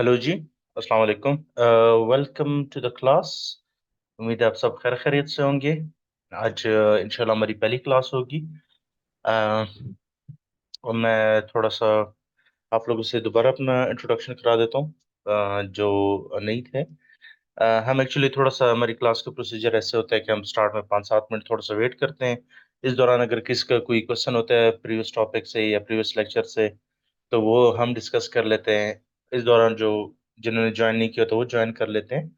Hello जी। अस्सलाम वालेकुम। Welcome to the class. उम्मीद है आप सब खैर खैरियत से होंगे। आज इंशाल्लाह हमारी पहली क्लास होगी। अ, और मैं थोड़ा सा आप लोगों से दोबारा अपना इंट्रोडक्शन करा देता हूँ, जो नहीं थे। हम एक्चुअली थोड़ा सा हमारी क्लास का प्रोसीजर ऐसे होता है कि हम स्टार्ट में 5-7 मिनट थोड़ा सा वेट करते हैं। इस दौरान अगर किसी का कोई क्वेश्चन होता है प्रीवियस टॉपिक से या प्रीवियस लेक्चर से, तो वो हम डिस्कस कर लेते हैं। इस दौरान जो जिन्होंने ज्वाइन नहीं किया तो वो ज्वाइन कर लेते हैं।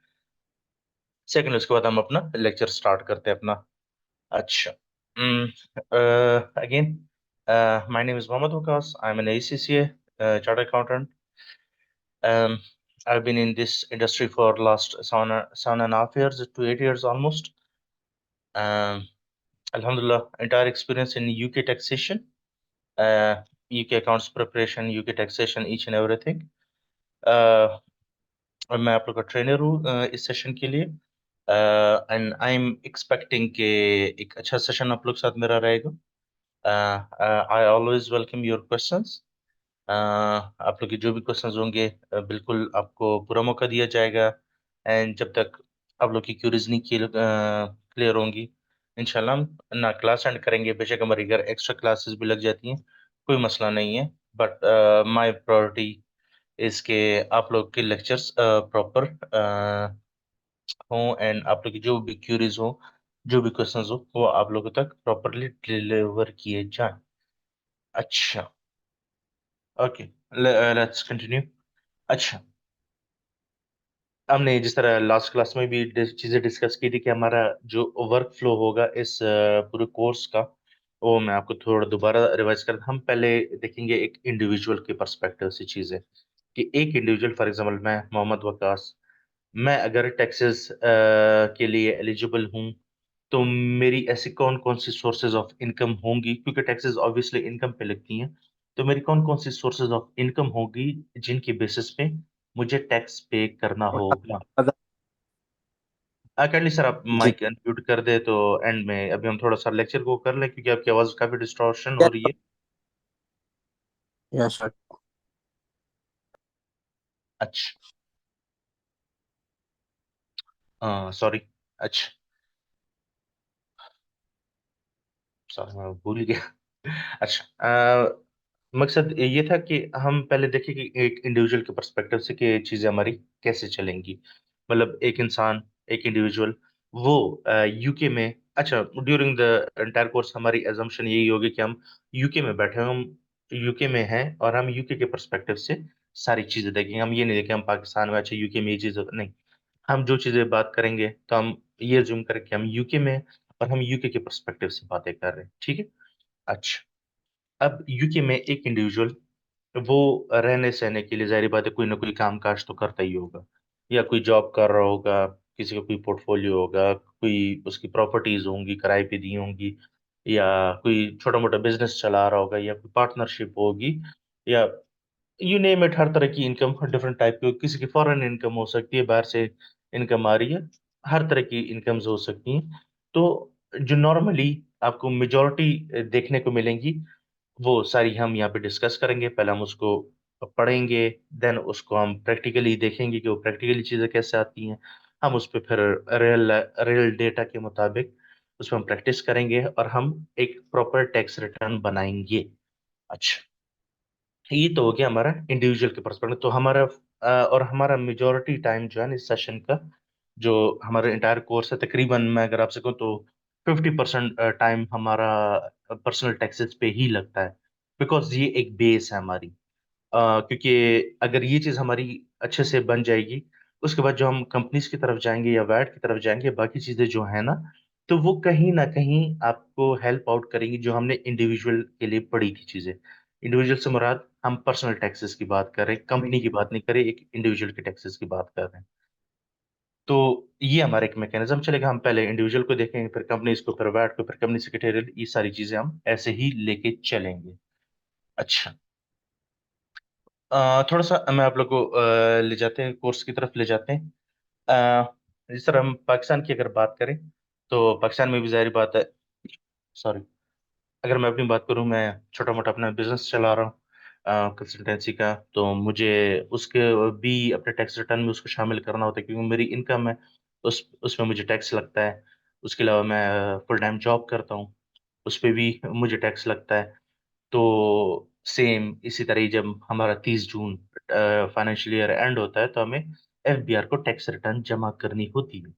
सेकंड, उसके बाद हम अपना लेक्चर स्टार्ट करते हैं अपना। अच्छा। Again, my name is Mohammad Waqas. I am an ACCA chartered accountant. um, I've been in this industry for last 7.5 years to 8 years almost. um, Alhamdulillah, entire experience in UK taxation, uh, UK accounts preparation, UK taxation, each and everything. uh, और मैं आप लोग का trainer हूँ इस session के लिए। And I am expecting कि एक अच्छा सेशन आप लोग के साथ मेरा रहेगा। I always welcome your questions. आप लोग के जो भी क्वेश्चंस होंगे, बिल्कुल आपको पूरा मौका दिया जाएगा। एंड जब तक आप लोग की क्यूरीज नहीं क्लियर होंगी, इंशाल्लाह हम ना क्लास एंड करेंगे। बेशक हमारी अगर एक्स्ट्रा क्लासेस भी लग जाती हैं, कोई मसला नहीं है। बट माय प्रायोरिटी इसके आप लोग के लेक्चर्स प्रॉपर हों, एंड आप लोग की जो भी क्यूरीज हो, जो भी क्वेश्चंस हो, वो आप लोगों तक प्रॉपरली डिलीवर किए जाएं। अच्छा। Okay, let's continue. अच्छा, हमने जिस तरह लास्ट क्लास में भी चीजें डिस्कस की थी कि हमारा जो वर्क फ्लो होगा इस पूरे कोर्स का, वो मैं आपको थोड़ा दोबारा रिवाइज कर। हम पहले देखेंगे एक इंडिविजुअल के पर्सपेक्टिव से चीजें, कि एक इंडिविजुअल, फॉर एग्जांपल मैं मोहम्मद वकास, मैं अगर टैक्सेस के लिए एलिजिबल हूँ, तो मेरी ऐसी कौन कौन सी सोर्सेज ऑफ इनकम होंगी, क्योंकि टैक्सेस ऑब्वियसली इनकम पे लगती हैं। तो मेरी कौन कौन सी सोर्सेज ऑफ इनकम होगी जिनकी बेसिस पे मुझे टैक्स पे करना होगा। काइंडली सर, आप जी। माइक अनम्यूट कर दे तो एंड में अभी हम थोड़ा सा लेक्चर को कर लें, क्योंकि आपकी आवाज काफी डिस्टॉर्शन हो रही है। Yes sir. अच्छा। हाँ, सॉरी। अच्छा, सॉरी मैं भूल गया। अच्छा। मकसद ये था कि हम पहले देखें कि एक इंडिविजुअल के पर्सपेक्टिव से कि चीजें हमारी कैसे चलेंगी। मतलब एक इंसान, एक इंडिविजुअल, वो यूके में। अच्छा, ड्यूरिंग द एंटायर कोर्स हमारी एजम्पशन यही होगी कि हम यूके में बैठे हैं, हम यूके में हैं और हम यूके के पर्सपेक्टिव से सारी चीजें देखेंगे। हम ये नहीं देखें हम पाकिस्तान में, अच्छा यूके में ये चीज नहीं। हम जो चीजें बात करेंगे तो हम ये जूम करें कि हम यूके में हैं और हम यूके के पर्सपेक्टिव से बातें कर रहे हैं। ठीक है। अच्छा, अब यूके में एक इंडिविजुअल, वो रहने सहने के लिए जाहिर बात है कोई ना कोई काम काज तो करता ही होगा, या कोई जॉब कर रहा होगा, किसी का कोई पोर्टफोलियो होगा, कोई उसकी प्रॉपर्टीज होंगी किराए पे दी होंगी, या कोई छोटा मोटा बिजनेस चला रहा होगा, या कोई पार्टनरशिप होगी, या यू नेम इट। हर तरह की इनकम डिफरेंट टाइप की, किसी की फॉरेन इनकम हो सकती है, बाहर से इनकम आ रही है, हर तरह की इनकम्स हो सकती हैं। तो जो नॉर्मली आपको मेजोरिटी देखने को मिलेंगी, वो सारी हम यहाँ पे डिस्कस करेंगे। पहले हम उसको पढ़ेंगे, देन उसको हम प्रैक्टिकली देखेंगे कि वो प्रैक्टिकली चीज़ें कैसे आती हैं। हम उस पर फिर रियल रियल डेटा के मुताबिक उस पर हम प्रैक्टिस करेंगे और हम एक प्रॉपर टैक्स रिटर्न बनाएंगे। अच्छा, ये तो हो गया हमारा इंडिविजुअल के पर्सपेक्टिव। तो हमारा और हमारा मेजोरिटी टाइम जो है ना इस सेशन का, जो हमारा इंटायर कोर्स है, तकरीबन मैं अगर आपसे कहूँ तो 50% टाइम हमारा पर्सनल टैक्सेस पे ही लगता है। बिकॉज ये एक बेस है हमारी। क्योंकि अगर ये चीज़ हमारी अच्छे से बन जाएगी, उसके बाद जो हम कंपनीज की तरफ जाएंगे या वैट की तरफ जाएंगे, बाकी चीज़ें जो है ना, तो वो कहीं ना कहीं आपको हेल्प आउट करेंगी, जो हमने इंडिविजुअल के लिए पढ़ी थी चीज़ें। इंडिविजुअल से मुराद हम पर्सनल टैक्सेस की बात कर रहे हैं, कंपनी की बात नहीं कर रहे, एक इंडिविजुअल के टैक्सेस की बात कर रहे हैं। तो ये हमारा एक मैकेनिज्म चलेगा। हम पहले इंडिविजुअल को देखेंगे, फिर कंपनीज को, फिर वैट को, फिर कंपनी सेक्रेटेरियल, ये सारी चीज़ें हम ऐसे ही लेके चलेंगे। अच्छा। थोड़ा सा मैं आप लोग को ले जाते हैं, कोर्स की तरफ ले जाते हैं। जिस तरह हम पाकिस्तान की अगर बात करें, तो पाकिस्तान में भी जाहिर बात है, सॉरी, अगर मैं अपनी बात करूं, मैं छोटा मोटा अपना बिजनेस चला रहा हूँ। कंसल्टेंसी का, तो मुझे उसके भी अपने टैक्स रिटर्न में उसको शामिल करना होता है, क्योंकि मेरी इनकम है, उसमें मुझे टैक्स लगता है। उसके अलावा मैं फुल टाइम जॉब करता हूँ, उस पे भी मुझे टैक्स लगता है। तो सेम इसी तरह ही जब हमारा 30 जून फाइनेंशियल ईयर एंड होता है, तो हमें एफबीआर को टैक्स रिटर्न जमा करनी होती है।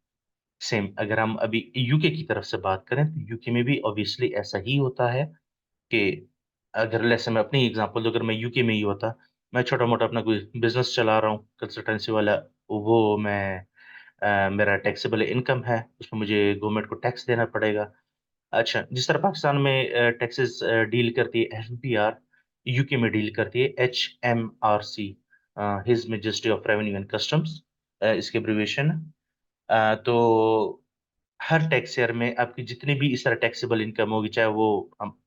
सेम अगर हम अभी यूके की तरफ से बात करें, तो यूके में भी ऑब्वियसली ऐसा ही होता है कि अगर जैसे मैं अपनी एग्जांपल दूं, अगर मैं यूके में ही होता, मैं छोटा मोटा अपना कोई बिजनेस चला रहा हूँ कंसल्टेंसी वाला, वो मैं मेरा टैक्सेबल इनकम है, उसमें मुझे गवर्नमेंट को टैक्स देना पड़ेगा। अच्छा, जिस तरह पाकिस्तान में टैक्सेस डील करती है एफबीआर, यूके में डील करती है HMRC, his majesty of revenue and customs, इसकी एब्रिविएशन। तो हर टैक्स ईयर में आपकी जितनी भी इस तरह टैक्सेबल इनकम होगी, चाहे वो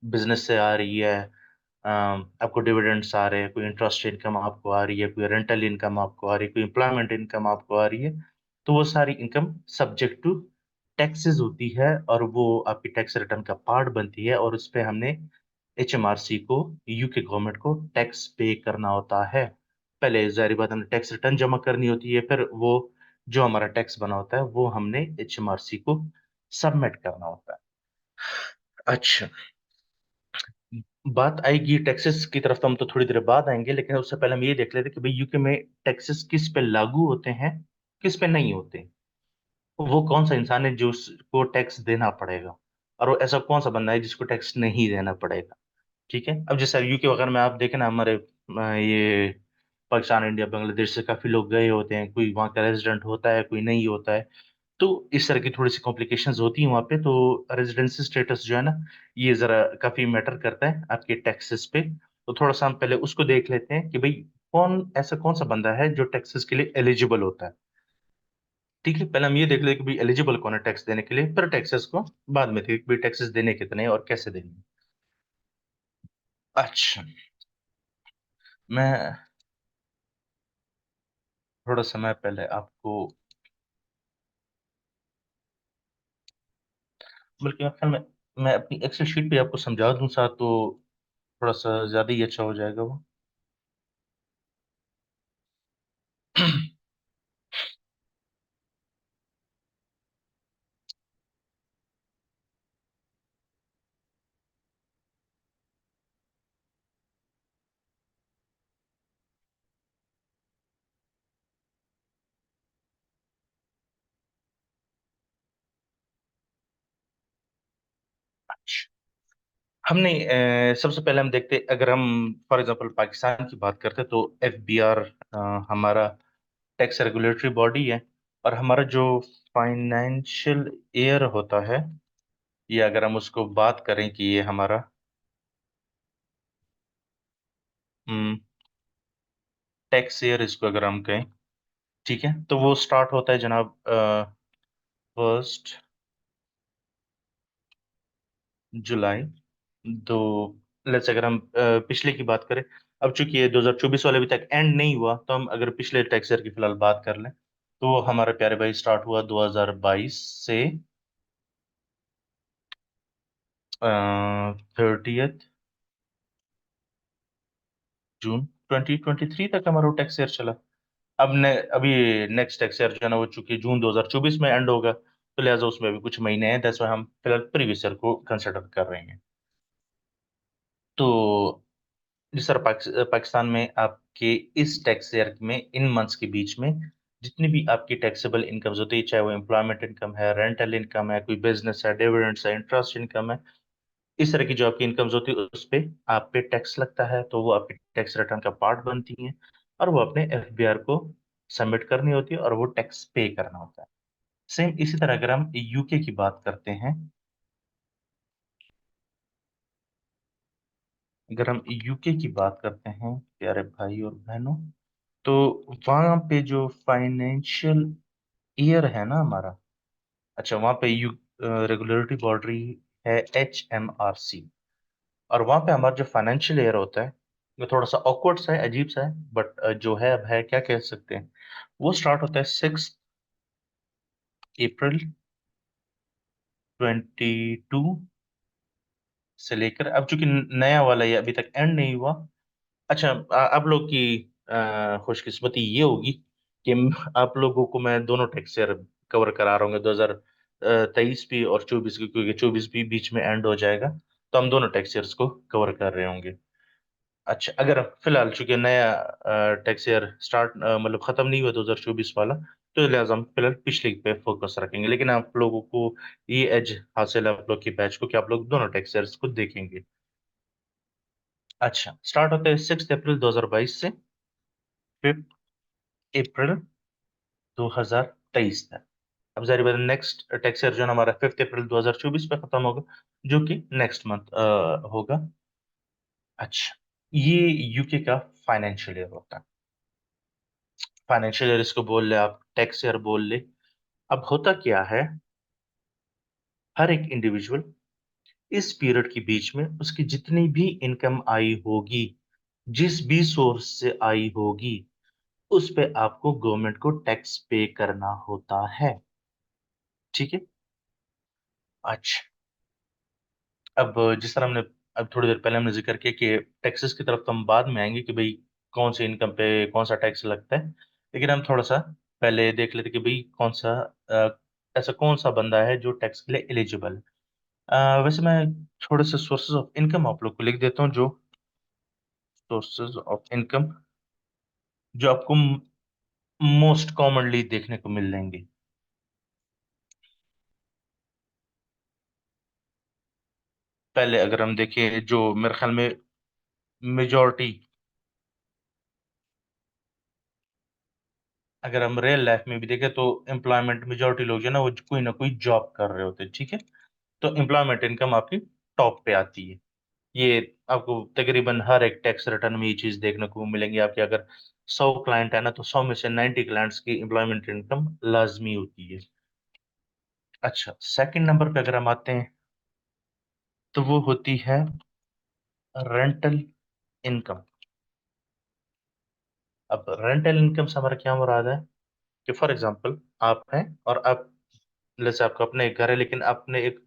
बिजनेस से आ रही है, आपको डिविडेंड्स आ रहे हैं, कोई इंटरेस्ट इनकम आपको आ रही है, कोई रेंटल इनकम आपको आ रही है, कोई एम्प्लॉयमेंट इनकम आपको आ रही है, तो वो सारी इनकम सब्जेक्ट टू टैक्सेस होती है, और वो आपकी टैक्स रिटर्न का पार्ट बनती है, और उस पे हमने HMRC को, यूके गवर्नमेंट को टैक्स पे करना होता है। पहले जाहिर बात हमने टैक्स रिटर्न जमा करनी होती है, फिर वो जो हमारा टैक्स बना होता है वो हमने HMRC को सबमिट करना होता है। अच्छा, बात आएगी टैक्सेस की तरफ, तो हम तो थोड़ी देर बाद आएंगे, लेकिन उससे पहले हम ये देख लेते हैं कि भाई यूके में टैक्सेस किस पे लागू होते हैं, किस पे नहीं होते। वो कौन सा इंसान है जो उसको टैक्स देना पड़ेगा, और वो ऐसा कौन सा बंदा है जिसको टैक्स नहीं देना पड़ेगा। ठीक है, अब जैसे यूके वगैरह में आप देखें ना, हमारे ये पाकिस्तान, इंडिया, बांग्लादेश से काफी लोग गए होते हैं, कोई वहाँ का रेजिडेंट होता है, कोई नहीं होता है। तो इस तरह की थोड़ी सी कॉम्प्लिकेशंस होती हैं वहाँ पे, तो रेजिडेंसी स्टेटस जो है ना, ये जरा काफी मैटर करता है आपके टैक्सेस पे। तो थोड़ा सा हम पहले उसको देख लेते हैं कि भाई कौन सा बंदा है जो टैक्सेस के लिए एलिजिबल होता है। ठीक है, पहले हम ये देख लेते हैं कि भाई एलिजिबल कौन है टैक्स देने के लिए, फिर टैक्सेस को बाद में थे कि भाई टैक्सेस देने कितने हैं और कैसे देने। अच्छा, मैं थोड़ा समय पहले आपको, बल्कि मैं ख्याल में मैं अपनी एक्सेल शीट पे आपको समझा दूं साथ, तो थोड़ा सा ज्यादा ही अच्छा हो जाएगा वो। हमने सबसे पहले हम देखते, अगर हम फॉर एग्जांपल पाकिस्तान की बात करते, तो एफबीआर हमारा टैक्स रेगुलेटरी बॉडी है, और हमारा जो फाइनेंशियल ईयर होता है, ये अगर हम उसको बात करें कि ये हमारा टैक्स ईयर इसको अगर हम कहें, ठीक है, तो वो स्टार्ट होता है जनाब 1 जुलाई। तो लेट्स अगर हम पिछले की बात करें, अब चूंकि ये 2024 वाले अभी तक एंड नहीं हुआ, तो हम अगर पिछले टैक्स ईयर की फिलहाल बात कर लें, तो हमारे प्यारे भाई स्टार्ट हुआ 2022 से 30 जून 2023 तक हमारा वो टैक्स ईयर चला। अभी नेक्स्ट टैक्स ईयर जो है ना, वो चूंकि जून 2024 में एंड होगा, तो लिहाजा उसमें भी कुछ महीने हैं, दैट्स व्हाई हम फिलहाल प्रीवियस ईयर को कंसिडर कर रहे हैं। तो जी सर, पाकिस्तान में आपके इस टैक्स ईयर में इन मंथ्स के बीच में जितनी भी आपकी टैक्सेबल इनकम्स होती है, चाहे वो एम्प्लॉयमेंट इनकम है, रेंटल इनकम है, कोई बिजनेस है, डिविडेंड्स है, इंटरेस्ट इनकम है, इस तरह की जो आपकी इनकम्स होती है, उस पे आप पे टैक्स लगता है, तो वो आपकी टैक्स रिटर्न का पार्ट बनती है, और वो अपने एफबीआर को सबमिट करनी होती है, और वो टैक्स पे करना होता है। सेम इसी तरह अगर हम यूके की बात करते हैं, अगर हम यूके की बात करते हैं प्यारे भाई और बहनों, तो वहां पे जो फाइनेंशियल ईयर है ना हमारा, अच्छा, वहां पे यू रेगुलेटरी बॉडी है HMRC, और वहां पे हमारा जो फाइनेंशियल ईयर होता है, वो थोड़ा सा ऑकवर्ड सा है, अजीब सा है, बट जो है अब है, क्या कह सकते हैं, वो स्टार्ट होता है 6 अप्रैल 2022 से लेकर, अब चूंकि नया वाला ये अभी तक एंड नहीं हुआ, अच्छा, आप लोग की खुशकिस्मती ये होगी कि आप लोगों को मैं दोनों टैक्स ईयर कवर करा रहा हूँ, 2023 भी और 24 भी, क्योंकि 24 भी बीच में एंड हो जाएगा। तो हम दोनों टैक्स ईयर्स को कवर कर रहे होंगे। अच्छा, अगर फिलहाल चूंकि नया टैक्स ईयर स्टार्ट मतलब खत्म नहीं हुआ 2024 वाला, तो लिहाजा हम फिलहाल पिछले पे फोकस रखेंगे। लेकिन आप लोगों को ये एज हासिल है आप लोग की बैच को कि आप लोग दोनों टैक्स ईयर्स को देखेंगे। अच्छा, स्टार्ट होते हैं 6 अप्रैल 2022 से 5 अप्रैल 2023 तक। अब जारी बात, नेक्स्ट टैक्स ईयर जो है ना हमारा 5 अप्रैल 2024 पे खत्म होगा, जो कि नेक्स्ट मंथ होगा। अच्छा, ये यूके का फाइनेंशियल ईयर होता है। फाइनेंशियल ईयर इसको बोल ले, आप टैक्स ईयर बोल ले। अब होता क्या है, हर एक इंडिविजुअल इस पीरियड के बीच में उसकी जितनी भी इनकम आई होगी, जिस भी सोर्स से आई होगी, उस पे आपको गवर्नमेंट को टैक्स पे करना होता है। ठीक है। अच्छा, अब जिस तरह हमने अब थोड़ी देर पहले हमने जिक्र किया कि टैक्सेस की तरफ तो हम बाद में आएंगे कि भाई कौन सी इनकम पे कौन सा टैक्स लगता है। लेकिन हम थोड़ा सा पहले देख लेते कि भाई कौन सा ऐसा कौन सा बंदा है जो टैक्स के लिए एलिजिबल है। वैसे मैं थोड़े से सोर्सेज ऑफ इनकम आप लोग को लिख देता हूँ, जो सोर्सेज ऑफ इनकम जो आपको मोस्ट कॉमनली देखने को मिल जाएंगे। पहले अगर हम देखें, जो मेरे ख्याल में मेजॉरिटी, अगर हम रियल लाइफ में भी देखें तो एम्प्लॉयमेंट मेजॉरिटी लोग जो है ना वो कोई ना कोई जॉब कर रहे होते हैं। ठीक है। तो एम्प्लॉयमेंट इनकम आपकी टॉप पे आती है। ये आपको तकरीबन हर एक टैक्स रिटर्न में ये चीज देखने को मिलेंगी आपके। अगर 100 क्लाइंट है ना, तो 100 में से 90 क्लाइंट्स की एम्प्लॉयमेंट इनकम लाजमी होती है। अच्छा, सेकंड नंबर पे अगर हम आते हैं, तो वो होती है रेंटल इनकम। अब रेंटल इनकम से हमारा क्या मुराद है कि फॉर एग्जांपल आप हैं और आप, जैसे आपका अपना एक घर है, लेकिन आपने एक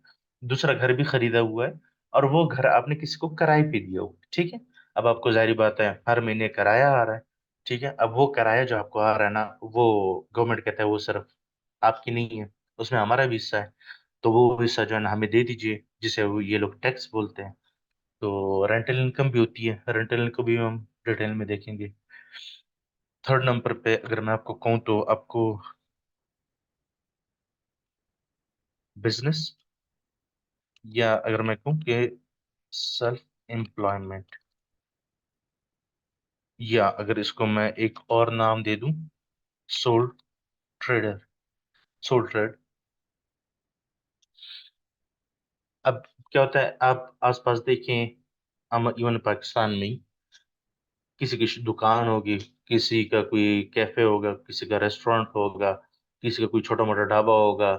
दूसरा घर भी खरीदा हुआ है, और वो घर आपने किसी को किराए पे दिया हुआ है। ठीक है। अब आपको जाहिर बात है हर महीने किराया आ रहा है। ठीक है। अब वो किराया जो आपको आ रहा है ना, वो गवर्नमेंट कहता है वो सिर्फ आपकी नहीं है, उसमें हमारा भी हिस्सा है। तो वो हिस्सा जो है ना हमें दे दीजिए, जिसे वो ये लोग टैक्स बोलते हैं। तो रेंटल इनकम भी होती है, रेंटल इनकम भी हम डिटेल में देखेंगे। थर्ड नंबर पे अगर मैं आपको कहूँ तो आपको बिजनेस, या अगर मैं कहूँ कि सेल्फ एम्प्लॉयमेंट, या अगर इसको मैं एक और नाम दे दूं, सोल ट्रेडर, सोल ट्रेड। अब क्या होता है, आप आसपास देखें, हम इवन पाकिस्तान में ही किसी की दुकान होगी, किसी का कोई कैफे होगा, किसी का रेस्टोरेंट होगा, किसी का कोई छोटा मोटा ढाबा होगा,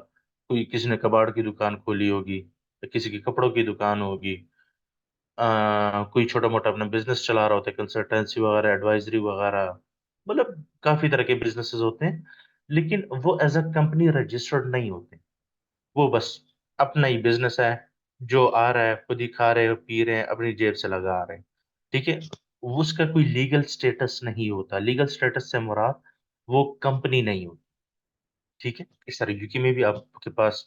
कोई किसी ने कबाड़ की दुकान खोली होगी, या किसी की कपड़ों की दुकान होगी। कोई छोटा मोटा अपना बिजनेस चला रहा होता है, कंसल्टेंसी वगैरह, एडवाइजरी वगैरह, मतलब काफी तरह के बिजनेसेस होते हैं। लेकिन वो एज अ कंपनी रजिस्टर्ड नहीं होते। वो बस अपना ही बिजनेस है, जो आ रहा है खुद ही खा रहे हैं पी रहे हैं, अपनी जेब से लगा रहे हैं। ठीक है। उसका कोई लीगल स्टेटस नहीं होता। लीगल स्टेटस से मुराद वो कंपनी नहीं होती। ठीक है। इस तरह यूके में भी आपके पास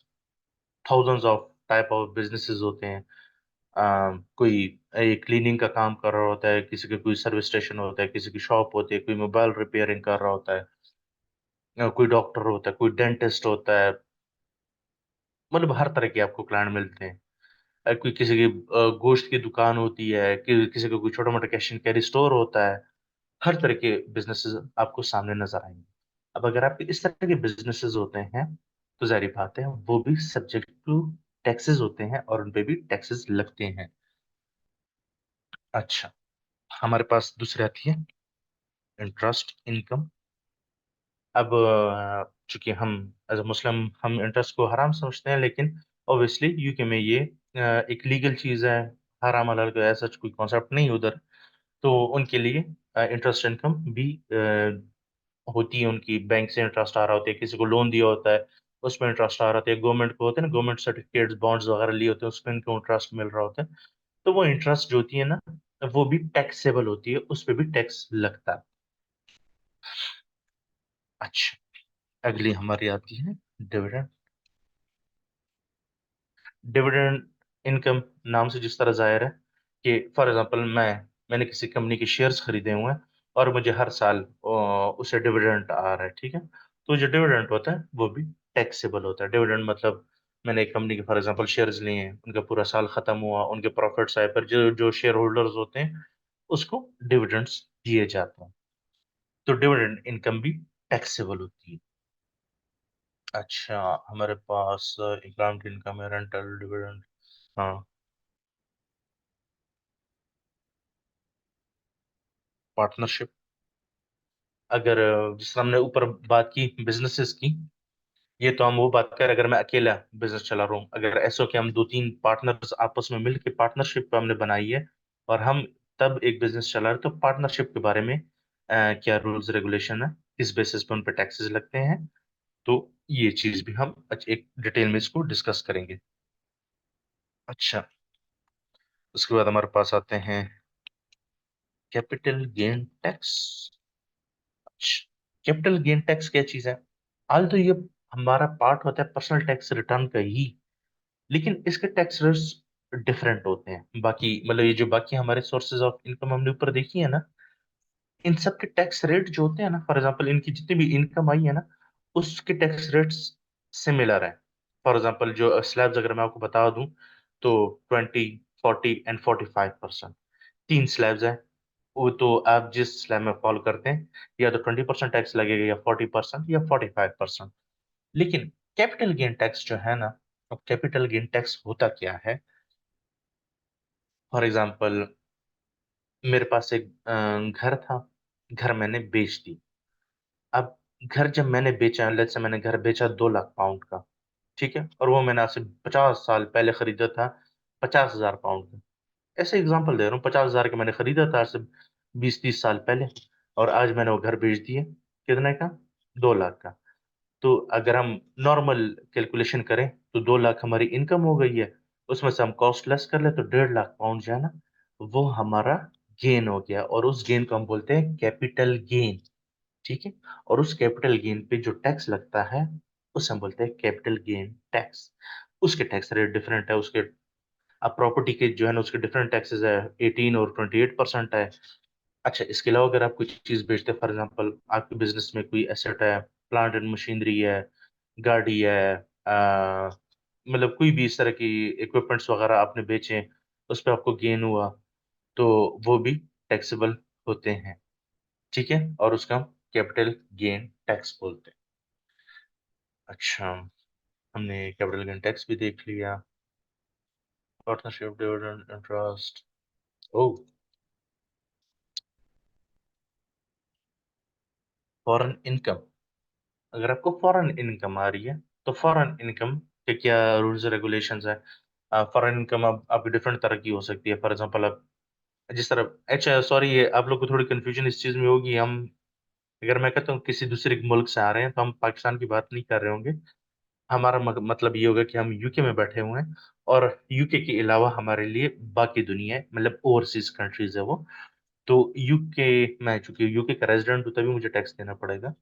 thousands of type of businesses होते हैं। कोई एक क्लीनिंग का काम कर रहा होता है, किसी का कोई सर्विस स्टेशन होता है, किसी की शॉप होती है, कोई मोबाइल रिपेयरिंग कर रहा होता है, कोई डॉक्टर होता है, कोई डेंटिस्ट होता है। मतलब हर तरह के आपको क्लाइंट मिलते हैं। कोई किसी की गोश्त की दुकान होती है, किसी का कोई छोटा मोटा कैश एंड कैरी स्टोर होता है। हर तरह के बिजनेसेस आपको सामने नजर आएंगे। अब अगर आपके इस तरह के बिजनेसेस होते हैं, तो जारी बात है वो भी सब्जेक्ट टू टैक्सेस होते हैं, और उन पे भी टैक्सेस लगते हैं। अच्छा, हमारे पास दूसरी आती है इंटरेस्ट इनकम। अब चूंकि हम एज अ मुस्लिम हम इंटरेस्ट को हराम समझते हैं, लेकिन ऑब्वियसली यूके में ये एक लीगल चीज है। हराम हलाल का ऐसा कोई कॉन्सेप्ट नहीं उधर। तो उनके लिए इंटरेस्ट इनकम भी होती है। उनकी बैंक से इंटरेस्ट आ रहा होता है, किसी को लोन दिया होता है उसमें इंटरेस्ट आ रहा होता है, गवर्नमेंट को होते हैं ना, गवर्नमेंट सर्टिफिकेट्स बॉन्ड्स वगैरह लिए होते हैं उसमें इनको इंटरेस्ट मिल रहा होता है। तो वो इंटरेस्ट जो होती है ना, वो भी टैक्सेबल होती है, उस पे भी टैक्स लगता है। अच्छा, अगली हमारी आती है डिविडेंड। डिविडेंड इनकम नाम से जिस तरह जाहिर है कि फॉर एग्जांपल मैंने किसी कंपनी के शेयर्स खरीदे हुए हैं और मुझे हर साल उसे डिविडेंड आ रहा है, ठीक है। तो जो डिविडेंड होता है वो भी टैक्सेबल होता है। डिविडेंड मतलब मैंने एक कंपनी के फॉर एग्जांपल शेयर्स लिए हैं, उनका पूरा साल खत्म हुआ, उनके प्रॉफिट्स आए, पर जो जो शेयर होल्डर्स होते हैं उसको डिविडेंड्स दिए जाते हैं। तो डिविडेंड इनकम भी टैक्सेबल होती है। अच्छा, हमारे पास इकनॉमिक इनकम है, रेंटल डिविडेंड। हाँ, पार्टनरशिप। अगर जिस तरह हमने ऊपर बात की बिजनेसेस की, ये तो हम वो बात कर, अगर मैं अकेला बिजनेस चला रहा हूँ, अगर ऐसा हो कि हम दो तीन पार्टनर्स आपस में मिलकर पार्टनरशिप हमने बनाई है और हम तब एक बिजनेस चला रहे, तो पार्टनरशिप के बारे में क्या रूल्स रेगुलेशन है, किस बेसिस पे उन पे टैक्सेस लगते हैं, तो ये चीज भी हम एक डिटेल में इसको डिस्कस करेंगे। अच्छा, उसके बाद हमारे पास आते हैं capital gain tax. Capital gain tax क्या चीज है? हाल तो ये हमारा पार्ट होता है पर्सनल टैक्स रिटर्न का ही, लेकिन इसके टैक्स रेट्स डिफरेंट होते हैं। बाकी मतलब ये जो बाकी हमारे सोर्सेज ऑफ इनकम हमने ऊपर देखी है ना, इन सब के टैक्स रेट जो होते हैं ना, फॉर एग्जांपल इनकी जितनी भी इनकम आई है ना, उसके टैक्स रेट्स सिमिलर है। फॉर एग्जांपल जो स्लैब्स अगर मैं आपको बता दूं, तो 20, 40 एंड 45%, तीन स्लैब्स हैं। वो तो आप जिस स्लैब में फॉलो करते हैं, या तो 20% टैक्स लगेगा, या 40%, या 45%। लेकिन कैपिटल गेन टैक्स जो है ना, अब कैपिटल गेन टैक्स होता क्या है? फॉर एग्जांपल मेरे पास एक घर था, घर मैंने बेच दी। अब घर जब मैंने बेचा, लेट्स से मैंने घर बेचा 2 लाख पाउंड का, ठीक है, और वो मैंने आज से 50 साल पहले खरीदा था 50,000 पाउंड का। ऐसे एग्जांपल दे रहा हूँ, 50,000 का मैंने खरीदा था आज से 20-30 साल पहले, और आज मैंने वो घर बेच दिया कितने का? 2 लाख का। तो अगर हम नॉर्मल कैलकुलेशन करें तो 2 लाख हमारी इनकम हो गई है, उसमें से हम कॉस्ट लेस कर ले तो 1.5 लाख पाउंड जो है ना, वो हमारा गेन हो गया, और उस गेन को हम बोलते हैं कैपिटल गेन, ठीक है। और उस कैपिटल गेन पे जो टैक्स लगता है उसे हम बोलते हैं कैपिटल गेन टैक्स। उसके टैक्स रेट डिफरेंट है, उसके अब प्रॉपर्टी के जो है ना उसके डिफरेंट टैक्सेस है, 18 और 28% है। अच्छा, इसके अलावा अगर आप कुछ चीज बेचते हैं, फॉर एग्जांपल आपके बिजनेस में कोई एसेट है, प्लांट एंड मशीनरी है, गाड़ी है, मतलब कोई भी इस तरह की इक्विपमेंट्स वगैरह आपने बेचे, उस पर आपको गेन हुआ, तो वो भी टैक्सेबल होते हैं, ठीक है, और उसका हम कैपिटल गेन टैक्स बोलते हैं। अच्छा, हमने कैपिटल गेन टैक्स भी देख लिया, पार्टनरशिप, डिविडेंड, इंटरेस्ट। ओ, फॉरेन इनकम। अगर आपको फॉरेन इनकम आ रही है, तो फॉरेन इनकम के क्या रूल्स रेगुलेशंस है? फॉरेन इनकम अब आपकी डिफरेंट तरह की हो सकती है। फॉर एग्जांपल अब जिस तरह, अच्छा सॉरी, ये आप लोग को थोड़ी कंफ्यूजन इस चीज में होगी, हम अगर मैं कहता हूँ किसी दूसरे मुल्क से आ रहे हैं तो हम पाकिस्तान की बात नहीं कर रहे होंगे। हमारा मतलब ये होगा कि हम यूके में बैठे हुए हैं, और यूके के अलावा हमारे लिए बाकी दुनिया है, मतलब ओवरसीज कंट्रीज है वो। तो यूके, मैं चूंकि यूके का रेजिडेंट हूँ तभी मुझे टैक्स देना पड़ेगा।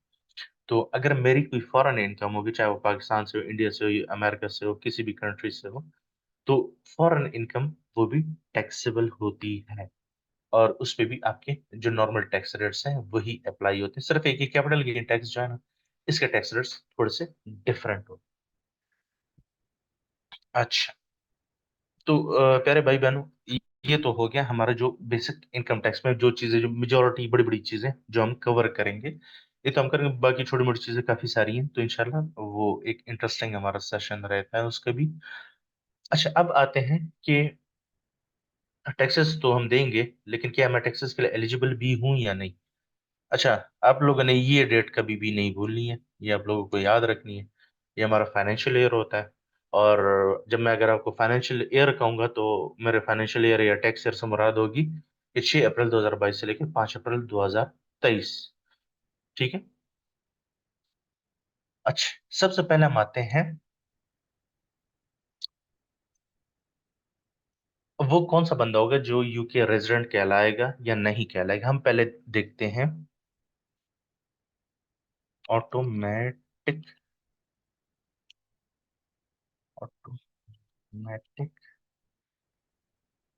तो अगर मेरी कोई फॉरेन इनकम होगी, चाहे वो पाकिस्तान से हो, इंडिया से हो, या अमेरिका से हो, किसी भी कंट्री से हो, तो फॉरेन इनकम वो भी टैक्सेबल होती है, और उस पे भी आपके जो नॉर्मल टैक्स रेट्स हैं वही अप्लाई होते हैं। सिर्फ एक ही कैपिटल गेन टैक्स जो है ना, इसके टैक्स रेट्स थोड़े से डिफरेंट होते हैं। अच्छा, तो प्यारे भाई बहनों, ये तो हो गया हमारा जो बेसिक इनकम टैक्स में जो चीजें, जो मेजोरिटी बड़ी बड़ी चीजें जो हम कवर करेंगे, ये तो हम करेंगे। बाकी छोटी मोटी चीजें काफी सारी हैं, तो इंशाल्लाह वो एक इंटरेस्टिंग हमारा सेशन रहता है उसका भी। अच्छा, अब आते हैं कि टैक्सेस तो हम देंगे, लेकिन क्या मैं टैक्सेस के लिए एलिजिबल भी हूं या नहीं? अच्छा, आप लोगों ने ये डेट कभी भी नहीं भूलनी है, ये आप लोगों को याद रखनी है। ये हमारा फाइनेंशियल ईयर होता है, और जब मैं अगर आपको फाइनेंशियल ईयर कहूंगा, तो मेरे फाइनेंशियल ईयर या टैक्स ईयर से मुराद होगी कि 6 अप्रैल 2022 से लेकर 5 अप्रैल 2023, ठीक है। अच्छा, सबसे पहले हम आते हैं वो कौन सा बंदा होगा जो यूके रेजिडेंट कहलाएगा या नहीं कहलाएगा, हम पहले देखते हैं। ऑटोमेटिक, ऑटोमेटिक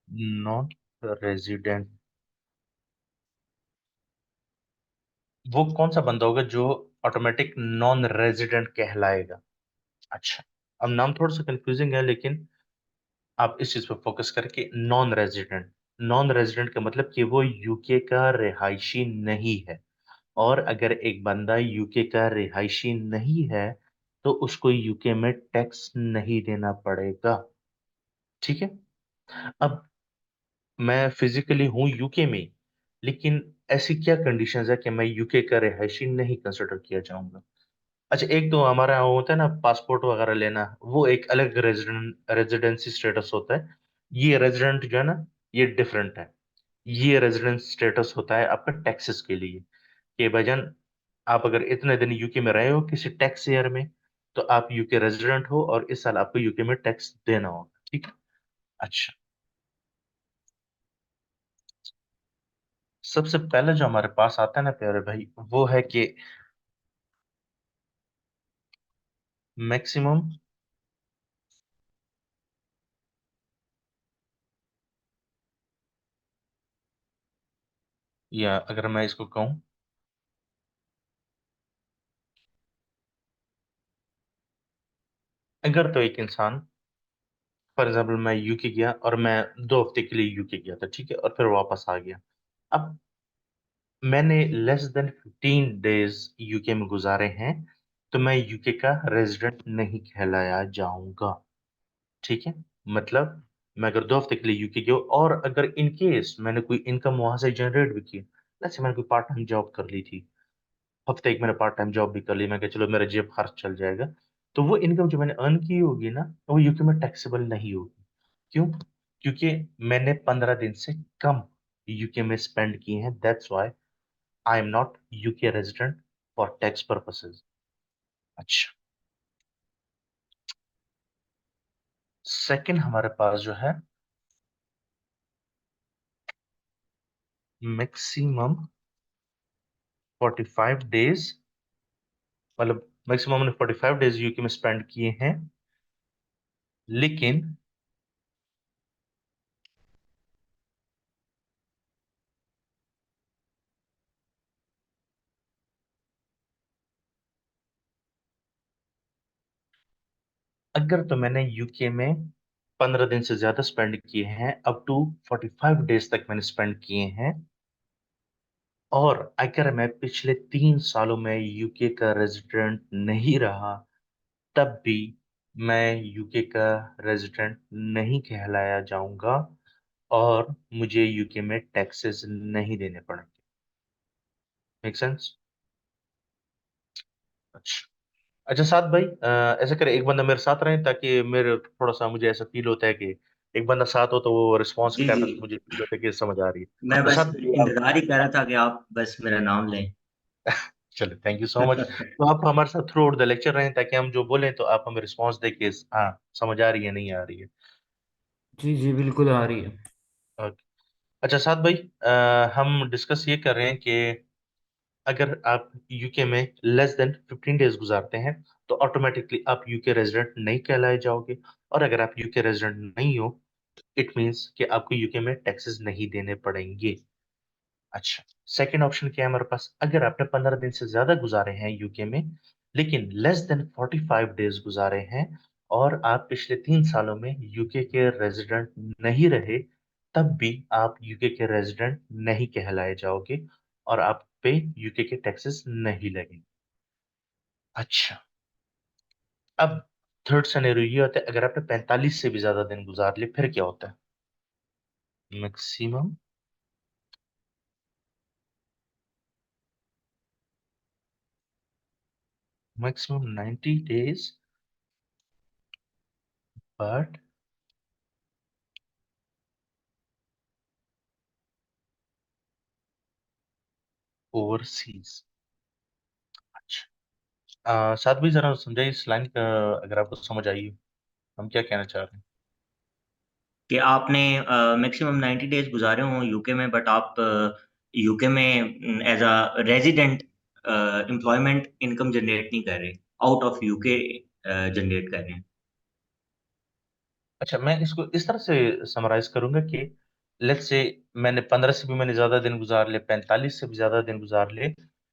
नॉन रेजिडेंट, वो कौन सा बंदा होगा जो ऑटोमेटिक नॉन रेजिडेंट कहलाएगा। अच्छा, अब नाम थोड़ा सा कंफ्यूजिंग है, लेकिन आप इस चीज पर फोकस करके, नॉन रेजिडेंट, नॉन रेजिडेंट का मतलब कि वो यूके का रिहायशी नहीं है। और अगर एक बंदा यूके का रिहायशी नहीं है तो उसको यूके में टैक्स नहीं देना पड़ेगा। ठीक है। अब मैं फिजिकली हूं यूके में, लेकिन ऐसी क्या कंडीशंस है कि मैं यूके का रिहायशी नहीं कंसिडर किया जाऊंगा। अच्छा, एक तो हमारा यहाँ होता है ना पासपोर्ट वगैरह लेना, वो एक अलग रेजिडेंसी स्टेटस होता है। ये रेजिडेंट जो है ना, ये डिफरेंट है। ये रेजिडेंस स्टेटस होता है आपका टैक्सेस के लिए, कि भाईजान आप अगर इतने दिन यूके में रहे हो किसी टैक्स ईयर में, तो आप यूके रेजिडेंट हो और इस साल आपको यूके में टैक्स देना होगा। ठीक है। अच्छा, सबसे पहले जो हमारे पास आता है ना प्यारे भाई, वो है कि मैक्सिमम, या अगर मैं इसको कहूं, अगर तो एक इंसान, फॉर एग्जाम्पल मैं यूके गया और मैं 2 हफ्ते के लिए यूके गया था, ठीक है, और फिर वापस आ गया। अब मैंने लेस देन 15 डेज यूके में गुजारे हैं, तो मैं यूके का रेजिडेंट नहीं कहलाया जाऊंगा। ठीक है। मतलब मैं अगर 2 हफ्ते के लिए यूके गया और अगर इन केस मैंने कोई इनकम वहां से जनरेट भी की, जैसे मैंने कोई पार्ट टाइम जॉब कर ली थी, हफ्ते एक मैंने पार्ट टाइम जॉब भी कर ली, मैं कहा चलो मेरा जेब खर्च चल जाएगा, तो वो इनकम जो मैंने अर्न की होगी ना, वो यूके में टैक्सेबल नहीं होगी। क्यों? क्योंकि मैंने 15 दिन से कम यूके में स्पेंड किए हैं, that's why I am not UK resident for tax purposes. अच्छा, सेकंड हमारे पास जो है, मैक्सिमम 45 डेज, मतलब मैक्सिमम हमने 45 डेज यूके में स्पेंड किए हैं, लेकिन अगर तो मैंने यूके में 15 दिन से ज्यादा स्पेंड किए हैं, अप टू 45 डेज तक मैंने स्पेंड किए हैं, और अगर मैं पिछले 3 सालों में यूके का रेजिडेंट नहीं रहा, तब भी मैं यूके का रेजिडेंट नहीं कहलाया जाऊंगा, और मुझे यूके में टैक्सेस नहीं देने पड़ेंगे। Make sense? अच्छा। अच्छा साथ भाई, ऐसा करे एक बंदा मेरे साथ रहे, ताकि मेरे थोड़ा सा मुझे ऐसा फील होता है कि एक बंदा साथ हो तो वो रिस्पॉन्स के जी टाइम जी। पे मुझे फील होता है कि समझ आ रही है। मैं तो बस साथ इंतजार ही कर रहा था कि आप बस मेरा नाम लें। चलो, थैंक यू सो मच। तो आप हमारे साथ थ्रू आउट द लेक्चर रहें, ताकि हम जो बोलें तो आप हमें रिस्पॉन्स दे के, हाँ समझ आ रही है नहीं आ रही है। जी जी बिल्कुल आ रही है। ओके। अच्छा साथ भाई, हम डिस्कस ये कर रहे हैं कि अगर आप यूके में लेस देन 15 डेज गुजारते हैं, तो ऑटोमेटिकली आप यूके रेजिडेंट नहीं कहलाए जाओगे। और अगर आप यूके रेजिडेंट नहीं हो, इट मीन्स कि आपको यूके में टैक्सेस नहीं देने पड़ेंगे। अच्छा, सेकंड ऑप्शन क्या है हमारे पास, अगर आपने 15 दिन से ज्यादा गुजारे हैं यूके में, लेकिन लेस देन 45 डेज गुजारे हैं, और आप पिछले 3 सालों में यूके के रेजिडेंट नहीं रहे, तब भी आप यूके के रेजिडेंट नहीं कहलाए जाओगे, और आप पे यूके के टैक्सेस नहीं लगेंगे। अच्छा, अब थर्ड सिनेरियो ये होता है, अगर आपने 45 से भी ज्यादा दिन गुजार लिए, फिर क्या होता है। Maximum, maximum 90 days, but overseas. अच्छा, साथ भी जरा समझाइए इस लाइन का, अगर आपको समझ आई हो, हम क्या कहना चाह रहे हैं। कि आपने मैक्सिमम 90 डेज गुजारे हों यूके में, बट आप यूके में as a resident employment income generate नहीं कर रहे, आउट ऑफ यूके जनरेट कर रहे हैं। अच्छा, मैं इसको इस तरह से समराइज करूंगा कि लेट्स से मैंने 15 से भी मैंने ज्यादा दिन गुजार ले, 45 से भी ज्यादा दिन गुजार ले,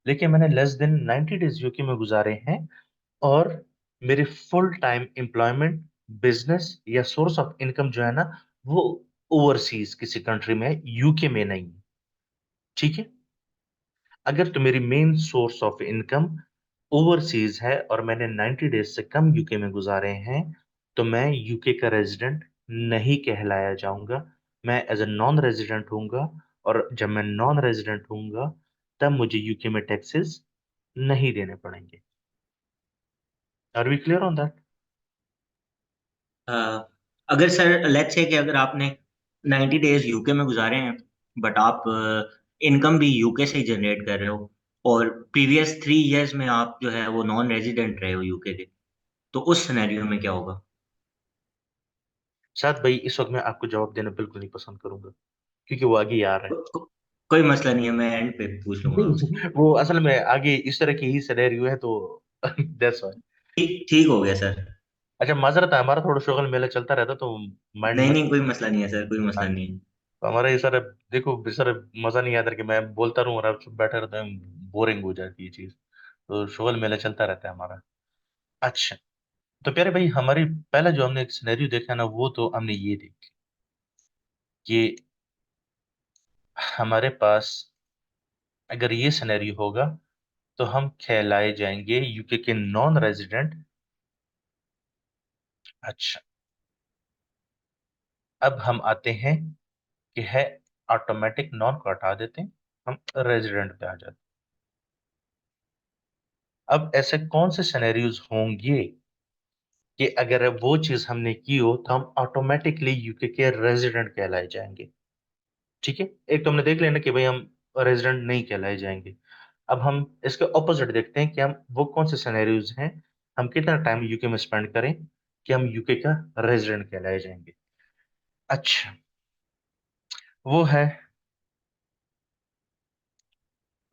लेकिन मैंने लेस देन 90 डेज यूके में गुजारे हैं, और मेरी फुल टाइम एम्प्लॉयमेंट, बिजनेस या सोर्स ऑफ इनकम जो है ना, वो ओवरसीज किसी कंट्री में है, यूके में नहीं। ठीक है। अगर तो मेरी main source of income overseas है और मैंने 90 डेज से कम यूके में गुजारे हैं, तो मैं यूके का रेजिडेंट नहीं कहलाया जाऊंगा। मैं एज ए नॉन रेजिडेंट हूंगा, और जब मैं नॉन रेजिडेंट हूंगा तब मुझे यूके में टैक्सेस नहीं देने पड़ेंगे। Are we clear on that? Uh, अगर सर लेट्स से कि अगर आपने 90 डेज यूके में गुजारे हैं, बट आप इनकम भी यूके से ही जनरेट कर रहे हो, और प्रीवियस 3 इयर्स में आप जो है वो नॉन रेजिडेंट रहे हो यूके के, तो उस सिनेरियो में क्या होगा? शायद भाई इस वक्त मैं आपको जवाब देना बिल्कुल नहीं पसंद करूंगा, क्योंकि वो आगे आ रहा है। को, को, कोई मसला नहीं है, मैं एंड पे पूछ लूंगा आपसे। नहीं, वो असल में आगे इस तरह की ही सिनेरियो है, तो दैट्स व्हाई। ठीक ठीक हो गया सर। अच्छा, माजरत है, हमारा थोड़ा शुगल मेला चलता रहता, तो माइंड नहीं मत। नहीं, कोई मसला नहीं है सर, कोई हाँ, मसला नहीं है। तो हमारा ये सर, देखो सर, मजा नहीं आता कि मैं बोलता रहूं और आप चुप बैठे रहते हैं, बोरिंग हो जाती है चीज। तो शुगल मेला चलता रहता है हमारा। अच्छा, तो प्यारे भाई, हमारी पहला जो हमने एक सिनेरियो देखा ना, वो तो हमने ये देखा कि हमारे पास अगर ये सिनेरियो होगा तो हम कहलाए जाएंगे यूके के नॉन रेजिडेंट। अच्छा, अब हम आते हैं कि है ऑटोमेटिक, नॉन को हटा देते हैं, हम रेजिडेंट पे आ जाते हैं। अब ऐसे कौन से सिनेरियोज होंगे कि अगर वो चीज हमने की हो तो हम ऑटोमेटिकली यूके के रेजिडेंट कहलाए जाएंगे? ठीक है, एक तो हमने देख लेना कि भाई हम रेजिडेंट नहीं कहलाए जाएंगे। अब हम इसके ऑपोजिट देखते हैं कि हम वो कौन से सिनेरियोज हैं, हम कितना टाइम यूके में स्पेंड करें कि हम यूके का रेजिडेंट कहलाए जाएंगे। अच्छा, वो है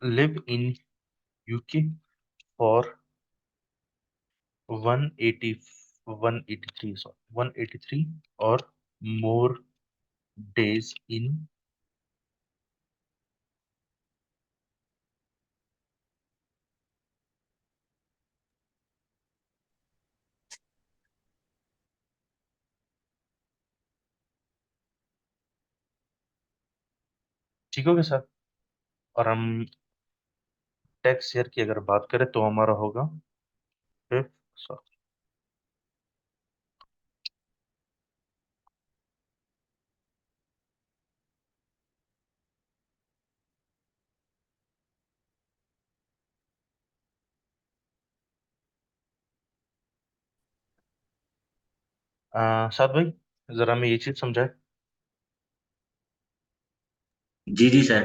live in UK for 180 183, sorry 183 और मोर डेज इन। ठीक हो गया सर? और हम टैक्स ईयर की अगर बात करें तो हमारा होगा फिफ्थ, सॉरी। साथ भाई, जरा हमें ये चीज समझाए। जी जी सर।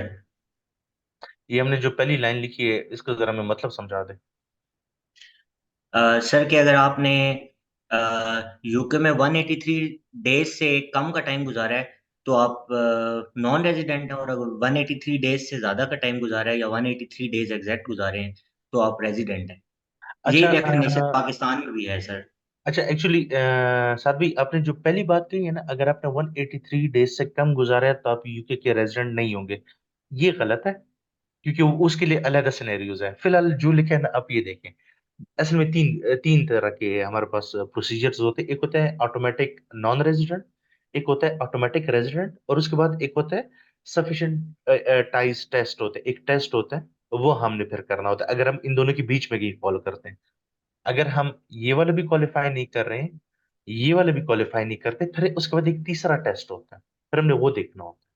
ये हमने जो पहली लाइन लिखी है, इसका जरा हमें मतलब समझा दे। सर कि अगर आपने यूके में 183 डेज से कम का टाइम गुजारा है, तो आप नॉन रेजिडेंट हैं, और अगर 183 डेज से ज़्यादा का टाइम गुजारा है या 183 डेज एग्जैक्ट गुजारे हैं, तो आप रेजिडेंट हैं। यही अच्छा, डेफिनेशन पाकिस्तान में भी है सर। अच्छा, एक्चुअली साथ भाई, आपने जो पहली बात कही है ना, अगर आपने 183 डेज से कम गुजारा है तो आप यूके के रेजिडेंट नहीं होंगे, ये गलत है। क्योंकि उसके लिए अलग सिनेरियोज है। फिलहाल जो लिखा है ना, आप ये देखें। असल में तीन तीन तरह के हमारे पास प्रोसीजर्स होते हैं। एक होता है ऑटोमेटिक नॉन रेजिडेंट, एक होता है ऑटोमेटिक रेजिडेंट, और उसके बाद एक होता है सफिशिएंट टाइज टेस्ट होते हैं। एक टेस्ट होता है, वो हमने फिर करना होता है अगर हम इन दोनों के बीच में ही फॉलो करते हैं। अगर हम ये वाला भी क्वालिफाई नहीं कर रहे हैं, ये वाला भी क्वालिफाई नहीं करते, फिर उसके बाद एक तीसरा टेस्ट होता है, फिर हमने वो देखना होता है।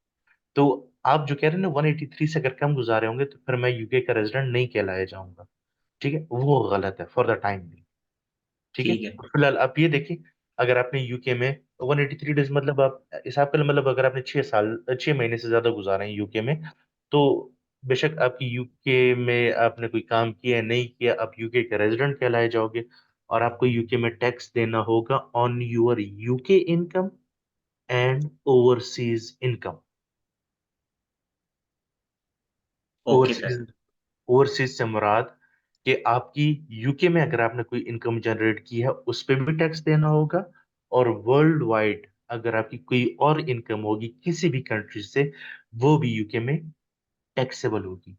तो आप जो कह रहे हैं ना, 183 से अगर कम गुजारे होंगे तो फिर मैं यूके का रेजिडेंट नहीं कहलाया जाऊंगा। ठीक है, वो गलत है फॉर द टाइम। ठीक है, ठीक है। फिलहाल आप ये देखिए, अगर आपने यूके में 183 डेज, मतलब आप हिसाब कर, मतलब अगर आपने 6 साल, 6 महीने से ज्यादा गुजारे हैं यूके में, तो बेशक आपकी यूके में आपने कोई काम किया है नहीं किया, आप यूके के रेजिडेंट कहलाए जाओगे, और आपको यूके में टैक्स देना होगा on your UK income. And overseas income. Okay sir. Overseas, overseas से मुराद कि आपकी यूके में अगर आपने कोई इनकम जनरेट की है उस पे भी टैक्स देना होगा, और वर्ल्ड वाइड अगर आपकी कोई और इनकम होगी किसी भी कंट्री से, वो भी यूके में टैक्सेबल होगी।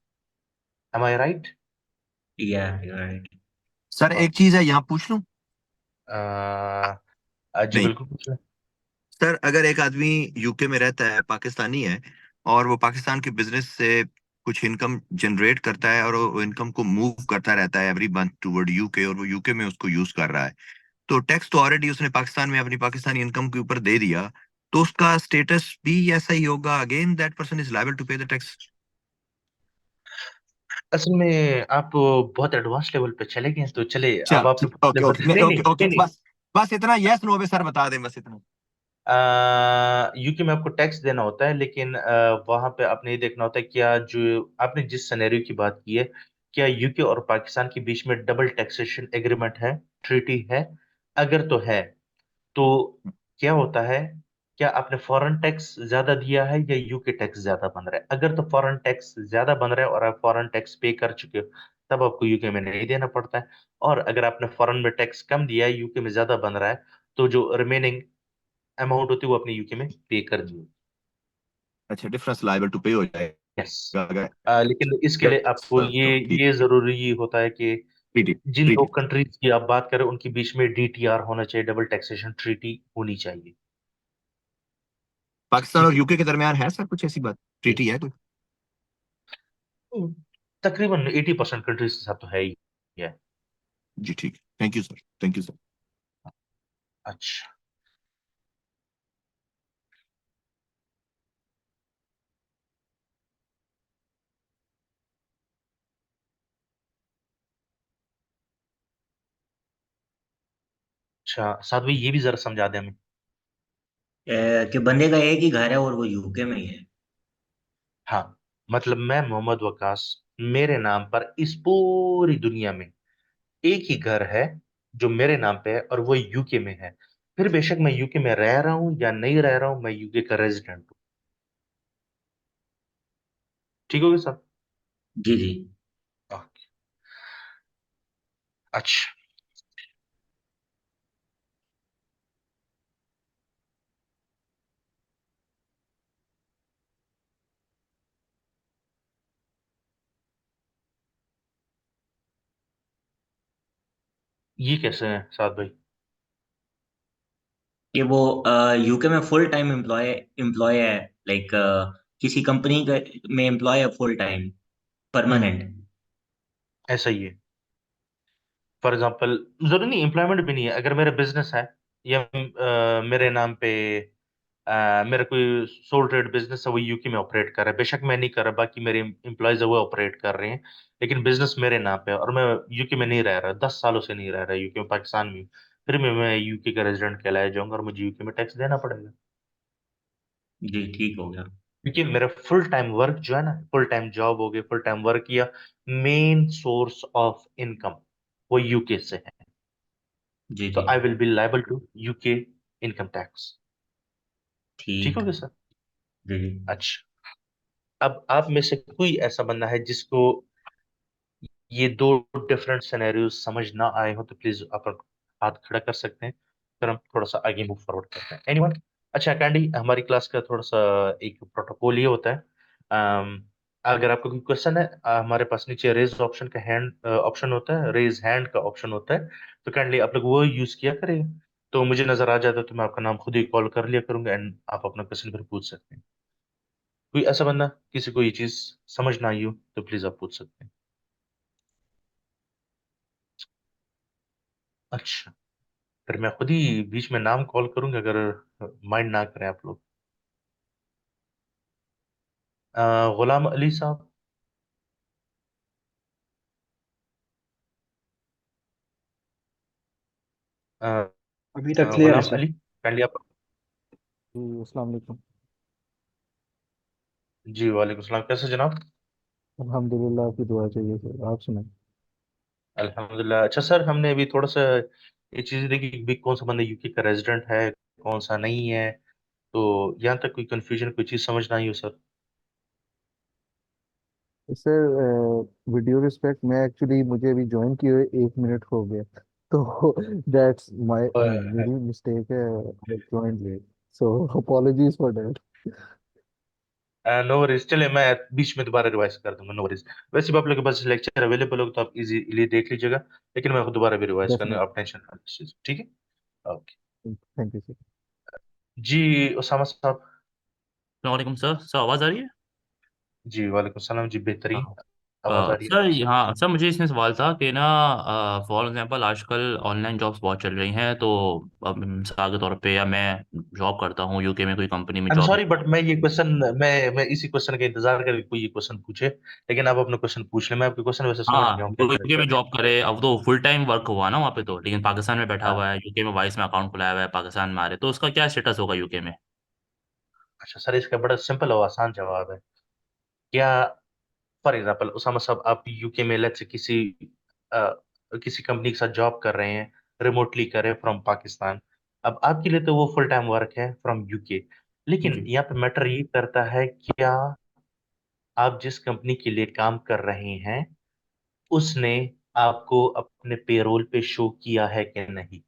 एम आई राइट? या राइट। सर एक चीज है, यहाँ पूछ लूं? जी नहीं। बिल्कुल पूछ लें। सर अगर एक आदमी यूके में रहता है, पाकिस्तानी है, और वो पाकिस्तान के बिजनेस से कुछ इनकम जनरेट करता है और वो इनकम को मूव करता रहता है एवरी मंथ टुवर्ड यूके, और वो यूके में उसको यूज कर रहा है, तो टैक्स तो ऑलरेडी उसने पाकिस्तान में अपनी पाकिस्तानी इनकम के ऊपर दे दिया, तो उसका स्टेटस भी ऐसा ही होगा, again that person is liable to pay the tax? असल में आप बहुत एडवांस लेवल पे चले गए हैं, तो चले अब चल आपने ठीक, ओके लेवल, ओके नहीं नहीं ओके ओके, नहीं नहीं। बस बस इतना, यस नो में सर बता दें, बस इतना। यूके में आपको टैक्स देना होता है, लेकिन वहां पे आपने ये देखना होता है क्या, जो आपने जिस सिनेरियो की बात की है, क्या यूके और पाकिस्तान के बीच में डबल टैक्सेशन एग्रीमेंट है, ट्रीटी है? अगर तो है तो क्या होता है, क्या आपने फॉरेन टैक्स ज्यादा दिया है या यूके टैक्स ज्यादा बन रहा है? अगर तो फॉरेन टैक्स ज्यादा बन रहा है और आप फॉरेन टैक्स पे कर चुके हो, तब आपको यूके में नहीं देना पड़ता है। और अगर आपने फॉरेन में टैक्स कम दिया है, यूके में ज्यादा बन रहा है, तो जो रिमेनिंग अमाउंट होती है वो अपने यूके में पे कर दी। अच्छा, डिफरेंस लायबल टू पे हो यस। जाएगा अगर। लेकिन इसके लिए आपको तो ठीक, ये जरूरी होता है कि ट्रीटी जिन दो ट्रीटी। कंट्रीज की आप बात करें उनके बीच में डीटीआर होना चाहिए, डबल टैक्सेशन ट्रीटी होनी चाहिए। पाकिस्तान ठीक और यूके के दरमियान है सर कुछ ऐसी बात, है। ट्रीटी है कोई? तकरीबन 80% कंट्रीज के साथ तो है ही है। जी ठीक, thank you sir, thank you sir. अच्छा। अच्छा साथ भाई ये भी जरा समझा दें हमें। कि बंदे का एक ही घर है और वो यूके में ही है। हाँ, मतलब मैं मोहम्मद वकास, मेरे नाम पर इस पूरी दुनिया में एक ही घर है जो मेरे नाम पे है, और वो यूके में है। फिर बेशक मैं यूके में रह रहा हूँ या नहीं रह रहा हूँ, मैं यूके का रेजिडेंट हूँ। ठीक हो गया सर? जी जी। ओके। अच्छा, ये कैसे है साद भाई? कि वो यूके में फुल टाइम एम्प्लॉय एम्प्लॉय है, लाइक किसी कंपनी में एम्प्लॉय है फुल टाइम, हम्म, परमानेंट। ऐसा ही है। फॉर एग्जाम्पल, जरूरी नहीं एम्प्लॉयमेंट भी नहीं है, अगर मेरा बिजनेस है या मेरे नाम पे मेरा कोई सोल ट्रेड बिजनेस है, वो यूके में ऑपरेट कर रहा है, बेशक मैं नहीं कर रहा, बाकी मेरे एम्प्लॉयज है वो ऑपरेट कर रहे हैं, लेकिन बिजनेस मेरे नाम पे है और मैं यूके में नहीं रह रहा, 10 सालों से नहीं रह रहा यूके में, पाकिस्तान में हूँ, फिर मैं यूके का रेजिडेंट कहलाया जाऊंगा और मुझे यूके में टैक्स देना पड़ेगा। जी ठीक हो गया। क्योंकि मेरा फुल टाइम वर्क जो है ना, फुल टाइम जॉब हो गई, फुल टाइम वर्क या मेन सोर्स ऑफ इनकम, वो यूके से है। जी तो जी। I will be liable to UK income tax. ठीक हो ठीक। गया सर? जी जी। अच्छा, अब आप में से कोई ऐसा बंदा है जिसको ये दो डिफरेंट सिनेरियोज समझ ना आए हो, तो प्लीज आप हाथ खड़ा कर सकते हैं, फिर हम थोड़ा सा आगे मूव फॉरवर्ड करते हैं। एनीवन? अच्छा कैंडी, हमारी क्लास का थोड़ा सा एक प्रोटोकॉल ये होता है, अगर आपको कोई क्वेश्चन है, हमारे पास नीचे रेज ऑप्शन का हैंड ऑप्शन होता है, रेज हैंड का ऑप्शन होता है, तो काइंडली आप लोग वो यूज किया करें, तो मुझे नजर आ जाता है तो मैं आपका नाम खुद ही कॉल कर लिया करूंगा, एंड आप अपना क्वेश्चन फिर पूछ सकते हैं। कोई ऐसा बंदा किसी को ये चीज समझ ना आई हो तो प्लीज आप पूछ सकते हैं। अच्छा, फिर मैं खुद ही बीच में नाम कॉल करूंगा, अगर माइंड ना करें आप लोग। गुलाम अली साहब। अ, अभी तक क्लियर है गुलाम सर। अली, काइंडली आप। जी अस्सलाम वालेकुम। जी वालेकुम सलाम, कैसे जनाब? अल्हम्दुलिल्लाह, आपकी दुआ चाहिए सर, आप सुनाए। अल्हम्दुलिल्लाह। अच्छा सर, हमने अभी थोड़ा सा ये चीज देखी कि भी कौन सा बंदा यूके का रेजिडेंट है, कौन सा नहीं है, तो यहाँ तक कोई कंफ्यूजन, कोई चीज समझ ना आई हो सर? सर वीडियो रिस्पेक्ट, मैं एक्चुअली मुझे अभी ज्वाइन किए हुए 1 मिनट हो गया, तो दैट्स माय मेरी मिस्टेक है, I join late, so apologies for that. No worries, चले मैं बीच में दोबारा रिवाइज कर दूंगा, नो वरीज। वैसे भी आप लोगों के पास लेक्चर अवेलेबल होगा तो आप इजीली देख लीजिएगा, लेकिन मैं दोबारा भी रिवाइज करने, डेफिनेट। आप टेंशन ना लीजिए, ठीक है? ओके। Thank you sir. जी उसामा साहब। वालेकुम सर। सर आवाज़ आ रही है? जी वालेकुम सलाम जी, हाँ। बेहतरीन आवाज आ रही है। सर हाँ सर, मुझे इसमें सवाल था कि ना, फॉर एग्जांपल आजकल ऑनलाइन जॉब्स बहुत चल रही हैं, तो अब मिसाल के तौर पे या मैं जॉब करता हूँ यूके में कोई कंपनी में I am job. Sorry but मैं ये क्वेश्चन, मैं इसी क्वेश्चन का इंतजार कर कोई ये क्वेश्चन पूछे, लेकिन आप अपना क्वेश्चन पूछ लें। मैं आपके क्वेश्चन वैसे समझ गया हाँ, हूँ क्या वो कहना यूके में चाहते हैं। जॉब करे, अब तो फुल टाइम वर्क हुआ ना वहाँ पे, तो लेकिन पाकिस्तान में बैठा हाँ। हुआ है, यूके में वाइस में अकाउंट खुलाया हुआ है, पाकिस्तान में आ रहे, तो उसका क्या स्टेटस होगा यूके में? अच्छा सर, इसका बड़ा सिंपल और आसान जवाब है। क्या, फॉर एग्जाम्पल उसामा साहब, आप यूके में लेट्स से अ, किसी कंपनी के साथ जॉब कर रहे हैं, रिमोटली कर रहे हैं फ्रॉम पाकिस्तान। अब आपके लिए तो वो फुल टाइम वर्क है फ्रॉम यूके, लेकिन जी। यहाँ पे मैटर ये करता है, क्या आप जिस कंपनी के लिए काम कर रहे हैं उसने आपको अपने पेरोल पे शो किया है कि नहीं?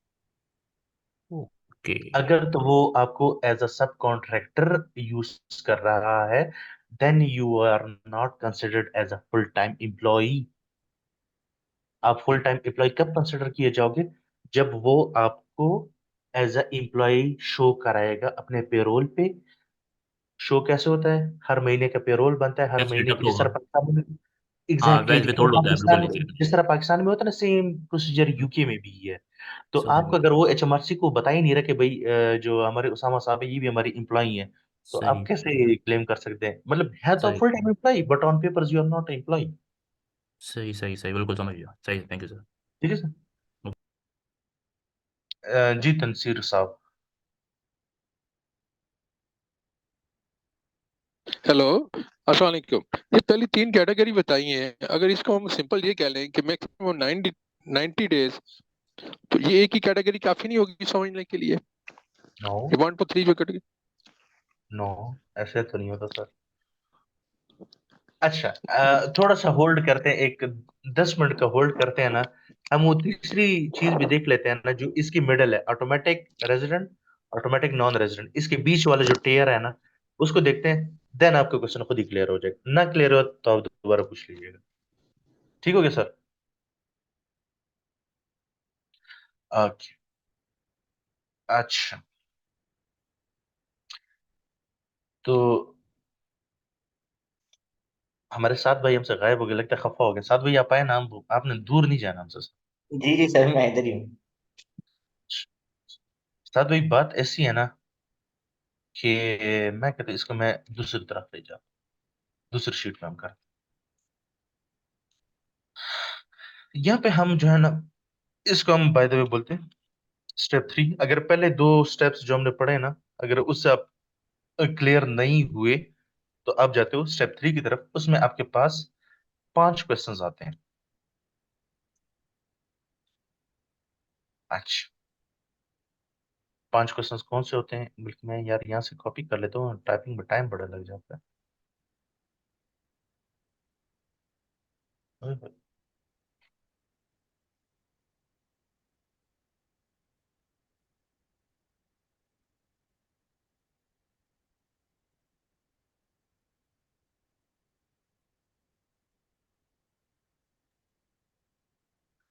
ओके। अगर तो वो आपको एज अ सब कॉन्ट्रैक्टर यूज कर रहा है, then you are not considered as a full time employee. आप फुल टाइम एम्प्लॉय कब कंसिडर किए जाओगे? जब वो आपको एज अ एम्प्लॉय शो कराएगा अपने पेरोल पे। शो कैसे होता है? हर महीने का पेरोल बनता है, हर टैक्स महीने डिडक्ट की, जिस होगा। तरह पाकिस्तान में हाँ, एग्जैक्टली वेल्थ exactly, विथहोल्ड होता है, बिल्कुल एग्जैक्टली। जिस तरह पाकिस्तान में होता है ना, सेम प्रोसीजर यूके में भी है। तो सही। आपको अगर वो एचएमआरसी को बता ही नहीं रहा कि भाई जो हमारे उसामा साहब है ये भी हमारी एम्प्लॉई है, तो आप सही। कैसे क्लेम कर सकते हैं? मतलब है तो सही। Full time employee, but on papers you are not employee. सही सही सही, बिल्कुल समझ गया। सही, थैंक यू सर। ठीक है सर। जी तनसीर साहब। हेलो, अस्सलाम वालेकुम। ये पहली तीन कैटेगरी बताई हैं, अगर इसको हम सिंपल ये कह लें कि मैक्सिमम 90 डेज, तो ये एक ही कैटेगरी काफी नहीं होगी समझने के लिए? नो। ये 1 to 3 जो कैटेगरी। नो, ऐसे तो नहीं होता सर। अच्छा, थोड़ा सा होल्ड करते हैं, एक 10 मिनट का होल्ड करते हैं ना। हम वो तीसरी चीज भी देख लेते हैं ना, जो इसकी मिडल है, automatic resident, automatic non resident, इसके बीच वाला जो टेयर है ना, उसको देखते हैं। देन आपका क्वेश्चन खुद ही क्लियर हो जाएगा, ना क्लियर हो तो आप दोबारा पूछ लीजिएगा। ठीक हो गया सर? ओके। अच्छा, तो हमारे साथ भाई हमसे गायब हो गए, लगता है खफा हो गए। साथ भाई आप आए ना, आपने दूर नहीं जाना हमसे। जी जी सर, मैं इधर ही हूँ। साथ भाई बात ऐसी है ना कि मैं कहता हूं इसको मैं दूसरी तरफ ले जाऊं, दूसरी शीट पे हम कर। यहाँ पे हम जो है ना, इसको हम बाय द वे बोलते हैं स्टेप 3। अगर पहले दो स्टेप्स जो हमने पढ़े ना, अगर उससे आप क्लियर नहीं हुए, तो आप जाते हो स्टेप 3 की तरफ। उसमें आपके पास 5 क्वेश्चंस आते हैं। अच्छा, 5 क्वेश्चंस कौन से होते हैं? बल्कि मैं यार यहाँ से कॉपी कर लेता हूँ, टाइपिंग में टाइम बड़ा लग जाता है।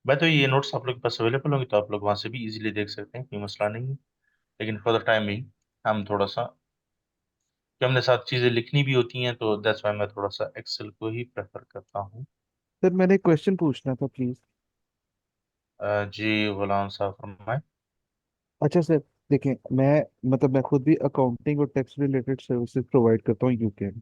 मैं तो ये नोट्स आप लोग के पास अवेलेबल होंगे, तो आप लोग वहां से भी इजीली देख सकते हैं, कोई मसला नहीं है। लेकिन फॉर द टाइम भी हम थोड़ा सा, कि हमने साथ चीजें लिखनी भी होती हैं, तो दैट्स वाई मैं थोड़ा सा एक्सेल को ही प्रेफर करता हूँ। सर मैंने एक क्वेश्चन पूछना था प्लीज। जी गुलाम साहब फरमाएं। अच्छा सर, देखिए मैं मतलब मैं खुद भी अकाउंटिंग और टैक्स रिलेटेड सर्विसेज प्रोवाइड करता हूँ यूके में।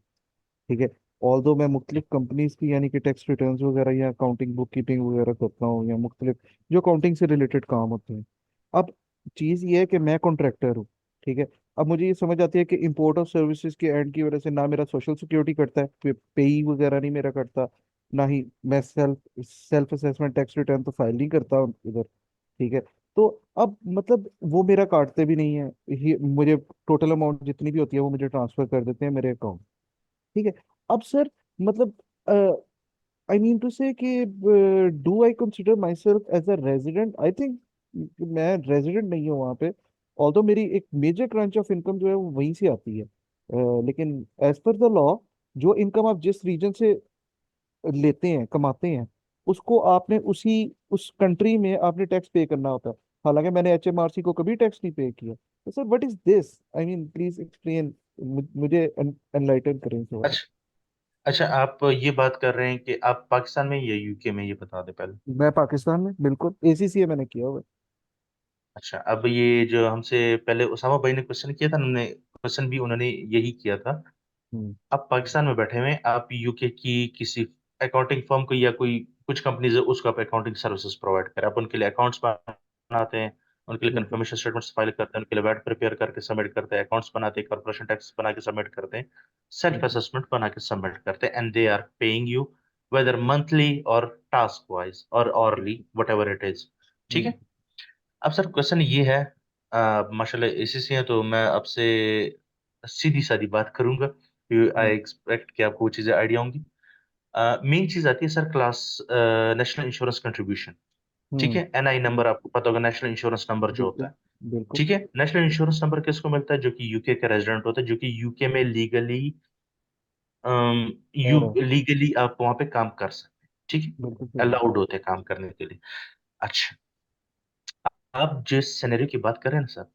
ठीक है। ऑल्दो मैं मुख्तलिफ कंपनीज की यानी कि टैक्स रिटर्न्स वगैरह या अकाउंटिंग बुक कीपिंग वगैरह करता हूँ, या मुख्तलिफ जो अकाउंटिंग से रिलेटेड काम होते हैं। अब चीज़ ये है कि मैं कॉन्ट्रैक्टर हूँ। ठीक है। अब मुझे ये समझ आती है कि इंपोर्ट ऑफ सर्विसेज के एंड की वजह से ना मेरा सोशल सिक्योरिटी कटता है, पेई वगैरह नहीं मेरा कटता, ना ही मैं self self assessment tax return तो फाइल नहीं करता हूँ इधर। ठीक है। तो अब मतलब वो मेरा काटते भी नहीं है, ये मुझे टोटल अमाउंट जितनी भी होती है वो मुझे ट्रांसफर कर देते हैं मेरे अकाउंट। ठीक है। अब सर मतलब आई मीन टू से कि do I consider myself as a resident? I think मैं रेजिडेंट नहीं हूँ वहाँ पे, ऑल्दो मेरी एक मेजर क्रंच ऑफ इनकम जो है वो वहीं से आती है। लेकिन एज पर द लॉ, जो इनकम आप जिस रीजन से लेते हैं कमाते हैं, उसको आपने उसी उस कंट्री में आपने टैक्स पे करना होता है। हालांकि मैंने HMRC को कभी टैक्स नहीं पे किया। तो sir what is this? I mean please explain, मुझे एनलाइटन करें इस बारे अच्छा। अच्छा, आप ये बात कर रहे हैं कि आप पाकिस्तान में या यूके में, ये बता दें पहले। में। मैं पाकिस्तान में, बिल्कुल ACCA मैंने किया हुआ है। अच्छा, अब ये जो हमसे पहले उसामा भाई ने क्वेश्चन किया था, उन्होंने क्वेश्चन भी उन्होंने यही किया था। हम्म। आप पाकिस्तान में बैठे हुए हैं, आप यूके की किसी अकाउंटिंग फर्म को या कोई कुछ कंपनीज है उसको आप अकाउंटिंग सर्विसेज प्रोवाइड करें, आप उनके लिए अकाउंट्स बनाते हैं, उनके लिए बिल्कुल। कंफर्मेशन स्टेटमेंट्स फाइल करते हैं, उनके लिए वैट प्रिपेयर करके सबमिट करते हैं, अकाउंट्स बनाते हैं, कॉर्पोरेशन टैक्स बना के सबमिट करते हैं, सेल्फ बिल्कुल। असेसमेंट बना के सबमिट करते हैं, and they are paying you whether monthly और टास्क वाइज और hourly whatever it is. ठीक हम्म। है। अब सर क्वेश्चन ये है, माशाल्लाह एसीसी है तो मैं आपसे सीधी सादी बात करूंगा, आई हम्म। एक्सपेक्ट कि आपको वो चीजें आइडिया होंगी। मेन चीज आती है sir class national insurance contribution. ठीक हम्म। है, एनआई नंबर आपको पता होगा, नेशनल इंश्योरेंस नंबर जो होता बिल्कुल। है। बिल्कुल। ठीक है, नेशनल इंश्योरेंस नंबर किसको मिलता है? जो कि यूके का रेजिडेंट होता है, जो कि यूके में लीगली आ यू रहा है। लीगली आप वहां पे काम कर सकते हैं। ठीक है, बिल्कुल सही। अलाउड होते हैं काम करने के लिए। अच्छा, आप जिस सिनेरियो की बात कर रहे हैं ना सर,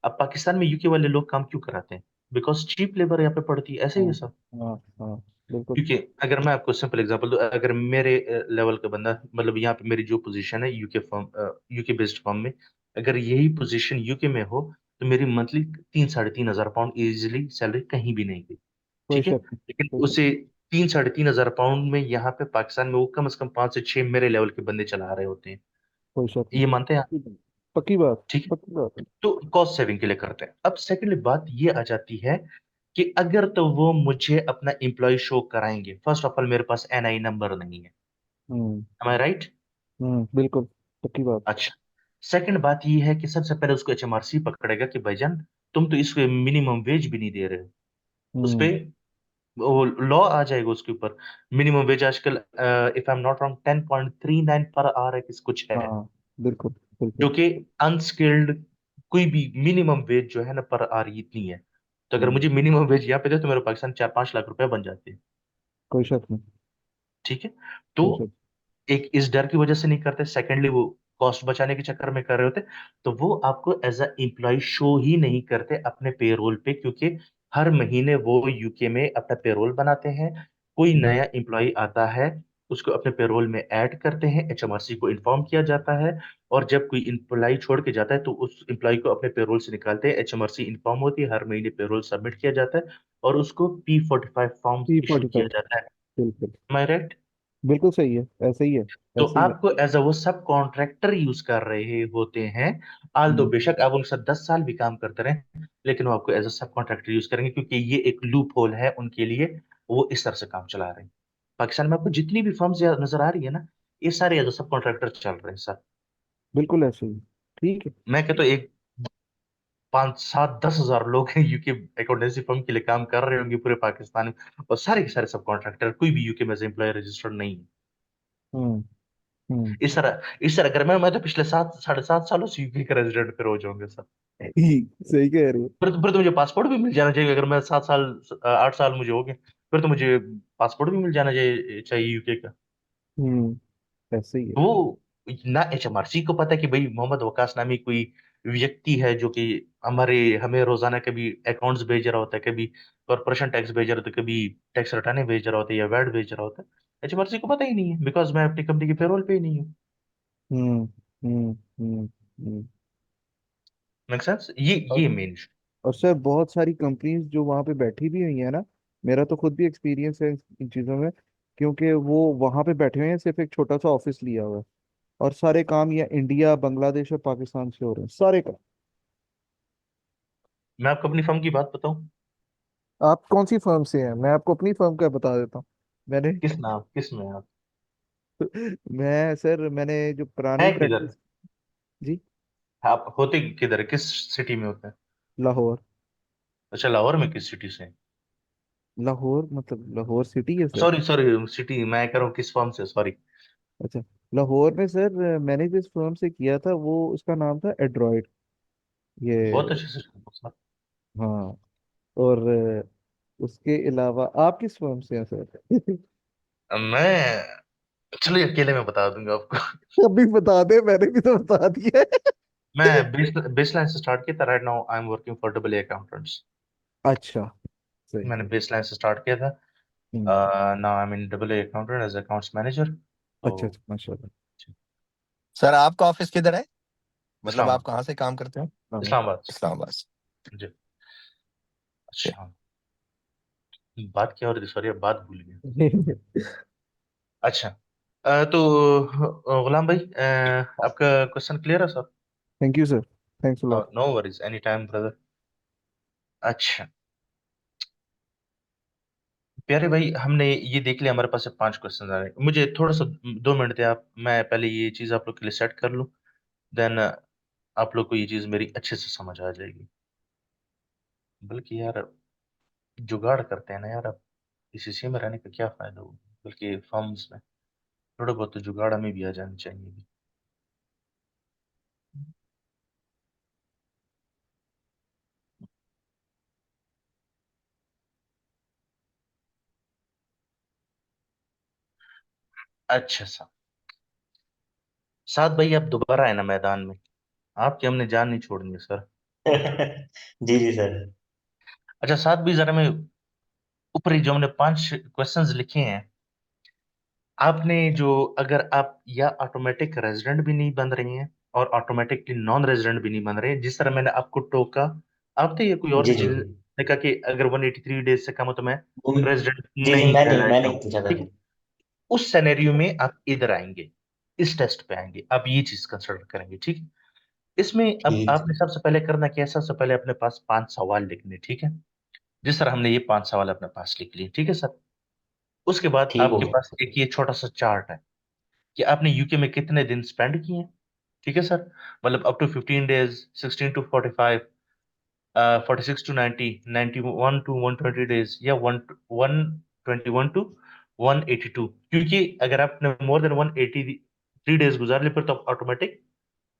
अब पाकिस्तान में यूके वाले लोग काम क्यों कराते हैं? बिकॉज चीप लेबर यहाँ पे पड़ती है, ऐसे ही हाँ। है सर। हाँ। हाँ। बिल्कुल। क्योंकि अगर मैं आपको सिंपल एग्जांपल दूं, अगर मेरे लेवल का बंदा, मतलब यहाँ पे मेरी जो पोजीशन है UK firm, UK based firm में, अगर यही पोजीशन यूके में हो, तो मेरी मंथली 3-3.5 हजार पाउंड इजीली सैलरी कहीं भी नहीं गई। कोई ठीक है। शक नहीं। लेकिन कोई शक उसे 3-3.5 हजार पाउंड में यहाँ पे पाकिस्तान में वो कम से कम 5 से 6 मेरे लेवल के बंदे चला रहे होते हैं। कोई शक नहीं। ये मानते हैं आप? पक्की बात। ठीक है। पक्की बात है। तो कॉस्ट सेविंग के लिए करते हैं। अब सेकंडली बात ये आ जाती है कि अगर तो वो मुझे अपना एम्प्लॉय शो कराएंगे, फर्स्ट ऑफ ऑल मेरे पास एनआई नंबर नहीं है। हम्म। एम आई राइट? बिल्कुल पक्की बात। अच्छा, सेकंड बात ये है कि सबसे पहले उसको एचएमआरसी पकड़ेगा कि भाईजान, तुम तो इसको मिनिमम वेज भी नहीं दे रहे हो। उस पे हम्म। वो लॉ आ जाएगा उसके ऊपर। मिनिमम वेज आजकल, if I am not wrong, 10.39 per hour है, किस कुछ है, हाँ। बिल्कुल। जो बिल्कुल। कि अनस्किल्ड कोई भी मिनिमम वेज जो है ना पर आवर इतनी है। तो अगर हम्म। मुझे मिनिमम वेज यहाँ पे दे तो मेरे पाकिस्तान 4-5 लाख रुपए बन जाते हैं। कोई शक नहीं। ठीक है। तो कोई शक। एक इस डर की वजह से नहीं करते, सेकेंडली वो कॉस्ट बचाने के चक्कर में कर रहे होते, तो वो आपको एज अ एम्प्लॉय शो ही नहीं करते अपने पेरोल पे, क्योंकि हर महीने वो यूके में अपना पेरोल बनाते हैं। कोई नया एम्प्लॉय आता है, उसको अपने पेरोल में ऐड करते हैं, एचएमआरसी को इन्फॉर्म किया जाता है, और जब कोई एम्प्लॉय छोड़ के जाता है तो उस एम्प्लॉय को अपने पेरोल से निकालते हैं, एचएमआरसी इन्फॉर्म होती है, हर महीने पेरोल सबमिट किया जाता है, और उसको P45 फॉर्म इशू किया P45। जाता है। बिल्कुल। Am I right? बिल्कुल सही है, ऐसे ही है। तो ऐसे ही है। आपको एज अ वो सब कॉन्ट्रैक्टर यूज कर रहे होते हैं। आल दो हम्म। बेशक आप उनके साथ 10 साल भी काम करते रहे, लेकिन वो आपको एज अ सब कॉन्ट्रैक्टर यूज करेंगे, क्योंकि ये एक लूप होल है उनके लिए। वो इस तरह से काम चला रहे हैं। पाकिस्तान में आपको जितनी भी फर्म्स नजर आ रही है ना, ये सारे एज अ सब कॉन्ट्रैक्टर चल रहे हैं सर। बिल्कुल ऐसे ही। ठीक है। मैं कहता हूँ एक 5-7-10 हजार लोग हैं यूके अकाउंटेंसी फर्म के लिए काम कर रहे होंगे पूरे पाकिस्तान में, और सारे के सारे सब कॉन्ट्रैक्टर, कोई भी यूके में एम्प्लॉय रजिस्टर्ड नहीं है। हम्म। हम्म। इस तरह अगर मैं तो पिछले 7-7.5 सालों से यूके का रेजिडेंट पे रोज होंगे सर। सही कह रहे हो। फिर तो मुझे पासपोर्ट भी मिल जाना चाहिए, अगर मैं 7 साल 8 साल मुझे हो गए, फिर तो मुझे पासपोर्ट भी मिल जाना चाहिए यूके का। ऐसे ही है। वो ना एचएमआरसी को पता है कि भाई मोहम्मद वकास नामी कोई व्यक्ति है जो कि हमें रोजाना कभी अकाउंट्स भेज रहा होता है, कभी कॉर्पोरेशन टैक्स भेज रहा होता है, कभी टैक्स रिटर्न भेज रहा होता है या वैट भेज रहा होता है। एचएमआरसी को पता ही नहीं है, बिकॉज मैं अपनी कंपनी के पेरोल पे ही नहीं हूँ। Hmm. Hmm. Hmm. Hmm. Make sense? ये और मेन। और सर बहुत सारी कंपनीज जो वहाँ पे बैठी भी हुई है ना, मेरा तो खुद भी एक्सपीरियंस है इन चीज़ों में, क्योंकि वो वहाँ पे बैठे हुए हैं, सिर्फ एक छोटा सा ऑफिस लिया हुआ है, और सारे काम ये इंडिया बांग्लादेश और पाकिस्तान से हो रहे हैं सारे काम। मैं आपको अपनी फर्म की बात बताऊं? आप कौन सी फर्म से हैं? मैं आपको अपनी फर्म का बता देता हूँ। मैंने किस में आप मैं सर मैंने जो है पुरानी किधर? प्रैक्टिस। जी। आप होते किधर, किस सिटी में होते हैं? लाहौर। अच्छा, लाहौर में किस सिटी से? लाहौर मतलब लाहौर सिटी है सर। सॉरी सॉरी, सिटी मैं कह रहा हूँ किस फॉर्म से, सॉरी। अच्छा, लाहौर में सर मैंने जिस फर्म से किया था वो उसका नाम था एड्रॉइड। बहुत ये, अच्छे से। हाँ। और उसके अलावा आप किस फर्म से हैं सर? मैं, चलिए अकेले में बता दूंगा आपको। अभी बता दे, मैंने भी तो बता दिया है। मैं बेसलाइन से स्टार्ट किया था, right now I am working for double A accountants. अच्छा, सही मैंने सही। बेसलाइन से स्टार्ट किया था। Hmm. Now I am in double A accountant as accounts manager, तो अच्छा अच्छा, माशाल्लाह। सर आपका ऑफिस किधर है? मतलब आप इस्लामाबाद। कहाँ से काम करते हो? इस्लामाबाद से। इस्लामाबाद से। जी। अच्छा, बात क्या हो रही थी, सॉरी अब बात भूल गया। अच्छा, तो गुलाम भाई, आपका क्वेश्चन क्लियर है sir? Thank you sir, thanks a lot. No worries, any time brother. अच्छा प्यारे भाई, हमने ये देख लिया, हमारे पास से 5 क्वेश्चन आ रहे हैं। मुझे थोड़ा सा 2 मिनट दे आप, मैं पहले ये चीज आप लोग के लिए सेट कर लूँ, देन आप लोग को ये चीज मेरी अच्छे से समझ आ जाएगी। बल्कि यार, जुगाड़ करते हैं ना यार, अब इसी में रहने का क्या फायदा होगा, बल्कि फर्म्स में थोड़ा बहुत तो जुगाड़ हमें भी आ जानी चाहिए। अच्छा सा, साथ भाई आप दोबारा आए ना मैदान में, आपकी हमने जान नहीं छोड़नी है सर। जी जी सर। अच्छा साथ भी जरा, मैं ऊपर ही जो हमने 5 क्वेश्चंस लिखे हैं, आपने जो, अगर आप या ऑटोमेटिक रेजिडेंट भी नहीं बन रही हैं और ऑटोमेटिकली नॉन रेजिडेंट भी नहीं बन रहे हैं, जिस तरह मैंने आपको टोका, आप तो ये कोई और जी भी जी चीज ने कहा कि अगर 183 डेज से कम हो तो मैं वो रेजिडेंट जी जी, नहीं मैं कहलाता नहीं हूँ। पूछा था। ठीक है, उस सिनेरियो में आप इधर आएंगे, इस टेस्ट पे आएंगे, आप ये चीज कंसिडर करेंगे। ठीक है, इसमें अब ठीक। आपने सबसे पहले करना क्या है, सबसे पहले अपने पास 5 सवाल लिखने। ठीक है, जिस तरह हमने ये 5 सवाल अपने पास लिख लिए, ठीक है सर। उसके बाद ठीक हो आपके पास गया। एक ये छोटा सा चार्ट है कि आपने यूके में कितने दिन स्पेंड किए हैं। ठीक है सर, मतलब up to 15 days, 16 to 45, 46 to 90, 91 to 120 days, या 121 to 182। क्योंकि अगर आपने मोर देन 183 डेज गुजार ले, फिर तो आप ऑटोमेटिक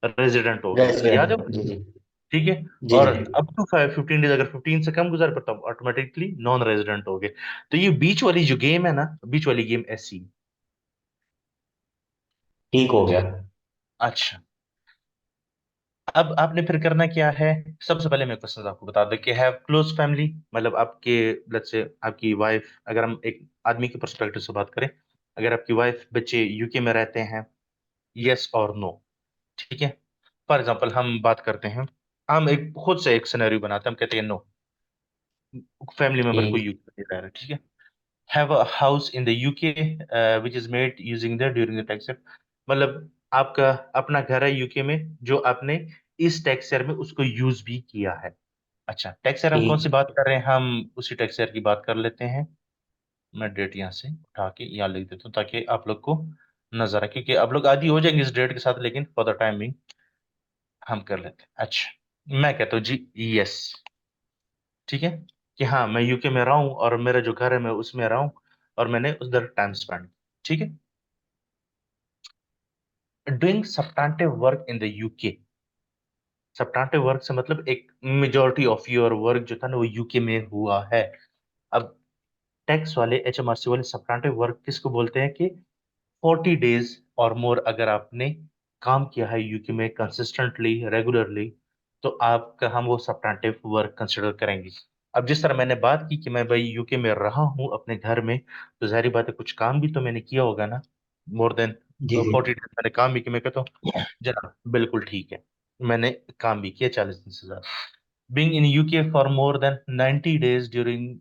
रेजिडेंट हो गए, याद है? रेस्टोरेंट, जी जी। ठीक है, जी और जी। अप टू 15 डेज, अगर 15 से कम गुजार, फिर तो आप ऑटोमेटिकली नॉन रेजिडेंट हो गए। तो ये बीच वाली जो गेम है ना, बीच वाली गेम ऐसी है। ठीक हो गया। अच्छा, अब आपने फिर करना क्या है, सबसे पहले मैं क्वेश्चन आपको बता दूं कि हैव क्लोज फैमिली, मतलब आपके, लेट्स से आपकी वाइफ, अगर हम एक आदमी के पर्सपेक्टिव से बात करें, अगर आपकी वाइफ बच्चे यूके में रहते हैं, यस और नो। ठीक है, फॉर एग्जांपल हम बात करते हैं, हम एक खुद से एक सिनेरियो बनाते हैं, हम कहते हैं नो, फैमिली मेंबर को ठीक। यूके में रह रहा है। ठीक है, have a house in the UK which is made using the during the tax year, मतलब आपका अपना घर है यूके में, जो आपने इस टैक्स ईयर में उसको यूज भी किया है। अच्छा, टैक्स ईयर हम कौन सी ठीक। बात कर रहे हैं, हम उसी टैक्स ईयर की बात कर लेते हैं। मैं डेट यहाँ से उठा के यहाँ लिख देता हूँ, ताकि आप लोग को नजर आए, क्योंकि आप लोग आदि हो जाएंगे इस डेट के साथ, लेकिन फॉर द टाइमिंग हम कर लेते हैं। अच्छा, मैं कहता हूँ जी यस। ठीक है, कि हाँ मैं यूके में रहा हूँ और मेरा जो घर है मैं उसमें रहा हूँ, और मैंने उधर टाइम स्पेंड। ठीक है, doing substantive work in the UK, substantive work से मतलब एक मेजॉरिटी ऑफ योर वर्क जो था ना वो यूके में हुआ है। अब टैक्स वाले, एचएमआरसी वाले सब्सटैंटिव वर्क किसको बोलते हैं कि 40 डेज और मोर अगर आपने काम किया है यूके में कंसिस्टेंटली, रेगुलरली, तो आपका हम वो सब्सटैंटिव वर्क कंसिडर करेंगे। अब जिस तरह मैंने बात की कि मैं भाई यूके में रहा हूँ अपने घर में, तो जाहिर बात है कुछ काम भी तो मैंने किया होगा ना, मोर देन जी जी। 40 डेज मैंने काम भी किया। मैं कहता हूँ जनाब बिल्कुल ठीक है, मैंने काम भी किया 40 दिन से ज्यादा। Being in UK for more than 90 days during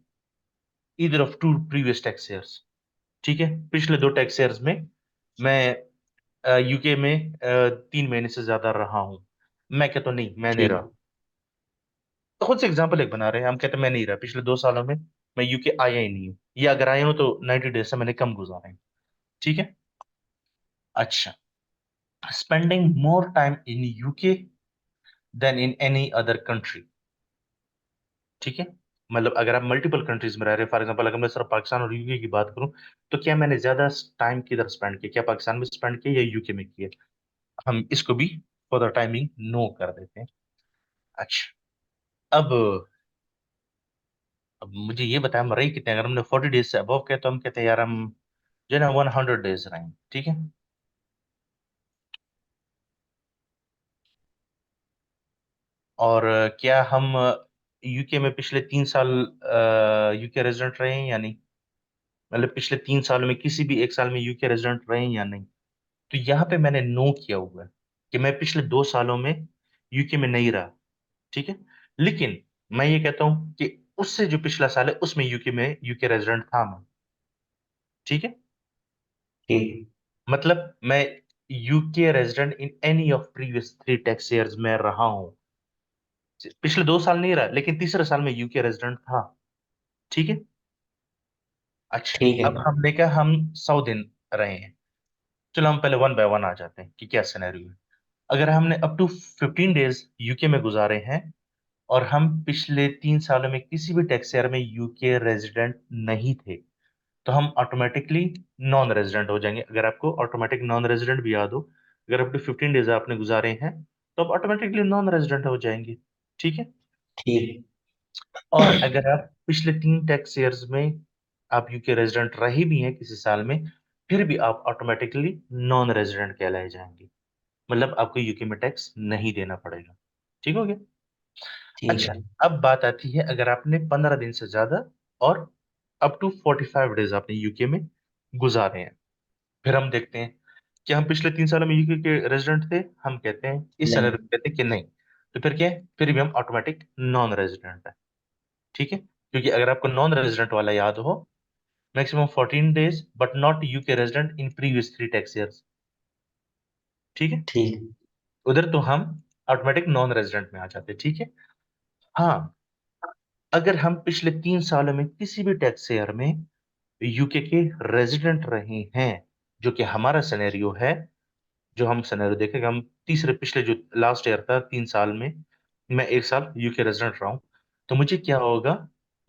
either of two previous tax years. ठीक है, पिछले 2 टैक्स ईयर्स में मैं यूके में 3 महीने से ज्यादा रहा हूं। मैं कहता हूं नहीं, मैं नहीं रहा। ठीक। तो खुद से एग्जांपल एक बना रहे हैं, हम कहते हैं मैं नहीं रहा, पिछले 2 सालों में मैं यूके आया ही नहीं हूँ, या अगर आया हूं तो 90 डेज से मैंने कम गुजारे हैं। ठीक है, अच्छा, spending more time in UK than in any other country. ठीक है, मतलब अगर आप मल्टीपल कंट्रीज में रह रहे हैं, फॉर एग्जांपल अगर मैं सिर्फ पाकिस्तान और यूके की बात करूं, तो क्या मैंने ज्यादा टाइम किधर स्पेंड किया, क्या पाकिस्तान में स्पेंड किया या यूके में किया? हम इसको भी फॉर द टाइमिंग नो कर देते हैं। अच्छा, अब अब मुझे ये बताया हम रहे कितने, अगर हमने 40 डेज से अबव किया तो हम कहते हैं यार हम जो है ना 100 डेज रहे हैं। ठीक है, और क्या हम यूके में पिछले 3 साल यूके रेजिडेंट रहे हैं या नहीं, मतलब पिछले 3 सालों में किसी भी एक साल में यूके रेजिडेंट रहे हैं या नहीं? तो यहाँ पे मैंने नो किया हुआ है कि मैं पिछले 2 सालों में यूके में नहीं रहा। ठीक है, लेकिन मैं ये कहता हूं कि उससे जो पिछला साल है उसमें यूके रेजिडेंट था मैं। ठीक है, ठीक मतलब मैं UK resident in any of previous 3 tax years में रहा हूं। पिछले 2 साल नहीं रहा, लेकिन तीसरे साल में यूके रेजिडेंट था। ठीक है, अच्छा, ठीक है। अब हमने कहा हम 100 दिन रहे हैं। चलो हम पहले वन बाय वन आ जाते हैं कि क्या सिनेरियो है। अगर हमने अप टू 15 डेज यूके में गुजारे हैं और हम पिछले 3 सालों में किसी भी टैक्स ईयर में यूके रेजिडेंट नहीं थे, तो हम ऑटोमेटिकली नॉन रेजिडेंट हो जाएंगे। अगर आपको ऑटोमेटिक नॉन रेजिडेंट भी याद हो, अगर अप टू 15 डेज आपने गुजारे हैं तो आप ऑटोमेटिकली नॉन रेजिडेंट हो जाएंगे। ठीक है, ठीक और अगर आप पिछले 3 टैक्स ईयर्स में आप यूके रेजिडेंट रहे भी हैं किसी साल में, फिर भी आप ऑटोमेटिकली नॉन रेजिडेंट कहलाए जाएंगे, मतलब आपको यूके में टैक्स नहीं देना पड़ेगा। ठीक हो गया? ठीक अच्छा, है। अब बात आती है अगर आपने 15 दिन से ज्यादा और अप टू 45 डेज आपने यूके में गुजारे हैं, फिर हम देखते हैं कि हम पिछले 3 सालों में यूके के रेजिडेंट थे, हम कहते हैं इस नहीं। सिनेरियो में कहते हैं कि नहीं, तो फिर क्या है, फिर भी हम ऑटोमेटिक नॉन रेजिडेंट है। ठीक है, क्योंकि अगर आपको नॉन रेजिडेंट वाला याद हो, maximum 14 days but not UK resident in previous 3 tax years. ठीक है, ठीक उधर तो हम ऑटोमेटिक नॉन रेजिडेंट में आ जाते हैं। ठीक है, हाँ, अगर हम पिछले 3 सालों में किसी भी टैक्स ईयर में यूके के रेजिडेंट रहे हैं, जो कि हमारा सिनेरियो है, जो हम सिनेरियो देखेंगे, हम तीसरे पिछले जो लास्ट ईयर था 3 साल में मैं एक साल यूके रेजिडेंट रहा हूं, तो मुझे क्या होगा,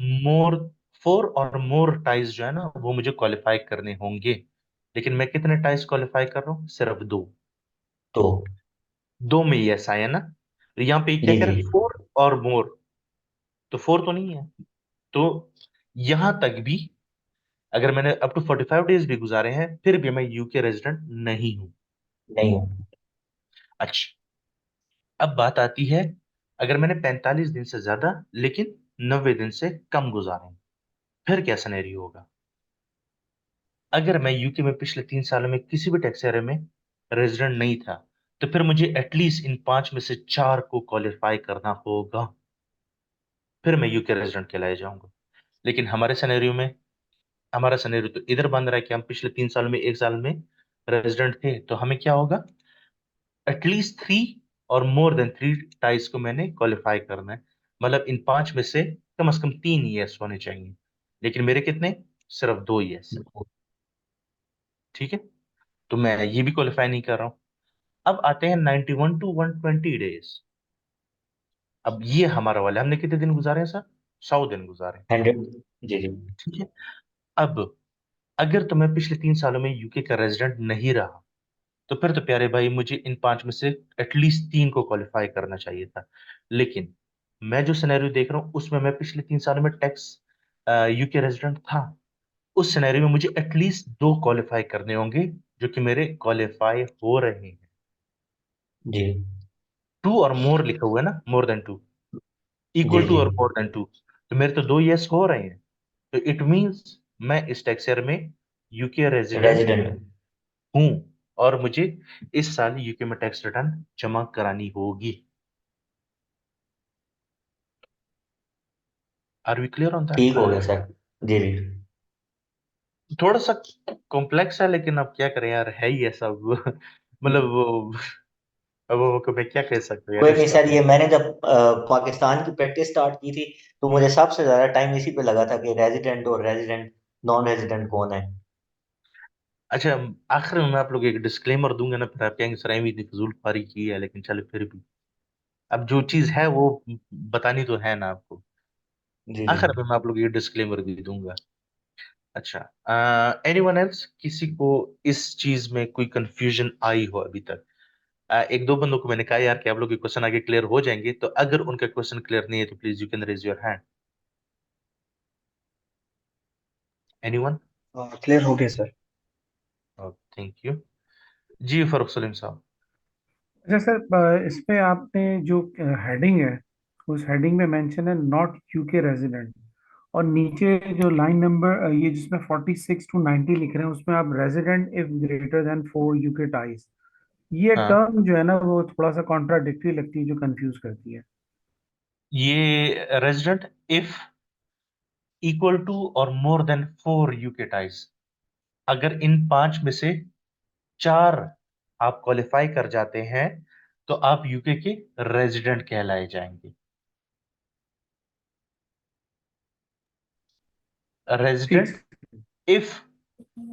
मोर 4 और मोर टाइज जो है ना वो मुझे क्वालिफाई करने होंगे। लेकिन मैं कितने टाइज क्वालिफाई कर रहा हूँ, सिर्फ 2। तो 2 में यस आया ना, तो यहाँ पे क्या जी कह रहा जी। है, 4 और मोर, तो 4 तो नहीं है। तो यहां तक भी अगर मैंने अप टू 45 डेज भी गुजारे हैं फिर भी मैं यूके रेजिडेंट नहीं हूं। नहीं। अच्छा, अब बात आती है अगर मैंने 45 दिन से ज्यादा लेकिन 90 दिन से कम गुजारे हैं, फिर क्या सिनेरियो होगा? अगर मैं यूके में पिछले 3 सालों में किसी भी टैक्स एरिया में रेजिडेंट नहीं था, तो फिर मुझे एटलीस्ट इन 5 में से 4 को क्वालिफाई करना होगा, फिर मैं यूके रेजिडेंट कहलाया जाऊंगा। लेकिन हमारा सिनेरियो तो इधर बन रहा है कि हम पिछले 3 सालों में एक साल में रेजिडेंट थे, तो हमें क्या होगा, एटलीस्ट 3 और मोर देन 3 टाइज को मैंने क्वालिफाई करना है, मतलब इन 5 में से कम 3 यस होने चाहिए, लेकिन मेरे कितने, सिर्फ 2 यस है। ठीक है, तो मैं ये भी क्वालिफाई नहीं कर रहा हूं। अब आते हैं 91 to 120 डेज। अब ये हमारा वाला है, हमने कितने दिन गुजारे हैं सर, 100 दिन गुजारे। 100। जी जी। ठीक है, अब अगर तो मैं पिछले 3 सालों में यूके का रेजिडेंट नहीं रहा, तो फिर तो प्यारे भाई मुझे इन 5 में से एटलीस्ट 3 को क्वालिफाई करना चाहिए था। लेकिन मैं जो सिनेरियो देख रहा हूं उसमें मैं पिछले 3 सालों में टैक्स यूके रेजिडेंट था, उस सिनेरियो में मुझे एटलीस्ट 2 क्वालिफाई करने होंगे, जो कि मेरे क्वालिफाई हो रहे हैं। जी 2 और मोर लिखा हुआ है ना, more than 2, G. Equal to G और मोर देन 2, तो मेरे तो 2 यस हो रहे हैं। तो इट मींस मैं इस टैक्स ईयर में यूके रेजिडेंट रेजिडेंट। हूं, और मुझे इस साल यूके में टैक्स रिटर्न जमा करानी होगी। Are we clear on that? ठीक हो गया सर। जी जी। थोड़ा सा कॉम्प्लेक्स है, लेकिन अब क्या करें यार, है ही ऐसा मतलब वो, अब वो मैं क्या कह सकता हूँ यार कोई नहीं इसका। सर, ये मैंने जब पाकिस्तान की प्रैक्टिस स्टार्ट की थी तो मुझे सबसे ज्यादा टाइम इसी पे लगा था कि रेजिडेंट और रेजिडेंट नॉन रेजिडेंट कौन है। अच्छा, आखिर में मैं आप लोग एक डिस्क्लेमर दूंगा ना, फिर आप कहेंगे सर एवी इतनी फजूल फारी की है, लेकिन चले फिर भी अब जो चीज है वो बतानी तो है ना आपको। जी जी। आखिर में मैं आप लोग ये डिस्क्लेमर भी दूंगा। अच्छा, एनीवन एल्स, किसी को इस चीज में कोई कंफ्यूजन आई हो अभी तक? एक दो बंदों को मैंने कहा यार कि आप लोग के क्वेश्चन आगे क्लियर हो जाएंगे, तो अगर उनका क्वेश्चन क्लियर नहीं है तो please you can raise your hand. Anyone? Clear हो गया सर। Thank you. जी फरुख सलीम साहब। अच्छा सर, इस पे आपने जो हेडिंग है, उस हेडिंग में मेंशन है नॉट यूके रेजिडेंट, और नीचे जो लाइन नंबर ये जिसमें 46 to 90 लिख रहे हैं उसमें आप resident if greater than 4 UK ties, ये हाँ, टर्म जो है ना वो थोड़ा सा कॉन्ट्राडिक्टरी लगती है, जो कंफ्यूज करती है। ये रेजिडेंट इफ इक्वल टू और मोर देन 4 यूके टाइज, अगर इन पांच में से चार आप क्वालिफाई कर जाते हैं तो आप यूके के रेजिडेंट कहलाए जाएंगे। ठीक। रेजिडेंट इफ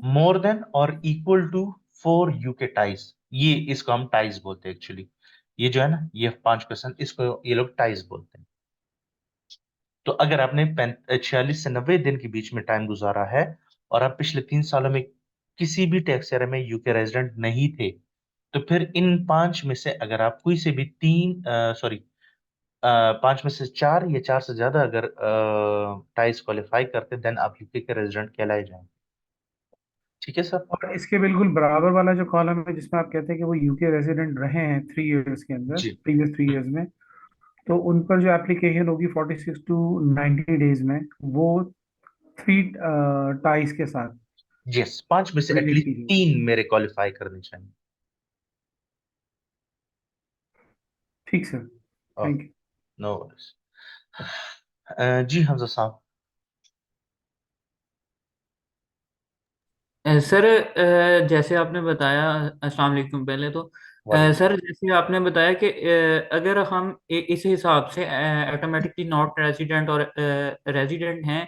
मोर देन और इक्वल टू 4 यूके टाइज, ये इसको हम टाइज बोलते हैं एक्चुअली। ये जो है ना, ये पांच क्वेश्चन, इसको ये लोग टाइज बोलते हैं। तो अगर आपने 46 से 90 दिन के बीच में टाइम गुजारा है और आप पिछले 3 सालों में किसी भी टैक्स ईयर में यूके रेजिडेंट नहीं थे, तो फिर इन पांच में से अगर आप कोई से भी तीन, सॉरी, पांच में से चार या चार से ज्यादा अगर टाइज क्वालिफाई करते, देन आप यूके के रेजिडेंट कहलाए जाएंगे। ठीक है सर? और इसके बिल्कुल बराबर वाला जो कॉलम है जिसमें आप कहते हैं कि वो यूके रेजिडेंट रहे हैं 3 इयर्स के अंदर, जी। प्रीवियस थ्री हम्म, इयर्स में, तो उन पर जो एप्लीकेशन होगी 46 to 90 डेज में, वो 3 टाइज के साथ यस, पांच में से वेटिंग एटलीस्ट पीरियड। तीन मेरे क्वालिफाई करने चाहिए। ठीक sir. Thank you. No worries. जी हमजा साहब। सर, जैसे आपने बताया, अस्सलाम वालेकुम पहले तो। वालेकुम। सर, जैसे आपने बताया कि अगर हम इस हिसाब से ऑटोमेटिकली नॉट रेजिडेंट और रेजिडेंट हैं,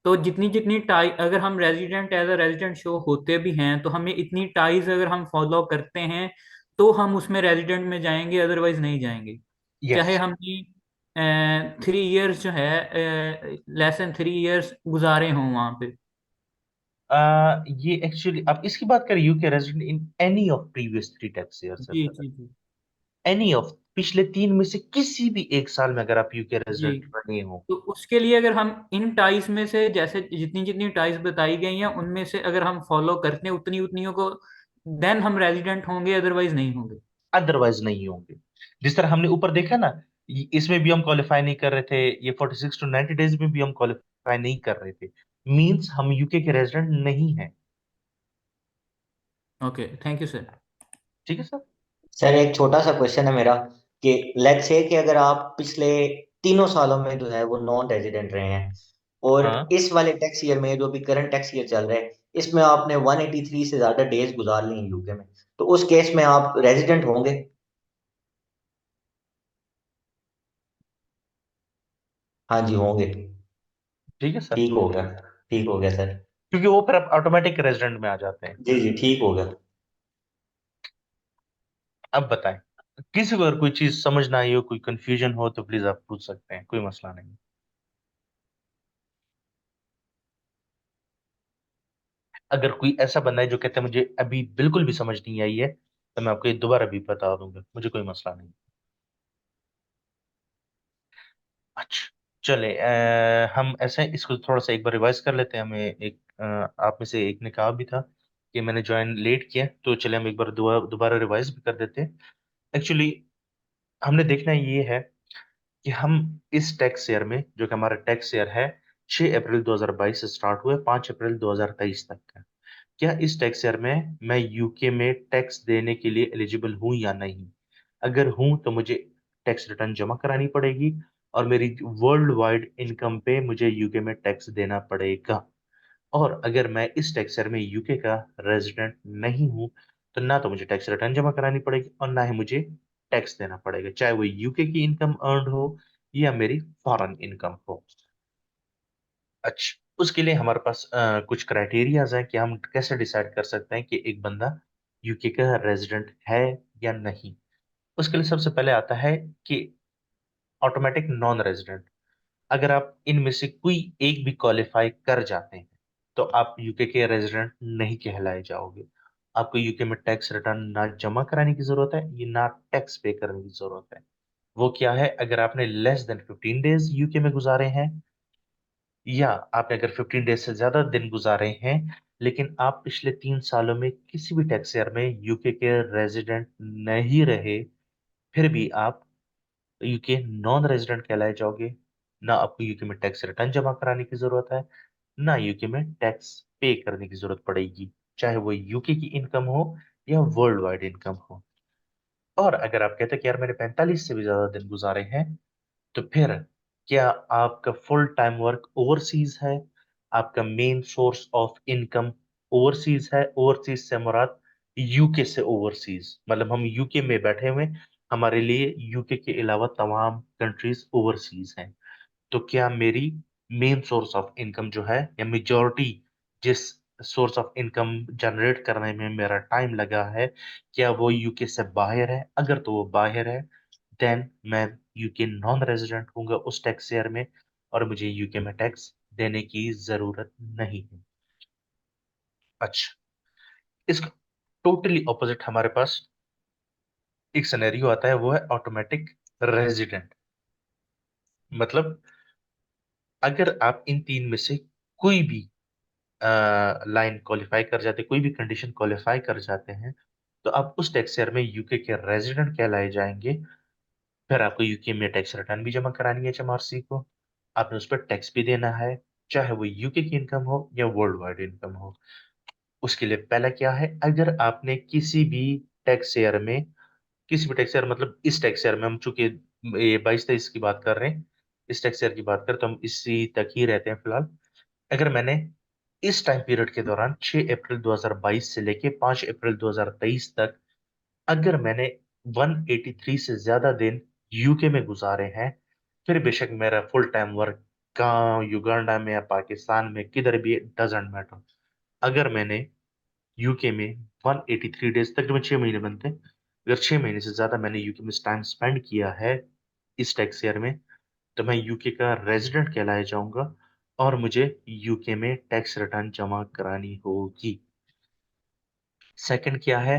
तो जितनी जितनी टाई अगर हम resident as a resident show होते भी हैं तो हमें इतनी टाइज अगर हम फॉलो करते हैं तो हम उसमें रेजिडेंट में जाएंगे, अदरवाइज नहीं जाएंगे। यस। चाहे हमने 3 इयर्स जो है, लेस देन 3 इयर्स गुजारे हों वहाँ पे। ये एक्चुअली आप इसकी बात करें, UK resident in any of previous 3 tax year से, जी जी जी। एनी ऑफ पिछले तीन में से किसी भी एक साल में अगर आप यूके जी। रेजिडेंट बने हो। तो उसके लिए अगर हम इन टाइज में से, जैसे जितनी जितनी टाइज बताई गई हैं उनमें से अगर हम फॉलो करते हैं उतनी उतनियों को, देन हम रेजिडेंट होंगे, अदरवाइज नहीं होंगे। अदरवाइज नहीं होंगे। जिस तरह हमने ऊपर देखा ना, इसमें भी हम क्वालिफाई नहीं कर रहे थे, ये 46 to 90 डेज में भी हम क्वालिफाई नहीं कर रहे थे, मींस हम यूके के रेजिडेंट नहीं है। Okay, thank you sir. ठीक है सर? सर एक छोटा सा क्वेश्चन है मेरा, कि लेट्स से कि अगर आप पिछले तीनों सालों में जो है वो नॉन रेजिडेंट रहे हैं, और हाँ इस वाले टैक्स ईयर में जो भी करंट टैक्स ईयर चल रहा है इसमें आपने 183 से ज्यादा डेज गुजार ली हैं यूके में, तो उस केस में आप रेजिडेंट होंगे? हाँ जी होंगे। ठीक है सर, ठीक हो गया। ठीक हो गया सर। क्योंकि वो फिर ऑटोमेटिक रेजिडेंट में आ जाते हैं। जी जी ठीक हो गया। अब बताएं, किसी को अगर कोई चीज समझ ना आई हो, कोई कंफ्यूजन हो, तो प्लीज आप पूछ सकते हैं, कोई मसला नहीं। अगर कोई ऐसा बंदा है जो कहता है मुझे अभी बिल्कुल भी समझ नहीं आई है, तो मैं आपको ये दोबारा भी बता दूंगा, मुझे कोई मसला नहीं। अच्छा, चले, हम ऐसे इसको थोड़ा सा एक बार रिवाइज कर लेते हैं। हमें एक आप में से एक ने कहा भी था कि मैंने ज्वाइन लेट किया, तो चले हम एक बार दोबारा दोबारा रिवाइज भी कर देते हैं। एक्चुअली हमने देखना ये है कि हम इस टैक्स ईयर में, जो कि हमारा टैक्स ईयर है 6 अप्रैल 2022 से स्टार्ट हुए 5 अप्रैल 2023 तक का, क्या इस टैक्स ईयर में मैं यूके में टैक्स देने के लिए एलिजिबल हूं या नहीं? अगर हूं तो मुझे टैक्स रिटर्न जमा करानी पड़ेगी, और मेरी वर्ल्ड वाइड इनकम पे मुझे यूके में टैक्स देना पड़ेगा। और अगर मैं इस टैक्स ईयर में यूके का रेजिडेंट नहीं हूं, तो ना तो मुझे टैक्स रिटर्न जमा करानी पड़ेगी और ना ही मुझे टैक्स देना पड़ेगा, चाहे वो यूके की इनकम अर्न हो या मेरी फॉरेन इनकम हो। अच्छा, उसके लिए हमारे पास कुछ क्राइटेरियाज हैं कि हम कैसे डिसाइड कर सकते हैं कि एक बंदा यूके का रेजिडेंट है या नहीं। उसके लिए सबसे पहले आता है कि ऑटोमेटिक नॉन रेजिडेंट। अगर आप इनमें से कोई एक भी क्वालिफाई कर जाते हैं तो आप यूके के रेजिडेंट नहीं कहलाए जाओगे। आपको यूके में टैक्स रिटर्न ना जमा कराने की जरूरत है, ये ना टैक्स पे करने की जरूरत है। वो क्या है, अगर आपने लेस देन 15 डेज यूके में गुजारे हैं, या आपने अगर 15 डेज से ज्यादा दिन गुजारे हैं, लेकिन आप पिछले 3 सालों में किसी भी टैक्स ईयर में यूके के रेजिडेंट नहीं रहे, फिर भी आप यूके नॉन रेजिडेंट कहलाए जाओगे। ना आपको यूके में टैक्स रिटर्न जमा कराने की जरूरत है, ना यूके में टैक्स पे करने की जरूरत पड़ेगी, चाहे वो यूके की इनकम हो या वर्ल्ड वाइड इनकम हो। और अगर आप कहते हैं कि यार मैंने 45 से भी ज्यादा दिन गुजारे हैं, तो फिर क्या आपका फुल टाइम वर्क ओवरसीज है, आपका main source of income overseas है। ओवरसीज से मुराद यूके से ओवरसीज, मतलब हम यूके में बैठे हुए, हमारे लिए यूके के अलावा तमाम कंट्रीज ओवरसीज हैं। तो क्या मेरी मेन सोर्स ऑफ इनकम जो है, या मेजॉरिटी जिस सोर्स ऑफ इनकम जनरेट करने में मेरा टाइम लगा है, क्या वो यूके से बाहर है? अगर तो वो बाहर है, देन मैं यूके नॉन रेजिडेंट हूंगा उस टैक्स ईयर में, और मुझे यूके में टैक्स देने की जरूरत नहीं है। अच्छा, इसका टोटली ऑपोजिट हमारे पास एक सिनेरियो आता है, वो है ऑटोमेटिक रेजिडेंट। मतलब अगर आप इन तीन में से कोई भी लाइन क्वालिफाई कर जाते, कोई भी कंडीशन क्वालिफाई कर जाते हैं, तो आप उस टैक्स ईयर में यूके के रेजिडेंट कहलाए जाएंगे। फिर आपको यूके में टैक्स रिटर्न भी जमा करानी है एचएमआरसी को, आपने उस पर टैक्स भी देना है, चाहे वो यूके की इनकम हो या वर्ल्ड वाइड इनकम हो। उसके लिए पहला क्या है, अगर आपने किसी भी टैक्स ईयर में, किसी भी टैक्स ईयर मतलब इस टैक्स ईयर में, हम चूंकि ये 22-23 की बात कर रहे हैं, इस टैक्स ईयर की बात करें तो हम इसी तक ही रहते हैं फिलहाल। अगर मैंने इस टाइम पीरियड के दौरान 6 अप्रैल 2022 से लेके 5 अप्रैल 2023 तक, अगर मैंने 183 से ज्यादा दिन यूके में गुजारे हैं, फिर बेशक मेरा फुल टाइम वर्क कहाँ, युगांडा में या पाकिस्तान में, किधर भी, डजेंट मैटर, अगर मैंने यूके में 183 डेज, तकरीबन 6 महीने बनते हैं, अगर 6 महीने से ज्यादा मैंने यूके में टाइम स्पेंड किया है इस टैक्स ईयर में, तो मैं यूके का रेजिडेंट कहलाया जाऊंगा, और मुझे यूके में टैक्स रिटर्न जमा करानी होगी। सेकंड क्या है,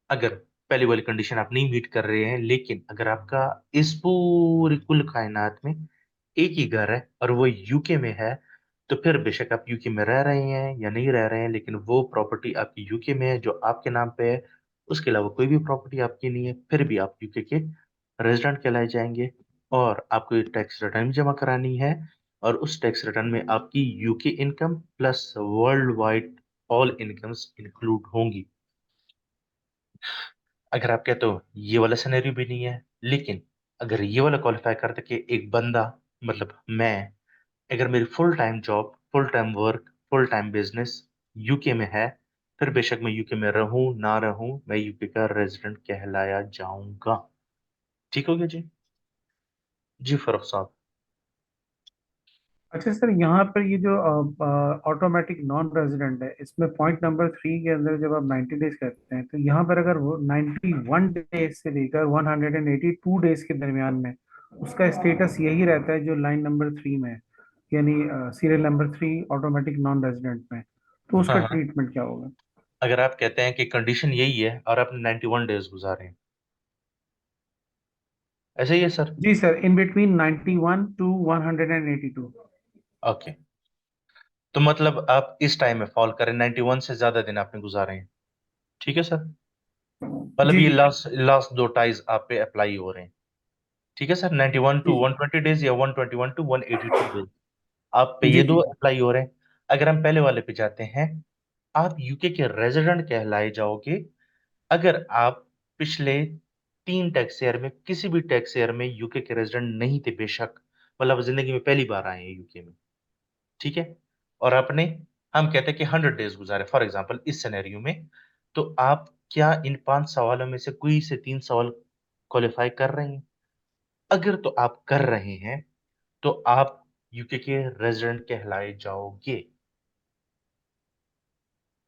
अगर पहली वाली कंडीशन आप नहीं मीट कर रहे हैं, लेकिन अगर आपका इस पूरी कुल कायनात में एक ही घर है और वो यूके में है, तो फिर बेशक आप यूके में रह रहे हैं या नहीं रह रहे हैं, लेकिन वो प्रॉपर्टी आपकी यूके में है जो आपके नाम पे है, उसके अलावा कोई भी प्रॉपर्टी आपकी नहीं है, फिर भी आप यूके के रेजिडेंट कहलाए जाएंगे, और आपको टैक्स रिटर्न जमा करानी है। और उस टैक्स रिटर्न में आपकी UK income plus world wide all incomes include होंगी। अगर आप कहते हो ये वाला सिनेरियो भी नहीं है, लेकिन अगर ये वाला क्वालिफाई करते कि एक बंदा, मतलब मैं, अगर मेरी full time job, full time work, full time business UK में है, फिर बेशक मैं यूके में रहूं ना रहूं, मैं यूके का रेजिडेंट कहलाया जाऊंगा। ठीक हो गया जी? जी फरूख साहब। अच्छा सर, यहाँ पर ये जो ऑटोमेटिक नॉन रेजिडेंट है, इसमें पॉइंट नंबर 3 के अंदर जब आप 90 डेज कहते हैं, तो यहाँ पर अगर वो 91 डेज से लेकर 182 डेज के दरमियान में उसका स्टेटस यही रहता है जो लाइन नंबर 3 में है, यानी serial number 3 automatic non resident में, तो हाँ उसका हाँ, ट्रीटमेंट क्या होगा? अगर आप कहते हैं कि कंडीशन यही है और आपने 91 डेज गुजारे हैं, ऐसे ही है सर? जी sir, in between 91 to 182। Okay, तो मतलब आप इस टाइम में फॉल करें, 91 से ज्यादा दिन आपने गुजारे हैं, ठीक है सर? मतलब जी ये जी जी। लास्ट लास्ट दो टाइज आप पे अप्लाई हो रहे हैं, ठीक है सर? 91 टू जी 120 डेज या 121 टू 182 डेज, आप पे जी ये जी दो अप्लाई हो रहे हैं। अगर हम पहले वाले पे जाते हैं, आप यूके के रेजिडेंट कहलाए जाओगे अगर आप पिछले 3 टैक्स ईयर में किसी भी टैक्स ईयर में यूके के रेजिडेंट नहीं थे, बेशक, मतलब जिंदगी में पहली बार आए हैं यूके में, ठीक है? और आपने, हम कहते हैं कि 100 डेज गुजारे फॉर एग्जांपल इस सिनेरियो में, तो आप क्या इन 5 सवालों में से कोई से 3 सवाल क्वालिफाई कर रहे हैं? अगर तो आप कर रहे हैं, तो आप यूके के रेजिडेंट कहलाए जाओगे।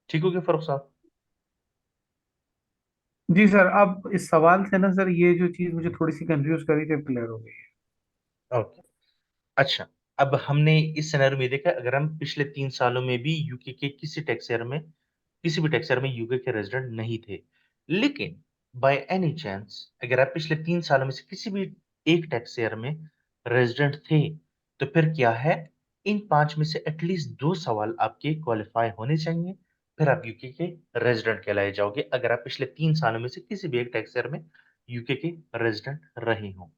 ठीक हो गया फरूख साहब? जी सर, अब इस सवाल से ना सर, ये जो चीज मुझे थोड़ी सी कंफ्यूज करी थी, क्लियर हो गई है। ओके। अच्छा, अब हमने इस सिनेरियो में देखा, अगर हम पिछले 3 सालों में भी यूके के किसी भी टैक्स ईयर में यूके के रेजिडेंट नहीं थे, लेकिन बाय एनी चांस अगर आप पिछले 3 सालों में से किसी भी एक टैक्स ईयर में रेजिडेंट थे, तो फिर क्या है, इन 5 में से एटलीस्ट 2 सवाल आपके क्वालिफाई होने चाहिए, फिर आप यूके के रेजिडेंट कहलाए जाओगे, अगर आप पिछले 3 सालों में से किसी भी एक टैक्स ईयर में यूके के रेजिडेंट रहे हों।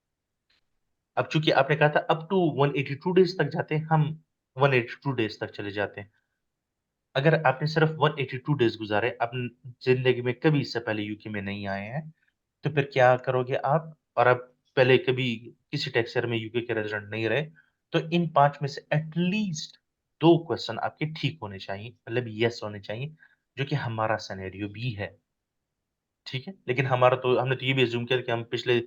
अब चूंकि आपने कहा था अप टू 182 डेज तक जाते हैं, हम 182 डेज तक चले जाते हैं। अगर आपने सिर्फ 182 डेज गुजारे, आप जिंदगी में कभी इससे पहले यूके में नहीं आए हैं, तो फिर क्या करोगे आप, और आप पहले कभी किसी टैक्स ईयर में यूके के रेजिडेंट नहीं रहे, तो इन 5 में से एटलीस्ट 2 क्वेश्चन आपके ठीक होने चाहिए, मतलब यस होने चाहिए, जो कि हमारा सिनेरियो भी है। ठीक है, लेकिन हमने तो ये भी अज्यूम किया कि हम पिछले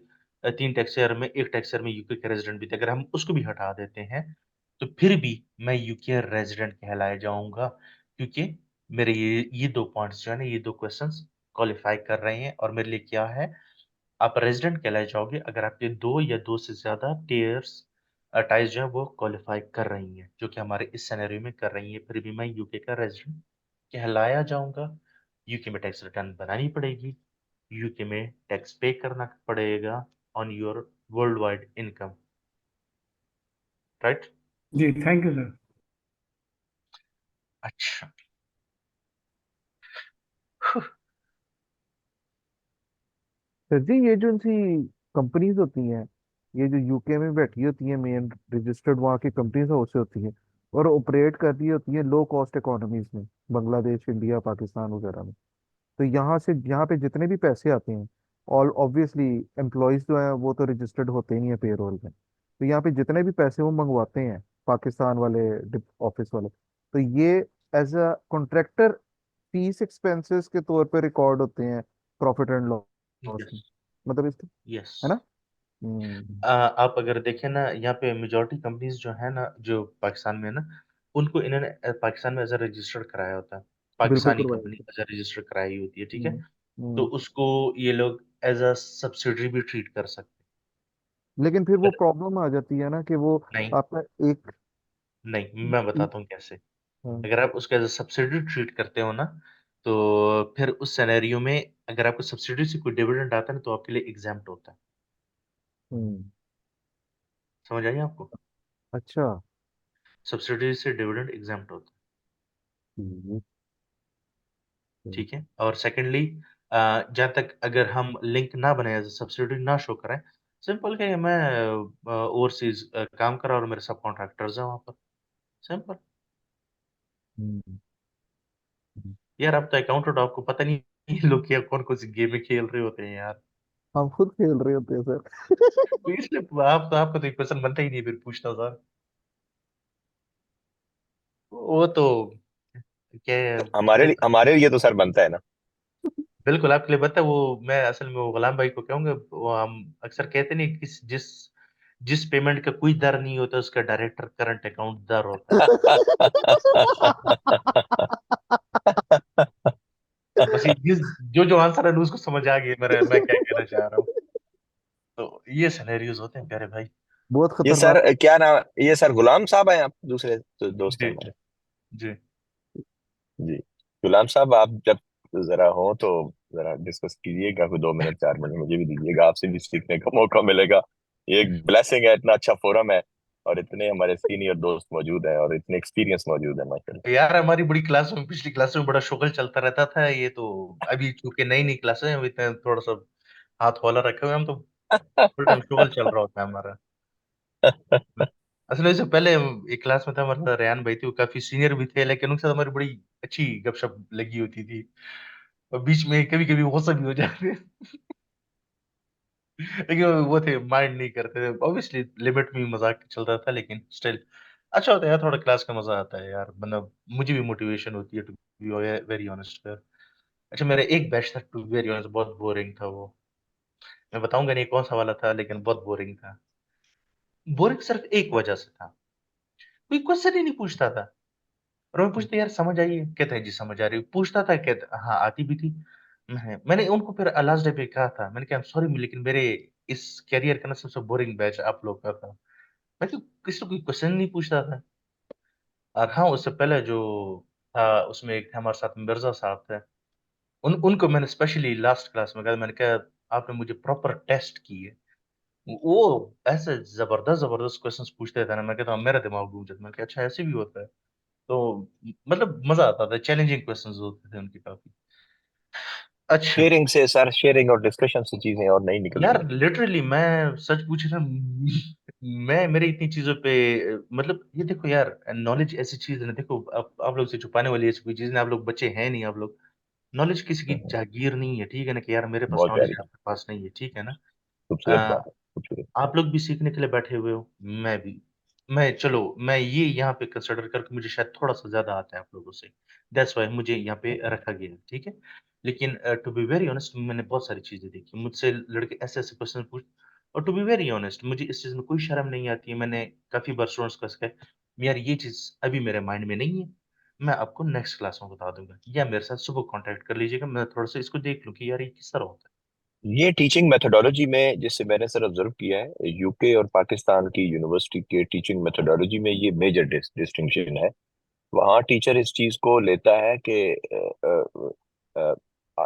3 टैक्स ईयर में एक टैक्स ईयर में यूके के रेजिडेंट भी थे, अगर हम उसको भी हटा देते हैं, तो फिर भी मैं यूके रेजिडेंट कहलाया जाऊंगा, क्योंकि मेरे ये 2 पॉइंट्स जो है ना, ये 2 क्वेश्चंस क्वालिफाई कर रहे हैं, और मेरे लिए क्या है, आप रेजिडेंट कहलाए जाओगे अगर आपके 2 या 2 से ज्यादा टाइज जो है वो क्वालिफाई कर रही हैं, जो कि हमारे इस सिनेरियो में कर रही हैं, फिर भी मैं यूके का रेजिडेंट कहलाया जाऊंगा। यूके में टैक्स रिटर्न बनानी पड़ेगी, यूके में टैक्स पे करना पड़ेगा on your world wide income, right? जी, थैंक यू सर। अच्छा। सर जी, ये जो इनकी कंपनीज होती हैं, ये जो यूके में बैठी होती हैं, मेन रजिस्टर्ड वहाँ की कंपनीज उससे होती हैं, और ऑपरेट कर रही होती हैं लो कॉस्ट इकोनॉमीज में, बांग्लादेश, इंडिया, पाकिस्तान वगैरह में। तो यहाँ पे जितने भी पैसे आते हैं, ऑल ऑब्वियसली एम्प्लॉयज जो हैं वो तो रजिस्टर्ड होते ही नहीं है पेरोल में। तो यहाँ पे जितने भी पैसे वो मंगवाते हैं पाकिस्तान वाले ऑफिस वाले, तो ये as a contractor fees expenses के तौर पे रिकॉर्ड होते हैं प्रॉफिट एंड लॉस यस, में। मतलब इसके, यस। है ना? हम्म। आप अगर देखें ना, यहाँ पे मेजोरिटी कंपनीज जो है ना, जो पाकिस्तान में है ना, उनको इन्होंने पाकिस्तान में एज अ रजिस्टर्ड कराया होता है, बिल्कुल पाकिस्तानी करवाया कंपनी था। एज अ रजिस्टर्ड कराई होती है, ठीक है। हम्म। तो हम्म। उसको ये लोग एज अ सब्सिडरी भी ट्रीट कर सकते लेकिन फिर हैं। वो प्रॉब्लम आ जाती है ना कि वो नहीं, आपका एक नहीं, मैं बताता हूँ कैसे। हाँ। अगर आप उसको एज अ सब्सिडी ट्रीट करते हो ना, तो फिर उस सिनेरियो में अगर आपको सब्सिडी से कोई डिविडेंड आता है ना, तो आपके लिए एग्जाम्प्ट होता है। हम्म। समझ आई आपको? अच्छा। सब्सिडी से डिविडेंड एग्जाम्प्ट होता है। हम्म। ठीक है, और सेकेंडली, जहाँ तक अगर हम लिंक ना बनाए, सब्सिडी ना शो कराएं, सिंपल क्या है, मैं ओवरसीज काम करा और मेरे सब कॉन्ट्रैक्टर्स हैं वहां पर, सिंपल। हम्म। हम्म। यार आप तो अकाउंटेंट, आपको पता नहीं ये लोग क्या कौन कौन सी गेमें खेल रहे होते हैं यार। हम खुद खेल रहे होते हैं सर। तो इसलिए आपका तो एक क्वेश्चन बनता ही नहीं फिर पूछना सर। वो तो क्या है, जैसे हमारे लिए तो सर बनता है ना। बिल्कुल आपके लिए बता, वो मैं असल में वो गुलाम भाई को कहूंगा, वो हम अक्सर कहते नहीं, किस जिस जिस पेमेंट का कोई दर नहीं होता, उसका डायरेक्टर करंट अकाउंट दर होता है। बस ये जो जो आंसर है ना, उसको समझ आ गया मेरा, मैं क्या कहना चाह रहा हूँ। तो ये सिनेरियोज होते हैं प्यारे भाई। बहुत ये सर खतरनाक। क्या नाम, ये सर गुलाम साहब हैं, आप दूसरे तो दोस्त हैं जी, हमारे। जी। जी। गुलाम साहब, आप जब जरा हो तो जरा डिस्कस कीजिएगा, कोई 2 मिनट 4 मिनट मुझे भी दीजिएगा, आपसे भी सीखने का मौका मिलेगा। ये एक ब्लेसिंग है, इतना अच्छा फोरम है, और इतने हमारे सीनियर दोस्त मौजूद हैं, और इतने एक्सपीरियंस मौजूद है माशाल्लाह। यार हमारी बड़ी क्लास में, पिछली क्लास में बड़ा शुगल चलता रहता था, ये तो अभी चूंकि नई नई क्लासें हैं, अभी इतना थोड़ा सा हाथ हौला रखे हुए हैं हम, तो फुल टाइम शुगल चल रहा होता है हमारा। असल में इससे पहले एक क्लास में था हमारा रेहान भाई थे, वो काफी सीनियर भी थे, लेकिन उनके साथ हमारी बड़ी अच्छी गपशप लगी होती थी, और बीच में कभी कभी गुस्सा भी हो जाते थे। लेकिन वो थे, माइंड नहीं करते थे, ऑब्वियसली लिमिट में मजाक चलता था, लेकिन स्टिल अच्छा होता है यार, थोड़ा क्लास का मजा आता है यार, मतलब मुझे भी मोटिवेशन होती है, टू बी वेरी ऑनेस्ट। अच्छा, मेरा एक बैच था, टू बी वेरी ऑनेस्ट, बहुत बोरिंग था वो। मैं बताऊंगा नहीं कौन सा वाला था, लेकिन बहुत बोरिंग था। बोरिंग सिर्फ एक वजह से था, कोई क्वेश्चन ही नहीं पूछता था, और मैं पूछते यार समझ आई है? कहते हैं जी समझ आ रही है। पूछता था, कहते हाँ आती भी थी। मैंने उनको फिर लास्ट डे पे कहा था, मैंने कहा सॉरी, लेकिन मेरे इस कैरियर का ना सबसे बोरिंग बैच आप लोग का था। मैं तो किसी को कोई क्वेश्चन नहीं पूछता था। और हाँ, उससे पहले जो था उसमें एक थे हमारे साथ मिर्जा साहब थे। उनको मैंने स्पेशली लास्ट क्लास में कहा, मैंने कहा आपने मुझे प्रॉपर टेस्ट की है। वो ऐसे जबरदस्त जबरदस्त क्वेश्चंस पूछते थे ना, मैं कहता हूँ मेरा दिमाग घूम जाता। मैं कहा अच्छा ऐसे भी होता है। तो मतलब मजा आता था, चैलेंजिंग क्वेश्चंस होते थे उनके काफी। अच्छा शेयरिंग से सर, शेयरिंग और डिस्कशन से चीजें और नहीं निकलती यार, हैं। लिटरली मैं सच पूछ रहा मैं मेरे इतनी चीजों पे मतलब ये देखो यार, नॉलेज ऐसी चीज है ना, देखो आप लोग से छुपाने वाली ऐसी कोई चीज नहीं। आप लोग बच्चे हैं नहीं, आप लोग नॉलेज किसी की जागीर नहीं है, ठीक है ना, कि यार मेरे पास बहुत नॉलेज प्यारी, है आपके पास नहीं है, ठीक है ना। खूबसूरत अ, बात है, खूबसूरत। आप लोग भी सीखने के लिए बैठे हुए हो, मैं भी। मैं चलो मैं ये यहाँ पे कंसिडर करके मुझे शायद थोड़ा सा ज्यादा आता है आप लोगों से, दैट्स वाई मुझे यहाँ पे रखा गया है, ठीक है। लेकिन टू बी वेरी ऑनेस्ट, मैंने बहुत सारी चीजें देखी, मुझसे लड़के ऐसे ऐसे क्वेश्चन पूछ। और टू बी वेरी ऑनेस्ट, मुझे इस चीज में कोई शर्म नहीं आती है। मैंने काफी बार स्टूडेंट्स को ऐसा कहा, यार ये चीज अभी मेरे माइंड में नहीं है, मैं आपको नेक्स्ट क्लास में बता दूंगा, या मेरे साथ सुबह कांटेक्ट कर लीजिएगा, मैं थोड़ा सा इसको देख लूं कि यार ये किस तरह होता ये टीचिंग मेथोडोलॉजी में, जिससे मैंने सर ऑब्जर्व किया है, यूके और पाकिस्तान की यूनिवर्सिटी के टीचिंग मेथोडोलॉजी में ये मेजर डिस्टिंक्शन है। वहाँ टीचर इस चीज को लेता है कि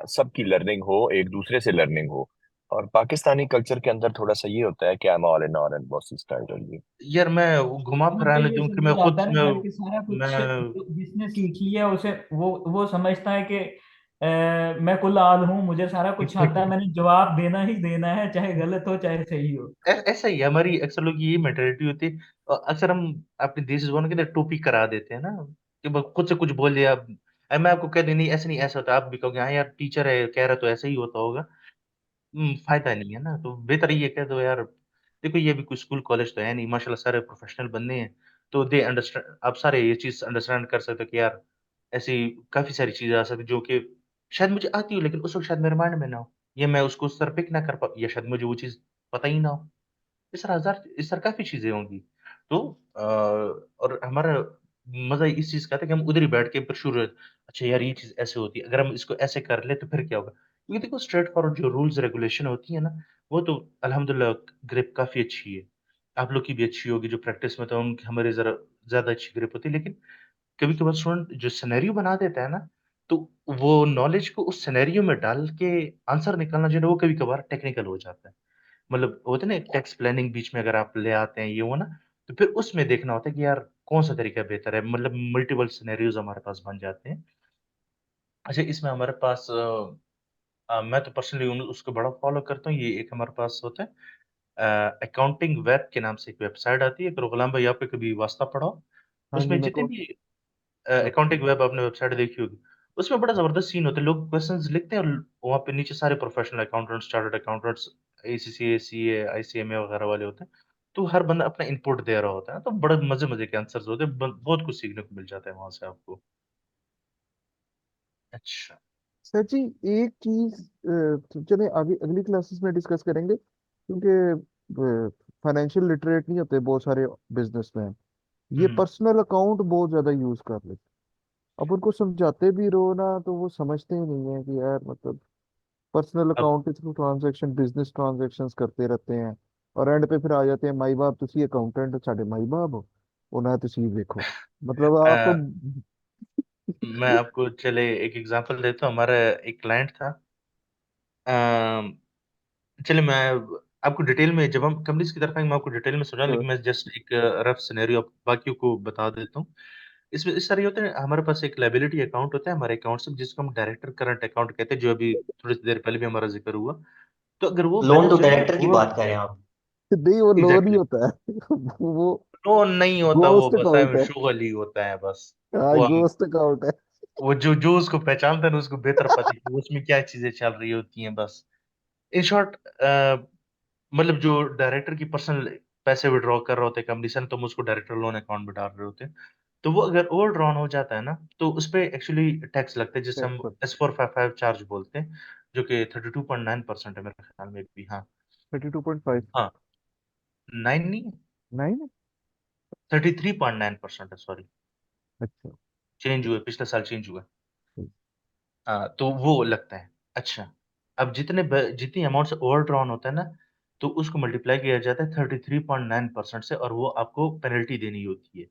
सबकी लर्निंग हो, एक दूसरे से लर्निंग हो। और पाकिस्तानी कल्चर के अंदर थोड़ा सा ये होता है कि I am all in all and boss style. और ये है। यार मैं वो घुमा वहाँ पे फिराने ये दूं कि मैं समझ खुद आता है ना मैं सर कि सारा कुछ मैं जिसने सीख लिया उसे वो समझता है कि मैं कुल्हाड़ हूँ, मुझे सारा कुछ आता है, मैंने जवाब देना ही देना है, चाहे गलत हो चाहे सही हो। ऐसा ही है, हमारी अक्सर लोग की यही मेंटेलिटी होती है। और अक्सर हम अपने देसी जुबानों के अंदर टोपी करा देते हैं ना, कि खुद से कुछ बोल दिया। मैं आपको कह दूं नहीं ऐसे नहीं, ऐसा होता है, आप भी कहोगे हाँ यार टीचर है कह रहा तो ऐसे ही होता होगा। फायदा नहीं है ना, तो बेहतर ये कह दो यार, देखो ये भी कोई स्कूल कॉलेज तो है नहीं, माशाल्लाह सारे प्रोफेशनल बंदे हैं। तो दे अंडरस्टैंड, आप सारे ये चीज अंडरस्टैंड कर सकते हो कि यार ऐसी काफी सारी चीजें आ सकती जो कि शायद मुझे आती हो, लेकिन उस वक्त शायद मेरे माइंड में ना हो, या मैं उसको उस तरह पिक ना कर पाऊँ, या शायद मुझे वो चीज पता ही ना हो। इस तरह काफ़ी चीज़ें होंगी। तो और हमारा मज़ा इस चीज़ का था कि हम उधर ही बैठ के फिर शुरू, अच्छा यार ये चीज़ ऐसे होती है, अगर हम इसको ऐसे कर लें तो फिर क्या होगा? क्योंकि देखो स्ट्रेट फॉरवर्ड जो रूल्स रेगुलेशन होती है ना, वो तो अल्हम्दुलिल्लाह ग्रिप काफ़ी अच्छी है। आप लोग की भी अच्छी होगी, जो प्रैक्टिस में तो उनकी हमारी ज़रा ज़्यादा अच्छी ग्रिप होती है। लेकिन कभी-कभार स्टूडेंट जो सिनेरियो बना देता है ना, तो वो नॉलेज को उस सिनेरियो में डाल के आंसर निकालना जो है ना, वो कभी-कभार टेक्निकल हो जाता है। मतलब होता है ना, एक टेक्स्ट प्लानिंग बीच में अगर आप ले आते हैं ये वो ना, तो फिर उसमें देखना होता है कि यार कौन-सा तरीका बेहतर है, मतलब मल्टीपल सिनेरियोज़ हमारे पास बन जाते हैं। अच्छा इसमें हमारे पास मैं तो पर्सनली उन उसको बड़ा फ़ॉलो करता हूँ, ये एक हमारे पास होता है अकाउंटिंग वेब के नाम से एक वेबसाइट आती है, अगर गुलाम भाई आपने कभी वास्ता पढ़ा हो, हाँ जी, उसमें मैं जितने कौन भी सा? अकाउंटिंग वेब आपने वेबसाइट देखी होगी, उसमें बड़ा ज़बरदस्त सीन होता है, लोग क्वेश्चंस लिखते हैं और वहाँ पे नीचे सारे professional accountants, chartered accountants, ACCA, CA, ICMA वगैरह वाले होते हैं। तो हर बंदा अपना इनपुट दे रहा होता है, तो बड़े मज़े-मज़े के आंसर्स होते हैं, ब बहुत कुछ सीखने को मिल जाता है वहाँ से आपको। अच्छा। सर जी, एक चीज तो चलिए आगे अगली क्लासेस में डिस्कस करेंगे, क्योंकि फाइनेंशियल लिटरेट नहीं होते बहुत सारे बिजनेसमैन, ये हुँ, पर्सनल अकाउंट बहुत ज्यादा यूज कर लेते। अब उनको समझाते भी रहो ना तो वो समझते ही नहीं है कि यार मतलब पर्सनल अब अकाउंट के थ्रू ट्रांजैक्शन, बिजनेस ट्रांजैक्शंस करते रहते हैं, और एंड पे फिर आ जाते हैं माई बाप तुसी अकाउंटेंट साढ़े माई बाप हो, उन्हें तुसी देखो, मतलब आप तो। अ, मैं आपको चले एक एग्ज़ाम्पल देता हूँ, हमारा एक क्लाइंट था। अ, चलिए मैं आपको डिटेल में जब हम कंपनीज़ की तरफ आएँगे, मैं आपको डिटेल में समझाऊँ, लेकिन मैं जस्ट एक रफ सिनेरियो बाकियों को बता देता हूँ। इसमें इस तरह ये होता है, हमारे पास एक लायबिलिटी अकाउंट होता है हमारे अकाउंट से, जिसको हम डायरेक्टर करंट अकाउंट कहते हैं, जो अभी थोड़ी देर पहले भी हमारा ज़िक्र हुआ। तो अगर वो लोन टू बैलेंस जो है ना डायरेक्टर की वो बात करें आप? नहीं, वो लोन ही एग्ज़ैक्टली होता है वो वो नहीं होता, वो गोस्ट बस अकाउंट है। शुगल ही होता है बस। हाँ, वो हम गोस्ट अकाउंट है। वो जो उसको पहचानता है ना, उसको बेहतर पता है कि उसमें क्या चीज़ें चल रही होती हैं बस। इन शॉर्ट मतलब जो डायरेक्टर की पर्सनल पैसे विथड्रॉ कर रहे होते हैं कंपनी से, तो हम उसको डायरेक्टर लोन अकाउंट में डाल रहे होते हैं। तो वो अगर ओवरड्रॉन हो जाता है ना, तो उसपे एक्चुअली टैक्स लगता है, जिसे टैक्स हम पर एस-455 चार्ज बोलते हैं, जो कि 32.9% है मेरे ख्याल में भी, हाँ। 32.5। हाँ, 9 नहीं है, नहीं। 33.9% है, सॉरी, अच्छा। चेंज हुए, पिछले साल चेंज हुआ है। तो वो लगता है। अच्छा, अब जितनी अमाउंट से ओवरड्रॉन होता है ना, तो उसको मल्टीप्लाई किया जाता है 33.9% से, और वो आपको पेनल्टी देनी होती है।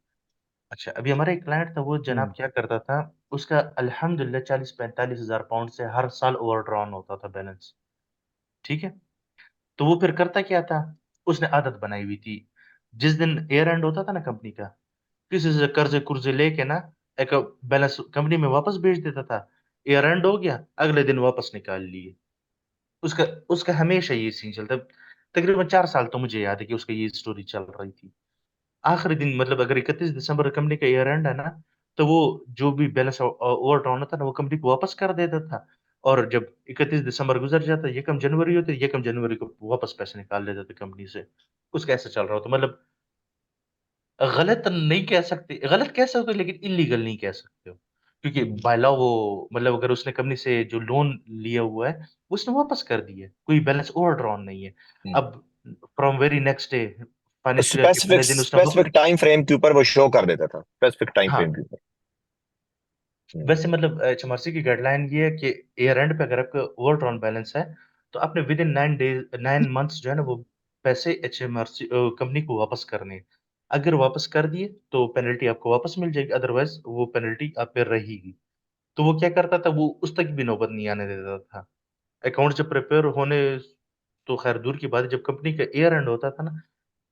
अच्छा, अभी हमारा एक क्लाइंट था, वो जनाब क्या करता था, उसका अल्हम्दुलिल्लाह 40-45 हज़ार पाउंड से हर साल ओवरड्रॉन होता था बैलेंस, ठीक है? तो वो फिर करता क्या था, उसने आदत बनाई हुई थी, जिस दिन ईयर एंड होता था ना कंपनी का, किसी से कर्ज़े-कुर्ज़े लेके ना एक बैलेंस कंपनी में वापस भेज देता था। ईयर एंड हो गया, अगले दिन वापस निकाल लिए। उसका उसका हमेशा ये सीन चलता, तकरीबन 4 साल तो मुझे याद है कि उसका ये स्टोरी चल रही थी। आखिरी दिन मतलब अगर 31 दिसंबर कंपनी का ईयर एंड है ना, तो वो जो भी बैलेंस ओवरड्राउन होता है ना, वो कंपनी को वापस कर देता था, और जब 31 दिसंबर गुज़र जाता, 1 जनवरी होती, 1 जनवरी को वापस पैसे निकाल लेते थे कंपनी से। उसका ऐसा चल रहा होता, मतलब गलत नहीं कह सकते, गलत कह सकते हो लेकिन इल्लीगल नहीं कह सकते हो। क्योंकि बाय लॉ वो मतलब अगर उसने कंपनी से जो लोन लिया हुआ है, उसने वापस कर दिया है, कोई बैलेंस ओवरड्रॉन नहीं है। हम्म। अब from very next day financial year के स्पेसिफिक पहले दिन उसने स्पेसिफिक टाइम फ्रेम के ऊपर वो शो कर देता था, स्पेसिफिक टाइम हाँ, फ्रेम के ऊपर। वैसे मतलब एचएमआरसी की गाइडलाइन ये है कि ईयर एंड पे अगर आपका ओवरड्रॉन बैलेंस है, तो आपने विद इन 9 डेज़ 9 मंथ्स जो है ना वो पैसे एचएमआरसी कंपनी को वापस करने हैं। अगर वापस कर दिए, तो पेनल्टी आपको वापस मिल जाएगी, अदरवाइज़ वो पेनल्टी आप पे रहेगी। तो वो क्या करता था, वो उस तक भी नौबत नहीं आने देता था। अकाउंट जब प्रिपेयर होने, तो खैर दूर की बात है, जब कंपनी का ईयर एंड होता था ना,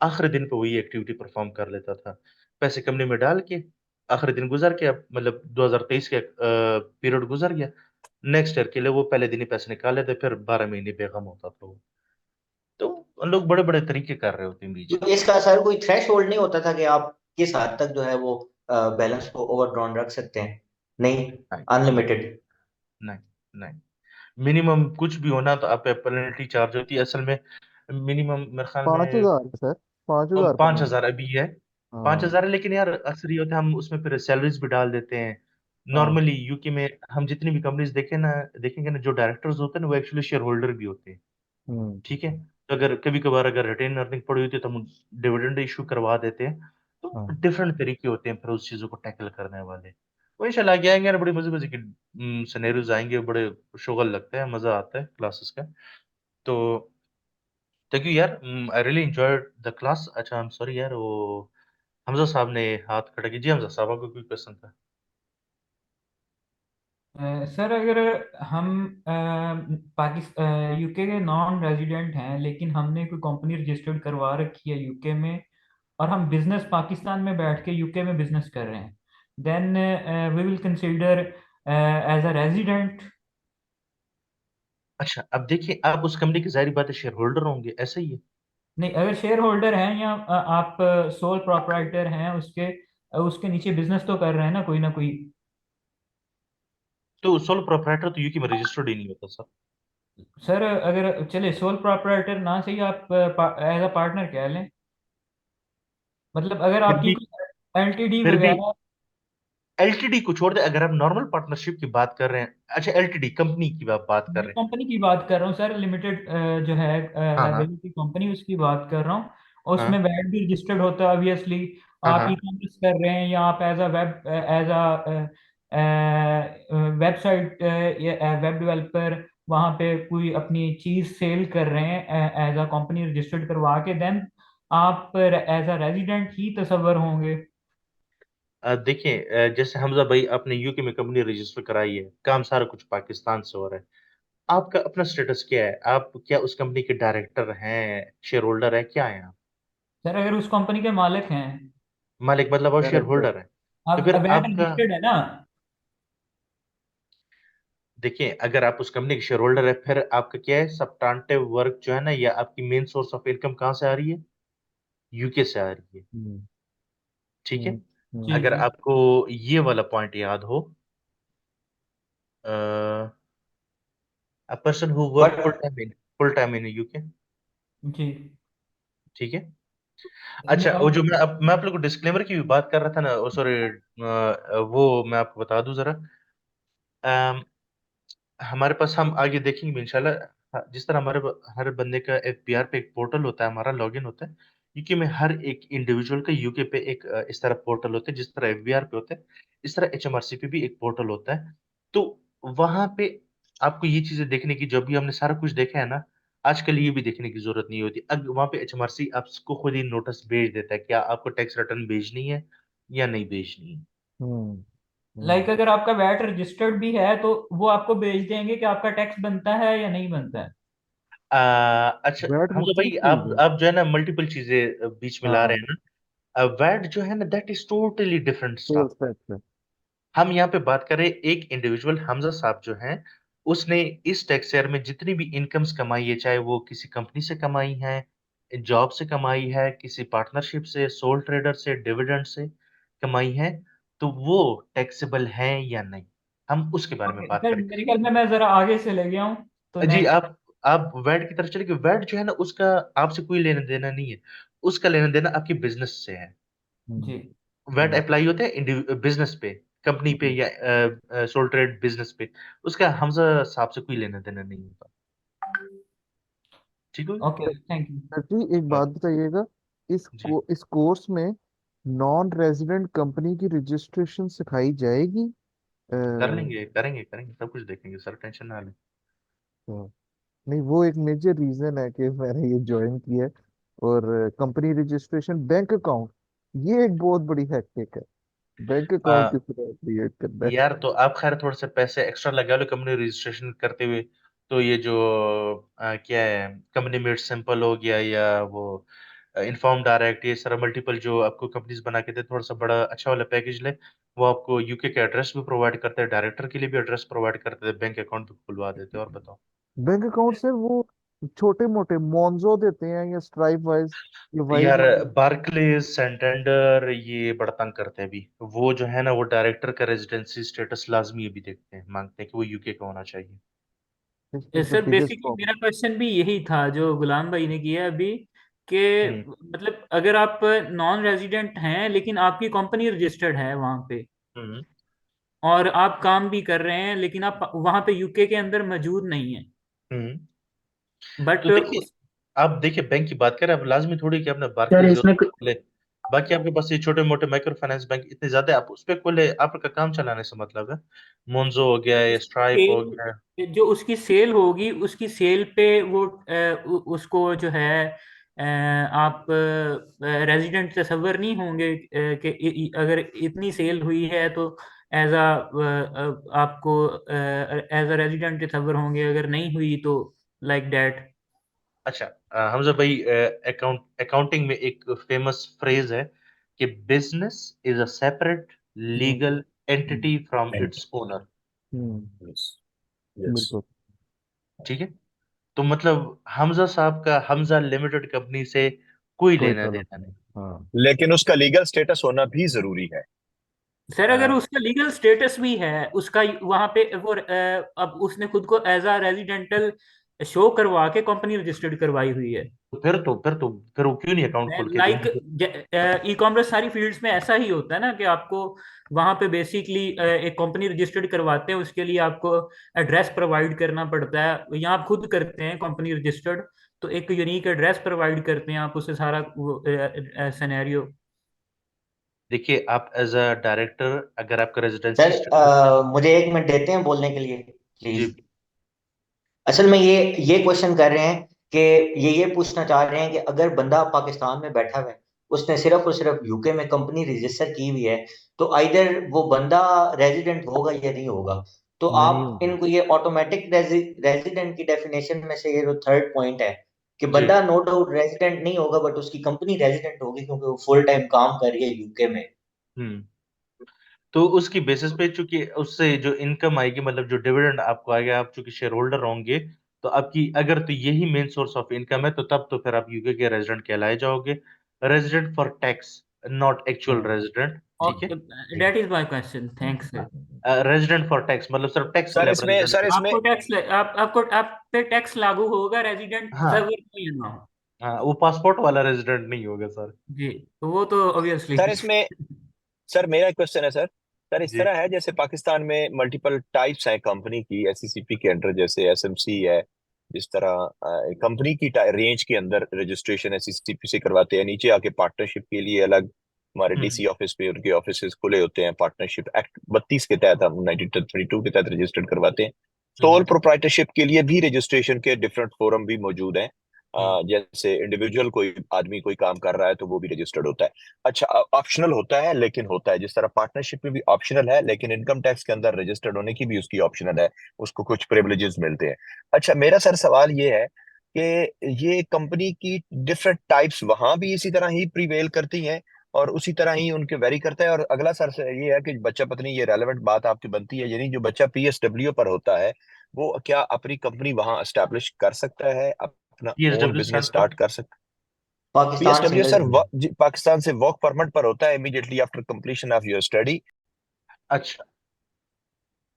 आखिरी दिन पे वो ये एक्टिविटी परफ़ॉर्म कर लेता था। पैसे कंपनी में डाल के, आखिरी दिन गुज़र गया, मतलब 2023 का पीरियड गुज़र गया। नेक्स्ट ईयर के लिए वो पहले दिन ही पैसे निकाल लेते, फिर 12 महीने बेगम होता था वो। तो लोग बड़े-बड़े तरीके कर रहे होते हैं बीच तो में। इसका सर कोई थ्रेश होल्ड नहीं होता था कि आप किस हद तक जो है वो बैलेंस को ओवरड्रॉन रख सकते हैं? नहीं, नहीं, अनलिमिटेड। नहीं, नहीं। मिनिमम कुछ भी होना तो आप पे पेनल्टी चार्ज होती है। असल में मिनिमम मेरे ख्याल पाँच में हजार है सर, 5,000 था मैंने। 5,000 अभी है। हाँ 5,000 है, लेकिन यार अक्सर ये होता है, हम उसमें फिर सैलरीज़ भी डाल देते हैं। हाँ। नॉर्मली यूके में हम जितनी भी कंपनीज़ देखेंगे ना, जो डायरेक्टर्स होते हैं ना, वो एक्चुअली शेयर होल्डर भी होते हैं। हम्म। ठीक है? तो अगर कभी-कभार अगर रिटेन अर्निंग पड़ी होती है, तो हम डिविडेंड इश्यू करवा देते हैं। तो हाँ डिफरेंट तरीके होते हैं फिर उस चीज़ों को टैकल करने वाले। वो इंशाल्लाह आगे आएँगे ना, बड़ी मज़े-मज़े के सिनेरियोज़ आएँगे, बड़े शुगल लगता है, मज़ा आता है क्लासेस का। तो थैंक यू यार, I really enjoyed the class. अच्छा, आई एम सॉरी यार, वो हमज़ा साहब ने हाथ खड़ा किया। जी हमज़ा साहब, आपका कोई क्वेश्चन था? सर अगर हम पाकिस्तान यूके के नॉन रेजिडेंट हैं लेकिन हमने कोई कंपनी रजिस्टर्ड करवा रखी है यूके में और हम बिजनेस पाकिस्तान में बैठ के यूके में बिजनेस कर रहे हैं, then we will consider as a resident. अच्छा, अब देखिए, आप उस कंपनी के ज़ाहिर-सी बात है शेयर होल्डर होंगे, ऐसा ही है? नहीं, अगर शेयर होल्डर हैं या आप सोल प्रोप्राइटर हैं उसके उसके नीचे बिजनेस तो कर रहे हैं ना कोई। तो सोलो प्रोप्राइटर तो यूके में रजिस्टर्ड ही नहीं होता सर। सर अगर चले सोल प्रोप्राइटर ना सही, आप एज अ पार्टनर कह लें, मतलब अगर फिर आपकी भी कोई एलटीडी फिर भी वगैरह। एलटीडी को छोड़ दें, अगर आप नॉर्मल पार्टनरशिप की बात कर रहे हैं, अच्छा एलटीडी कंपनी की आप बात कर मैं रहे हैं। कंपनी की बात कर रहा हूँ सर, लिमिटेड जो है हाँ, हाँ। लाइबिलिटी कंपनी, उसकी बात कर रहा हूँ। और उसमें हाँ, वैट भी रजिस्टर्ड होता है ऑब्वियसली। हाँ, आप ई हाँ। कॉमर्स कर रहे हैं या आप एज अ वेबसाइट या वेब डेवलपर वहाँ पे कोई अपनी चीज़ सेल कर रहे हैं एज अ कंपनी रजिस्टर्ड करवा के, देन आप एज अ रेजिडेंट ही तस्वर होंगे। देखिए, जैसे हमजा भाई आपने यूके में कंपनी रजिस्टर कराई है, काम सारा कुछ पाकिस्तान से हो रहा है। आपका अपना स्टेटस क्या है? आप क्या उस कंपनी के डायरेक्टर हैं, शेयर होल्डर हैं, क्या हैं आप? सर अगर उस कंपनी के मालिक हैं, मालिक मतलब आप शेयर डायरेक्टर। होल्डर हैं। तो अब फिर वैट आपका रजिस्टर्ड है ना। देखिए, अगर आप उस कंपनी के शेयर होल्डर हैं, फिर आपका क्या है, सब्सटैंटिव वर्क जो है ना, या आपकी मेन सोर्स ऑफ इनकम कहाँ से आ रही है? यूके से आ रही है। हम्म। ठीक है? हम्म। जी अगर जी। आपको ये वाला पॉइंट याद हो, uh, a person who work but full time in UK, जी। ठीक है? अच्छा, वो जो मैं आप लोग को डिस्क्लेमर की भी बात कर रहा था ना, सॉरी, वो मैं आपको बता दूं जरा। अम, हमारे पास हम आगे देखेंगे भी इंशाल्लाह। जिस तरह हर बंदे का एफबीआर पे एक पोर्टल होता है, हमारा लॉगिन होता है। यूके में हर एक इंडिविजुअल का यूके पे एक इस तरह पोर्टल होता है, जिस तरह एफबीआर पे होता है, इस तरह एचएमआरसी पे भी एक पोर्टल होता है। तो वहां पे आपको ये चीजें देखने की, जो भी हमने सारा कुछ देखा है ना, आजकल ये भी देखने की जरूरत नहीं होती। अब वहां पे HMRC आपको खुद ही नोटिस भेज देता है क्या आपको टैक्स रिटर्न भेजनी है या नहीं भेजनी है। हम्म लाइक हम्म अगर आपका वैट रजिस्टर्ड भी है तो वो आपको भेज देंगे कि आपका टैक्स बनता है या नहीं बनता है। अच्छा, वैट हम तो मुख्तलिफ भाई चीज है। आप जो है ना मल्टीपल चीजें बीच में ला रहे हाँ, हैं ना। वैट जो है ना that is totally different cells stuff. Tax है। हम यहाँ पे बात करें एक इंडिविजुअल हमजा साहब जो हैं, उसने इस टैक्स ईयर में जितनी भी इनकम्स कमाई है, चाहे वो किसी कंपनी से कमाई है, जॉब से कमाई है, किसी पार्टनरशिप से, सोल ट्रेडर से, डिविडेंड से कमाई है, तो वो टैक्सेबल है या नहीं, हम उसके बारे में ओके बात सर, करें। मेरे ख्याल में मैं जरा आगे से ले गया हूँ, तो जी, नेक्स्ट। आप वैट की तरफ चले कि वैट जो है ना उसका आपसे कोई लेना देना नहीं है, उसका लेना देना आपकी बिजनेस से है। जी। वैट हम्म। अप्लाई होता है बिजनेस पे, कंपनी पे या सोल ट्रेड बिजनेस पे, उसका हमजा साहब से कोई लेना देना नहीं होता। ठीक है। Okay, thank you. सर जी एक हाँ, बात बताइएगा, जी, इस कोर्स में नॉन रेजिडेंट कंपनी की रजिस्ट्रेशन सिखाई जाएगी? कर अ, लेंगे, करेंगे करेंगे, सब कुछ देखेंगे सर, टेंशन ना लें। तो नहीं, वो एक मेजर रीजन है कि मैंने ये ज्वाइन किया है। और कंपनी रजिस्ट्रेशन, बैंक अकाउंट, ये एक बहुत बड़ी हैक्टिक है। बैंक अकाउंट आ, किस तरह क्रिएट करना है? यार तो आप खैर थोड़े से पैसे एक्स्ट्रा लगा लो कंपनी रजिस्ट्रेशन करते हुए, तो ये जो क्या है, कंपनी मेड सिंपल हो गया या वो इन्फॉर्म डायरेक्ट, ये सारा मल्टीपल जो आपको कंपनीज बना के दे, थोड़ा सा बड़ा अच्छा वाला पैकेज ले, वो आपको यूके के एड्रेस भी प्रोवाइड करते हैं, डायरेक्टर के लिए भी एड्रेस प्रोवाइड करते हैं, बैंक अकाउंट भी खुलवा देते हैं। और बताओ। बैंक अकाउंट से वो छोटे मोटे मोन्जो देते हैं या स्ट्राइप वाइज या वाइज यार वाइज? बार्कलेज, संटेंडर ये बड़ा तंग करते हैं अभी, वो जो है ना वो डायरेक्टर का रेजिडेंसी स्टेटस लाजमी अभी देखते हैं, मांगते हैं कि वो यूके का होना चाहिए। This is the sir biggest basically problem. मेरा क्वेश्चन भी यही था जो गुलाम भाई ने किया अभी, कि हम्म मतलब अगर आप नॉन रेजिडेंट हैं लेकिन आपकी कंपनी रजिस्टर्ड है वहां पे, हम्म और आप काम भी कर रहे हैं, लेकिन आप वहां पे यूके के अंदर मौजूद नहीं है, हम्म तो बट देखिए, उस आप देखिए बैंक की बात करें, अब लाजमी थोड़ी कि आपने सर बार्कलेज इसमें खोले, बाकी आपके पास ये छोटे मोटे माइक्रो फाइनेंस बैंक इतने ज्यादा है, आप उस पे खोले, आपका काम चलाने से मतलब है। मोन्जो हो गया या स्ट्राइप हो गया। जो उसकी सेल होगी उसकी सेल पे वो उसको जो है आप रेजिडेंट तस्वर नहीं होंगे, कि अगर इतनी सेल हुई है तो एज अ आपको एज अ रेजिडेंट तस्वर होंगे, अगर नहीं हुई तो लाइक दैट। अच्छा, हमजा भाई, अकाउंटिंग में एक फेमस फ्रेज है कि business is a separate legal entity from its owner. Hmm. Yes. बिल्कुल। ठीक है। तो मतलब हमजा साहब का हमजा लिमिटेड कंपनी से कोई कोई लेना ताल्लुक देना नहीं। नहीं। हाँ। लेकिन उसका लीगल स्टेटस होना भी जरूरी है। सर अगर अ, उसका लीगल स्टेटस भी है उसका वहां पे वो अब उसने खुद को एज अ रेजिडेंटल शो करवा के कंपनी रजिस्टर्ड करवाई हुई है। तो फिर वो क्यों नहीं अकाउंट खोल के लाइक देंगे। ई कॉमर्स सारी फील्ड्स में ऐसा ही होता है ना, कि आपको वहां पे बेसिकली एक कंपनी रजिस्टर्ड करवाते हैं, उसके लिए आपको एड्रेस प्रोवाइड करना पड़ता है, या आप खुद करते हैं कंपनी रजिस्टर्ड, तो एक यूनिक एड्रेस प्रोवाइड करते हैं आप उसे सारा सिनेरियो। देखिए, आप एज अ डायरेक्टर अगर आपका रेजिडेंसी सर स्टेटस है। मुझे 1 मिनट देते हैं बोलने के लिए, जी। प्लीज। असल में ये क्वेश्चन कर रहे हैं कि ये पूछना चाह रहे हैं कि अगर बंदा पाकिस्तान में बैठा हुआ है, उसने सिर्फ और सिर्फ यूके में कंपनी रजिस्टर की हुई है, तो आइदर वो बंदा रेजिडेंट होगा या नहीं होगा। तो नहीं आप होगा। इनको ये ऑटोमेटिक रेजिडेंट की डेफिनेशन में से ये जो थर्ड पॉइंट है कि जी। बंदा नो डाउट रेजिडेंट नहीं होगा, बट उसकी कंपनी रेजिडेंट होगी क्योंकि वो फुल टाइम काम कर रही है यूके में। हम्म तो उसकी बेसिस पे चूंकि उससे जो इनकम आएगी, मतलब जो डिविडेंड आपको आएगा, आप चूंकि शेयर होल्डर होंगे, तो आपकी अगर तो यही मेन सोर्स ऑफ इनकम है, तो तब तो फिर आप यूके के रेजिडेंट कहलाए जाओगे, resident for tax, not actual हाँ। रेजिडेंट। ठीक है। That is my question, thanks sir. Resident for tax मतलब सिर्फ टैक्स के सर लिए आप इसमें रेजिडेंट सर हो। इसमें आपको टैक्स आपको आप पे टैक्स लागू होगा, रेजिडेंट हाँ, सर्वर नहीं ना हो। हाँ, वो पासपोर्ट वाला रेजिडेंट नहीं होगा सर। जी, तो वो तो ऑब्वियसली। सर इसमें सर मेरा एक क्वेश्चन है सर। सर इस जी। तरह है जैसे पाकिस्तान में मल्टीपल टाइप्स हैं कंपनी की एससीसीपी के अंडर, जैसे एसएमसी है। जिस तरह कंपनी की रेंज के अंदर रजिस्ट्रेशन एससीसीपी से करवाते हैं, नीचे आके पार्टनरशिप के लिए अलग हमारे हम्म डीसी ऑफिस पे उनके ऑफिस खुले होते हैं, पार्टनरशिप एक्ट 32 के तहत हम 1932 के तहत रजिस्टर्ड करवाते हैं। सोल प्रोप्राइटरशिप के लिए भी रजिस्ट्रेशन के डिफरेंट फोरम भी मौजूद हैं। जैसे इंडिविजुअल कोई आदमी कोई काम कर रहा है तो वो भी रजिस्टर्ड होता है। अच्छा, ऑप्शनल होता है लेकिन होता है, जिस तरह पार्टनरशिप में भी ऑप्शनल है लेकिन इनकम टैक्स के अंदर रजिस्टर्ड होने की भी उसकी ऑप्शनल है, उसको कुछ प्रिविलेजेस मिलते हैं। अच्छा, मेरा सर सवाल ये है कि ये कंपनी की डिफरेंट टाइप्स वहां भी इसी तरह ही प्रिवेल करती हैं और उसी तरह ही उनके वेरी करता है? और अगला सर से ये है कि बच्चा पत्नी, ये रेलेवेंट बात आपकी बनती है, यानी जो बच्चा पीएसडब्ल्यू पर होता है वो क्या अपनी कंपनी वहां एस्टेब्लिश कर सकता है, अपना own PSW business stand for start कर सकता है? Pakistan PSW single sir unit. Pakistan से वर्क परमिट पर होता है immediately after completion of your study. अच्छा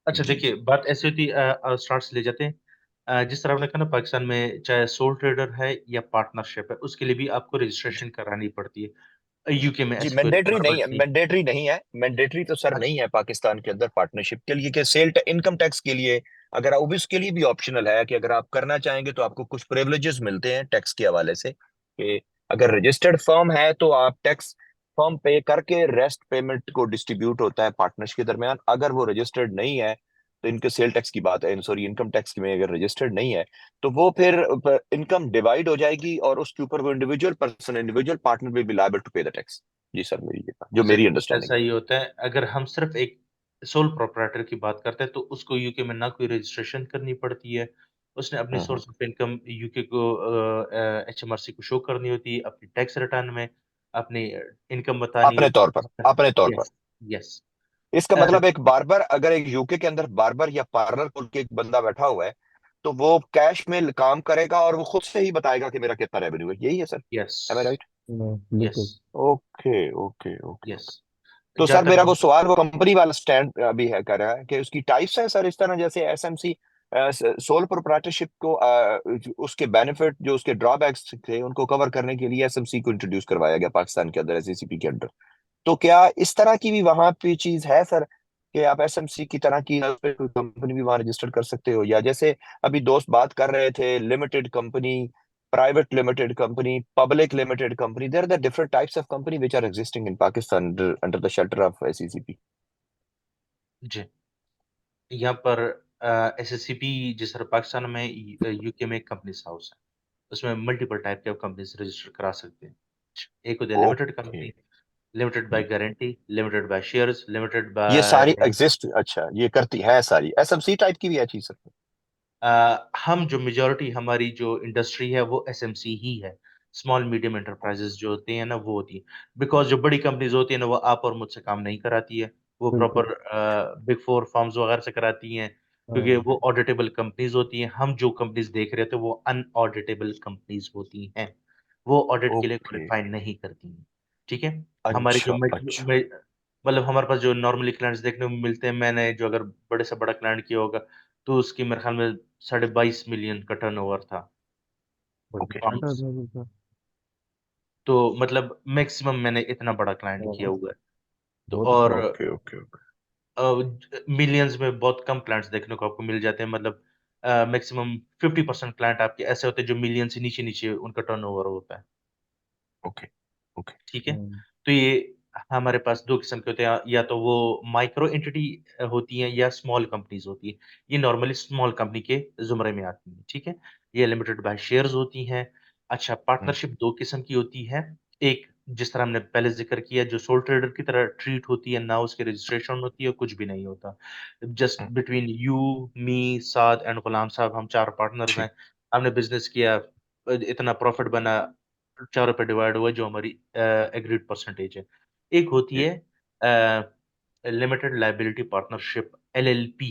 अच्छा, जी देखिए जी बात ऐसी होती है, स्टार्ट से ले जाते हैं। जिस तरह आपने कहा ना, पाकिस्तान में चाहे सोल ट्रेडर है या पार्टनरशिप है, उसके लिए भी आपको जी रजिस्ट्रेशन करानी पड़ती है। यूके में जी। ऐसी कोई मैंडेटरी नहीं रिक्वायरमेंट है, नहीं। मैंडेटरी नहीं है, मैंडेटरी तो सर अच्छा नहीं है पाकिस्तान के अंदर पार्टनरशिप के लिए कि इनकम टैक्स के लिए। अगर आप उसके लिए भी ऑप्शनल है कि अगर आप करना चाहेंगे तो आपको कुछ प्रिविलेजेस मिलते हैं टैक्स के हवाले से, कि अगर रजिस्टर्ड फर्म है तो आप टैक्स फर्म पे करके रेस्ट पेमेंट को डिस्ट्रीब्यूट होता है पार्टनर्स के दरमियान। अगर वो रजिस्टर्ड नहीं है तो इनके सेल टैक्स की बात है, सॉरी इनकम टैक्स में अगर रजिस्टर्ड नहीं है तो वो फिर इनकम डिवाइड हो जाएगी और उसके ऊपर वो individual person, individual partner will be liable to pay the tax. जी सर, मेरी ये बात जो मेरी एग्जैक्टली अंडरस्टैंडिंग ऐसा ही होता है। अगर हम सिर्फ एक सोल प्रोप्राइटर की बात करते हैं तो उसको यूके में ना कोई रजिस्ट्रेशन करनी पड़ती है। उसने अपनी है। सोर्स ऑफ इनकम यूके को HMRC को शो करनी होती है, अपनी टैक्स रिटर्न में अपनी इनकम बतानी अपने होती तौर पर, है। अपने तौर पर। Yes yes. इसका मतलब एक बार्बर, अगर एक यूके के अंदर बार्बर या पार्लर खोल के एक बंदा बैठा हुआ है तो वो कैश में काम करेगा और वो खुद से ही बताएगा कि मेरा कितना रेवेन्यू है, यही है सर? यस एम आई राइट? यस बिल्कुल। Okay okay okay yes. Okay. तो जहां सर तक मेरा वो सवाल वो कंपनी वाला स्टैंड अभी है कर रहा है कि उसकी टाइप्स है सर, इस तरह जैसे एसएमसी सोल प्रोप्राइटरशिप को उसके बेनिफिट जो उसके ड्रॉबैक्स थे उनको कवर करने के लिए एसएमसी को इंट्रोड्यूस करवाया गया पाकिस्तान के अंदर एसएसीपी के अंदर। तो क्या इस तरह की भी वहां पे चीज है सर कि आप एसएमसी की तरह की कंपनी भी वहां रजिस्टर कर सकते हो? या जैसे अभी दोस्त बात कर रहे थे limited company, private limited company, public limited company, there are the different types of company which are existing in Pakistan under the shelter of SECP. जी, यहाँ पर SSCP जिस तरह पाकिस्तान में यूके में एक कंपनीज हाउस है, उसमें मल्टीपल टाइप के कंपनीज रजिस्टर करा सकते हैं। एक होती है limited okay. Company, limited by guarantee, limited by shares, limited ये सारी बाय एग्जिस्ट, अच्छा ये करती है सारी एसएमसी टाइप की भी है चीज सर? हम जो मेजॉरिटी हमारी जो इंडस्ट्री है वो SMC ही है। स्मॉल मीडियम एंटरप्राइजेस जो होती हैं ना वो होती है। बिकॉज जो बड़ी कंपनीज होती है ना वो आप और मुझसे काम नहीं कराती है। वो बिल्कुल। प्रॉपर बिग फोर फर्म्स वगैरह से कराती हैं, क्योंकि हाँ। वो ऑडिटेबल कंपनीज होती हैं। हम जो कंपनीज देख रहे थे वो अनऑडिटेबल कंपनीज होती हैं। वो ऑडिट के लिए ओके। क्वालिफाई नहीं करती हैं। ठीक है। हमारी जो अच्छा अच्छा। मतलब हमारे पास जो नॉर्मली क्लाइंट्स देखने को मिलते हैं, मैंने जो अगर बड़े से बड़ा क्लाइंट किया होगा तो उसकी मेरे ख्याल में 22.5 मिलियन का टर्नओवर था ओके अच्छा, पाउंड्स। तो मतलब मैक्सिमम मैंने इतना बड़ा क्लाइंट किया हुआ है। तो बहुत अच्छा। और ओके ओके ओके। मिलियंस में बहुत कम क्लाइंट्स देखने को आपको मिल जाते हैं। मतलब मैक्सिमम 50% क्लाइंट आपके ऐसे होते हैं जो मिलियन से नीचे नीचे उनका टर्नओवर होता है। Okay okay. ठीक है। तो ये हमारे पास दो किस्म के होते हैं, या तो वो माइक्रो एंटिटी होती हैं या स्मॉल कंपनीज होती है। ये नॉर्मली स्मॉल कंपनी के जुमरे में आती हैं। ठीक है। ये लिमिटेड बाय शेयर्स होती हैं। अच्छा, हम्म, पार्टनरशिप दो किस्म की होती है। एक जिस तरह हमने पहले जिक्र किया, जो सोल ट्रेडर की तरह ट्रीट होती है, ना उसकी रजिस्ट्रेशन होती है, कुछ भी नहीं होता। Just hmm, between you, me, Saad and Ghulam साहब, हम चार पार्टनर्स हैं। ठीक। हमने बिजनेस किया, इतना प्रॉफिट बना, चारों पे डिवाइड हुआ जो हमारी एग्रीड परसेंटेज है। एक होती ठीक। है लिमिटेड लाइबिलिटी पार्टनरशिप, LLP।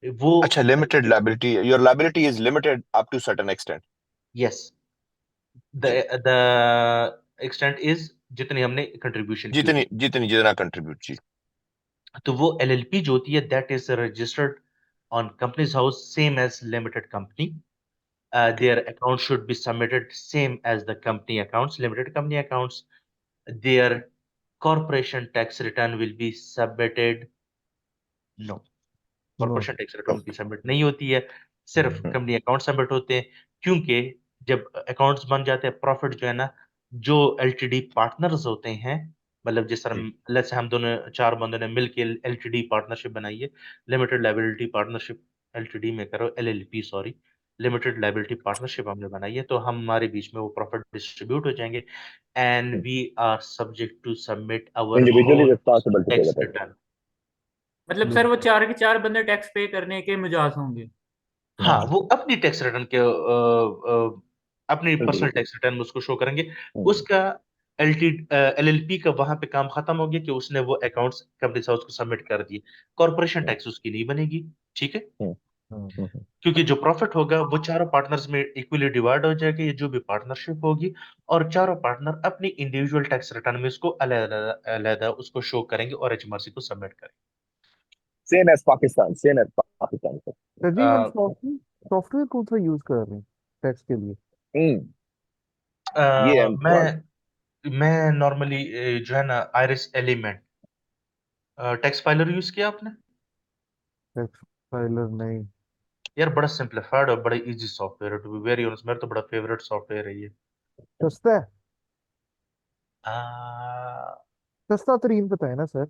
वो अच्छा, limited liability, your liability is limited up to certain extent. Yes, the जी। द एक्सटेंट इज जितनी हमने कंट्रीब्यूशन की जितनी होगी। जितनी जितना कंट्रीब्यूट, जी। तो वो LLP जो होती है, that is registered on companies house same as limited company. Okay Their account should be submitted same as the company accounts, limited company accounts. Their corporation tax return will be submitted. No, no. Corporation tax return की okay. Submit नहीं होती है। सिर्फ company account submit होते हैं। क्योंकि जब accounts बन जाते हैं, प्रॉफिट जो है ना, जो LTD पार्टनर्स होते हैं, मतलब जिस जी। तरह लेट्स से हम दोनों चार बंदों ने मिलके LTD पार्टनरशिप बनाई है, लिमिटेड लायबिलिटी पार्टनरशिप एलटीडी में करो, LLP sorry, limited liability partnership हमने बनाई है, तो हमारे बीच में वो प्रॉफिट डिस्ट्रीब्यूट हो जाएंगे and we are subject to submit our individually own responsible to pay the tax tax. Return. मतलब सर वो बिल्कुल। चार के चार बंदे टैक्स पे करने के मिजाज होंगे। हाँ, वो अपनी टैक्स रिटर्न के अपनी पर्सनल टैक्स रिटर्न में उसको शो करेंगे। उसका एलएलपी का वहां पे काम खत्म हो गया कि उसने वो अकाउंट्स कंपनी हाउस को सबमिट कर दिए, कॉर्पोरेशन टैक्स उसकी नहीं बनेगी, ठीक है, हाँ क्योंकि जो प्रॉफिट होगा वो चारों पार्टनर्स में इक्वली डिवाइड हो जाएगा, ये जो भी पार्टनरशिप होगी, और चारों पार्टनर अपनी इंडिविजुअल टैक्स रिटर्न में इसको अलग अलग उसको शो करेंगे और एचएमआरसी को submit same as Pakistan, same as Pakistan. Sir जी, हम करेंगे। सॉफ्टवेयर सॉफ्टवेयर कौन सा यूज कर रहे हैं टैक्स के लिए? ये अहम सवाल। मैं नॉर्मली जो है ना iris element text filer use किया आपने? टैक्स फाइलर नहीं। यार बड़ा सिंपलीफाइड और बड़ा इजी सॉफ्टवेयर है, टू बी वेरी ऑनेस्ट मेरा तो बड़ा फेवरेट सॉफ्टवेयर है ये। सस्ता है? आ, सस्ता तरीन बताए ना सर,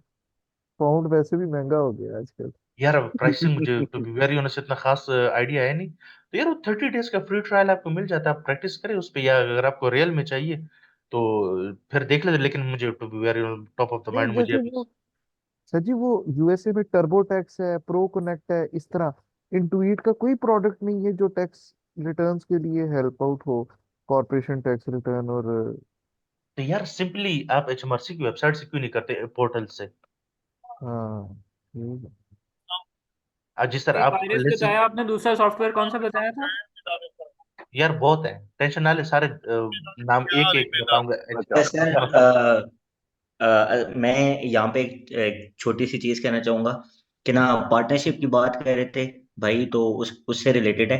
पाउंड वैसे भी महंगा हो गया आजकल। यार प्राइसिंग मुझे टू बी वेरी ऑनेस्ट इतना खास आइडिया है नहीं, तो यार वो 30 डेज का फ्री ट्रायल आपको मिल जाता है, आप प्रैक्टिस करें उस पर, या अगर आपको रियल में चाहिए तो फिर देख लेते, लेकिन मुझे to be very top of the नहीं, माइंड मुझे जैसे अभी। वो सर जी, वो यूएसए में टर्बो टैक्स है, प्रो कनेक्ट है, इस तरह इंटुइट का कोई प्रोडक्ट नहीं है जो टैक्स रिटर्न्स के लिए हेल्प आउट हो, कॉर्पोरेशन टैक्स रिटर्न और तो यार सिंपली आप एचएमआरसी की वेबसाइट से क्यों नहीं करते, पोर्टल से? हाँ ठीक है। जी सर, एक आप आईरिस लेसन। बताया आपने, दूसरा सॉफ्टवेयर कौन सा बताया था? यार बहुत है, टेंशन ना ले, सारे नाम एक एक बताऊंगा। अच्छा। सर मैं यहाँ पे एक छोटी सी चीज कहना चाहूंगा कि ना, पार्टनरशिप की बात कर रहे थे भाई, तो उससे रिलेटेड है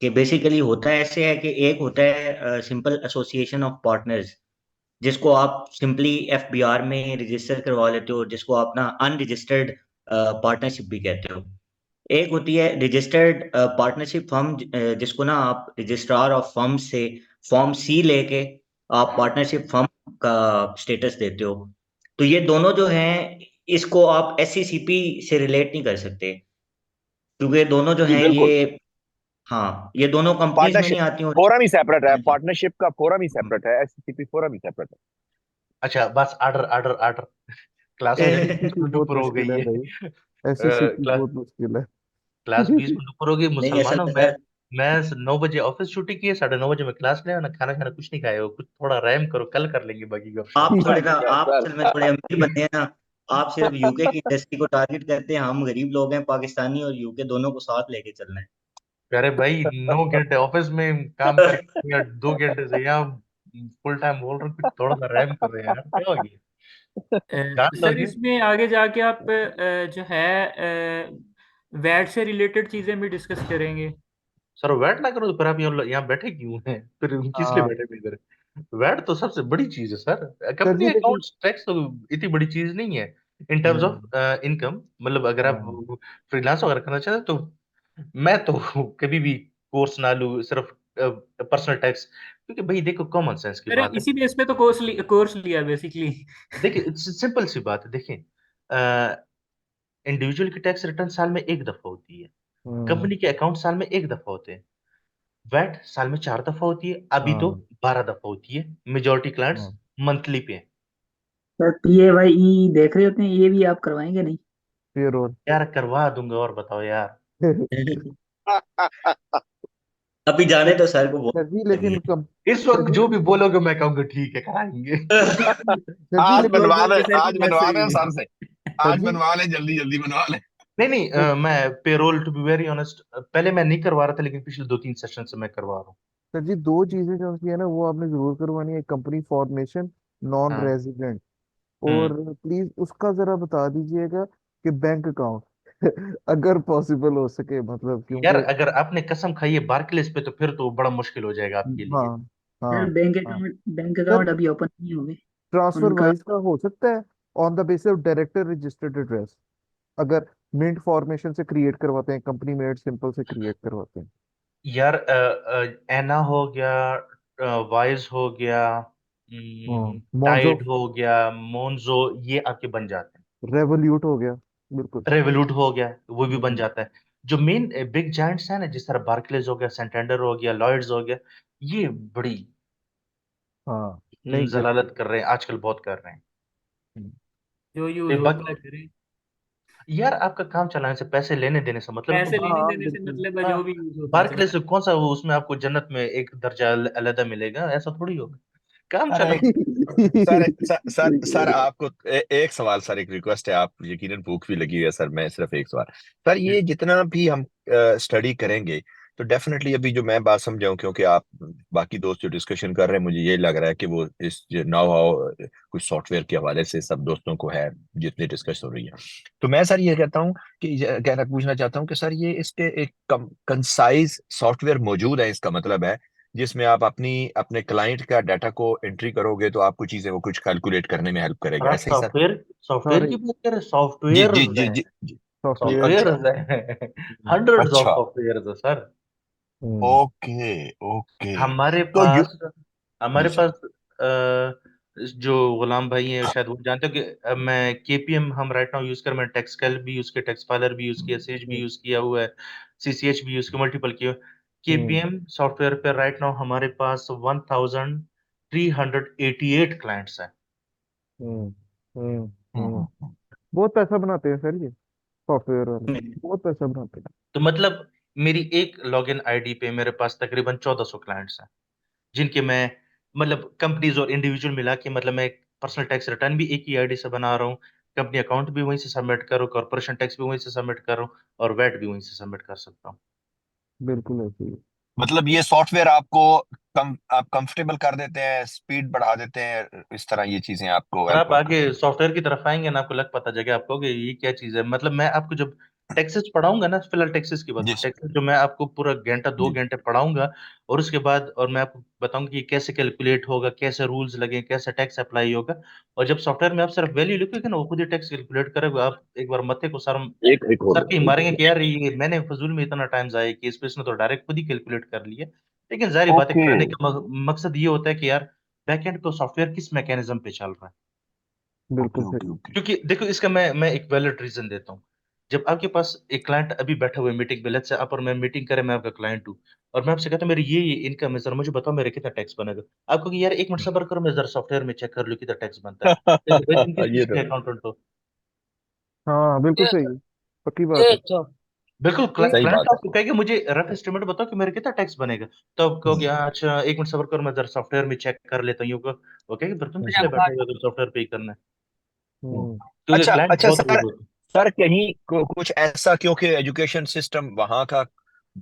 कि बेसिकली होता है ऐसे है कि एक होता है सिंपल एसोसिएशन ऑफ पार्टनर्स, जिसको आप सिंपली एफबीआर में रजिस्टर करवा लेते हो, जिसको आप ना अनरजिस्टर्ड पार्टनरशिप भी कहते हो। एक होती है रजिस्टर्ड पार्टनरशिप फर्म, जिसको ना आप रजिस्ट्रार ऑफ फर्म से फॉर्म सी लेके आप पार्टनरशिप फर्म का स्टेटस देते हो। तो ये दोनों जो हैं, इसको आप एससीसीपी से रिलेट नहीं कर सकते, क्योंकि ये दोनों जो जी हैं बिल्कुल। ये, हाँ, ये दोनों कंपनीज में पार्टनरशिप नहीं आती और फोरम ही सेपरेट है, हाँ जी। पार्टनरशिप का फोरम ही सेपरेट है, एससीपी फोरम ही सेपरेट अच्छा बस, आर्डर आर्डर आर्डर, क्लास में 20 एसएससीपी मिनट बहुत ऊपर हो गई मुश्किल है है। भाई, एसएससीपी क्लास बहुत मुश्किल है। क्लास 20 मिनट ऊपर हो गई नहीं, असल मुसलमानों। में मैं सर, मैं 9 बजे ऑफिस छुट्टी की है, 9:30 बजे मैं क्लास ले आया ना, खाना खाना कुछ नहीं खाए हो, कुछ थोड़ा रैम करो, कल कर लेंगे बाकी गपशप। आप थोड़े ना, आप है। असल में थोड़े अमीर बंदे हैं ना। आप सिर्फ यूके की इंडस्ट्री को टारगेट करते हैं, हम गरीब लोग हैं, पाकिस्तानी और यूके दोनों को साथ लेके चलना अरे भाई 9 घंटे ऑफिस में काम है। करके या 2 घंटे से यहाँ फुल टाइम बोल रहे हो, कुछ थोड़ा सा रैम कर रहे हैं यार, क्या हो गया? जान सर लोगे। इसमें आगे जाके आप जो है वैट से रिलेटेड चीजें भी डिस्कस करेंगे। सर वैट ना करो तो फिर आप यहाँ बैठे क्यों हैं, फिर किस लिए हाँ बैठे थे इधर? वैट तो सबसे बड़ी चीज है सर, सर कंपनी जी लेकिन अकाउंट्स टैक्स तो इतनी बड़ी चीज नहीं है in terms of hmm, income. मतलब अगर आप हाँ फ्रीलांस वगैरह करना चाहते हैं तो मैं तो कभी भी कोर्स ना लूँ सिर्फ पर्सनल टैक्स, क्योंकि भाई देखो कॉमन सेंस की अरे बात है। इसी बेस पे तो कोर्स लिया बेसिकली। देखिए इट्स सिंपल सी बात है, देखिए इंडिविजुअल की टैक्स रिटर्न साल में एक दफा होती है, हम्म, कंपनी के अकाउंट साल में एक दफा होते हैं, वैट साल में 4 दफा होती है, अभी तो हाँ 12 दफा होती है, मेजोरिटी क्लाइंट्स हाँ मंथली पे हैं। सर PAYE देख रहे होते हैं, ये भी आप करवाएंगे नहीं? पेरोल। यार करवा दूंगा, और बताओ यार। अभी जाने तो सर को बहुत सर जी लगी लेकिन है। कम इस सर वक्त जी जो भी बोलोगे मैं कहूंगा ठीक है कराएंगे। सर जी आज लेकिन बनवा ले, सर की आज बात बनवा सही ले है। सर से, सर आज जी बनवा ले, जल्दी जल्दी बनवा ले। नहीं नहीं, सर, मैं payroll to be very honest पहले मैं नहीं करवा रहा था, लेकिन पिछले 2-3 सेशन से मैं करवा रहा हूँ। सर जी दो चीजें जो की है ना वो आपने जरूर करवानी है, कंपनी फॉर्मेशन, नॉन हाँ। रेजिडेंट, हम्म। और प्लीज उसका जरा बता दीजिएगा कि बैंक अकाउंट अगर पॉसिबल हो सके, मतलब यार क्योंकि अगर आपने कसम खाई है बार्कलेस पे तो फिर तो बड़ा मुश्किल हो जाएगा आपके हाँ लिए। हाँ सर हाँ बैंक सर, अकाउंट अभी ओपन नहीं होंगे ट्रांसफर उनका। वाइज का हो सकता है on the basis of director registered address, अगर मिंट फॉर्मेशन से क्रिएट करवाते हैं, कंपनी मेड सिंपल से क्रिएट करवाते हैं। यार एना हो गया, वाइज हो गया, मॉन्जो, टाइड हो गया, मोन्जो, ये आपके बन जाते हैं। रेवोल्यूट हो गया, बिल्कुल। रेवोलूट हो गया वो भी बन हम्म, जाता है। जो मेन बिग जायंट्स हैं ना, जिस तरह बार्कलेज हो गया, संटेंडर हो गया, लॉयड्स हो गया, ये बड़ी हाँ नहीं कर जलालत कर रहे हैं, आजकल बहुत कर रहे हैं। हम्म, जो यूज ये होता बाकी है करे। यार, आपका काम चलाने से, पैसे लेने देने से मतलब है तो पैसे लेने हाँ देने से बिल्कुल। मतलब है, हाँ, जो भी यूज होता है बार्कलेज चला। से कौन सा वो, उसमें आपको जन्नत में एक दर्जा अलग मिलेगा, ऐसा थोड़ी होगा। काम अरे चलाओ। सर आपको एक सवाल सर, एक रिक्वेस्ट है, आप यकीनन भूख भी लगी है सर, मैं सिर्फ एक सवाल सर, ये जितना भी हम स्टडी करेंगे तो डेफिनेटली अभी जो मैं बात समझाऊं, क्योंकि आप बाकी दोस्त जो डिस्कशन कर रहे हैं, मुझे ये लग रहा है कि वो इस नाउ हाउ कुछ सॉफ्टवेयर के हवाले से सब दोस्तों को है जितनी डिस्कस हो रही है। तो मैं सर ये कहता हूँ कि कहना पूछना चाहता हूँ कि सर ये इसके एक कंसाइज सॉफ्टवेयर मौजूद है, इसका मतलब है जिसमें आप अपने क्लाइंट का डाटा को एंट्री करोगे तो आपको चीजें वो कुछ कैलकुलेट करने में हेल्प और करेगा, आप ऐसा ही सर? सॉफ्टवेयर सारे की बात करें, जी सॉफ्टवेयर जी जी हैं, जी जी। सॉफ्टवेयर सॉफ्टवेयर अच्छा। हैं, हंड्रेड्स ऑफ अच्छा। सॉफ्टवेयर है सर। हम्म ओके। ओके। हमारे तो यू पास जी हमारे सर। पास जो गुलाम भाई हैं, शायद वो जानते हो कि मैं केपीएम हम राइट नाउ यूज कर, मैं टेक्सकेल भी यूज किया, टेक्सफाइलर भी यूज किया, सेज भी हम्म यूज किया हुआ है, सीसीएच भी यूज किया, मल्टीपल किया। हम्म केपीएम सॉफ्टवेयर पे राइट नाउ हमारे पास 1388 क्लाइंट्स हैं। हम्म हम्म हम्म, हम्म। हम्म, हम्म। बहुत पैसा बनाते हैं सर ये सॉफ्टवेयर वाले, बहुत पैसा बनाते हैं। तो मतलब मेरी एक लॉगिन आईडी पे मेरे पास तकरीबन 1400 क्लाइंट्स हैं, जिनके मैं मतलब कंपनीज और इंडिविजुअल मिला के मतलब मैं पर्सनल टैक्स रिटर्न भी एक ही आईडी से बना रहा हूँ, कंपनी अकाउंट भी वहीं से सबमिट कर रहा हूँ, कॉर्पोरेशन टैक्स भी वहीं से सबमिट कर रहा हूँ, और वैट भी वहीं से सबमिट कर सकता हूँ। बिल्कुल ऐसे ही है। मतलब ये सॉफ्टवेयर आपको आप कंफर्टेबल कर देते हैं, स्पीड बढ़ा देते हैं, इस तरह ये चीजें आपको और हेल्प आप हेल्प आगे करती हैं? सॉफ्टवेयर की तरफ आएंगे ना, आपको लग पता जगह आपको कि ये क्या चीज़ है। मतलब मैं आपको जब टैक्सेस पढ़ाऊंगा ना, फिलहाल टैक्सेस की बात जी करूँ, सर। टैक्सेस जो मैं आपको पूरा घंटा दो जी। घंटे पढ़ाऊंगा, और उसके बाद और मैं आपको बताऊंगा कि कैसे कैलकुलेट होगा, कैसे रूल्स लगे, कैसे टैक्स अप्लाई होगा। और जब सॉफ्टवेयर में आप सिर्फ वैल्यू लिखोगे ना, वो खुद ही टैक्स कैलकुलेट करेगा। आप एक बार मत्थे को सर एक एक और सर के ही मारेंगे कि यार ये मैंने फजूल में इतना टाइम जाया कि इस पे, इसने तो डायरेक्ट खुद ही कैलकुलेट कर लिया। लेकिन जाहिर बात है, ओके कराने का मकसद ये होता है कि यार बैकएंड पे सॉफ्टवेयर किस मैकेनिज्म पे चल रहा है। बिल्कुल ओके ओके सही। ओके। क्योंकि देखो, इसका मैं एक वैलिड रीजन देता हूँ। जब आपके पास एक क्लाइंट अभी बैठा हुआ है मीटिंग पे, लेट्स से आप और मैं मीटिंग करें, मैं आपका क्लाइंट हूँ, और मैं आपसे कहता हूँ मेरी ये इनकम है, जरा मुझे बताओ मेरे कितना टैक्स बनेगा। आप कहोगे यार एक मिनट सब्र करो, मैं जरा सॉफ्टवेयर में चेक कर लूँ कितना टैक्स बनता है। देखो भाई, तुम किस ये चीज तो के अकाउंटंट हो? हाँ बिल्कुल ये सही है, पक्की ये बात है। अच्छा, बिल्कुल सही क्लाइंट बात है। आपको कहेगा मुझे रफ एस्टिमेट बताओ कि मेरा कितना टैक्स बनेगा। तो आप कहोगे हाँ, अच्छा एक मिनट सब्र करो, मैं जरा सॉफ्टवेयर में चेक कर लेता हूँ। ओके, फिर तुम किस हम्म लिए बैठे हुए हो सॉफ्टवेयर पे ही करना है? हम्म क्योंकि अच्छा क्लाइंट अच्छा बहुत सर। रूड होते हैं। सर कहीं कुछ ऐसा, क्योंकि एजुकेशन सिस्टम वहाँ का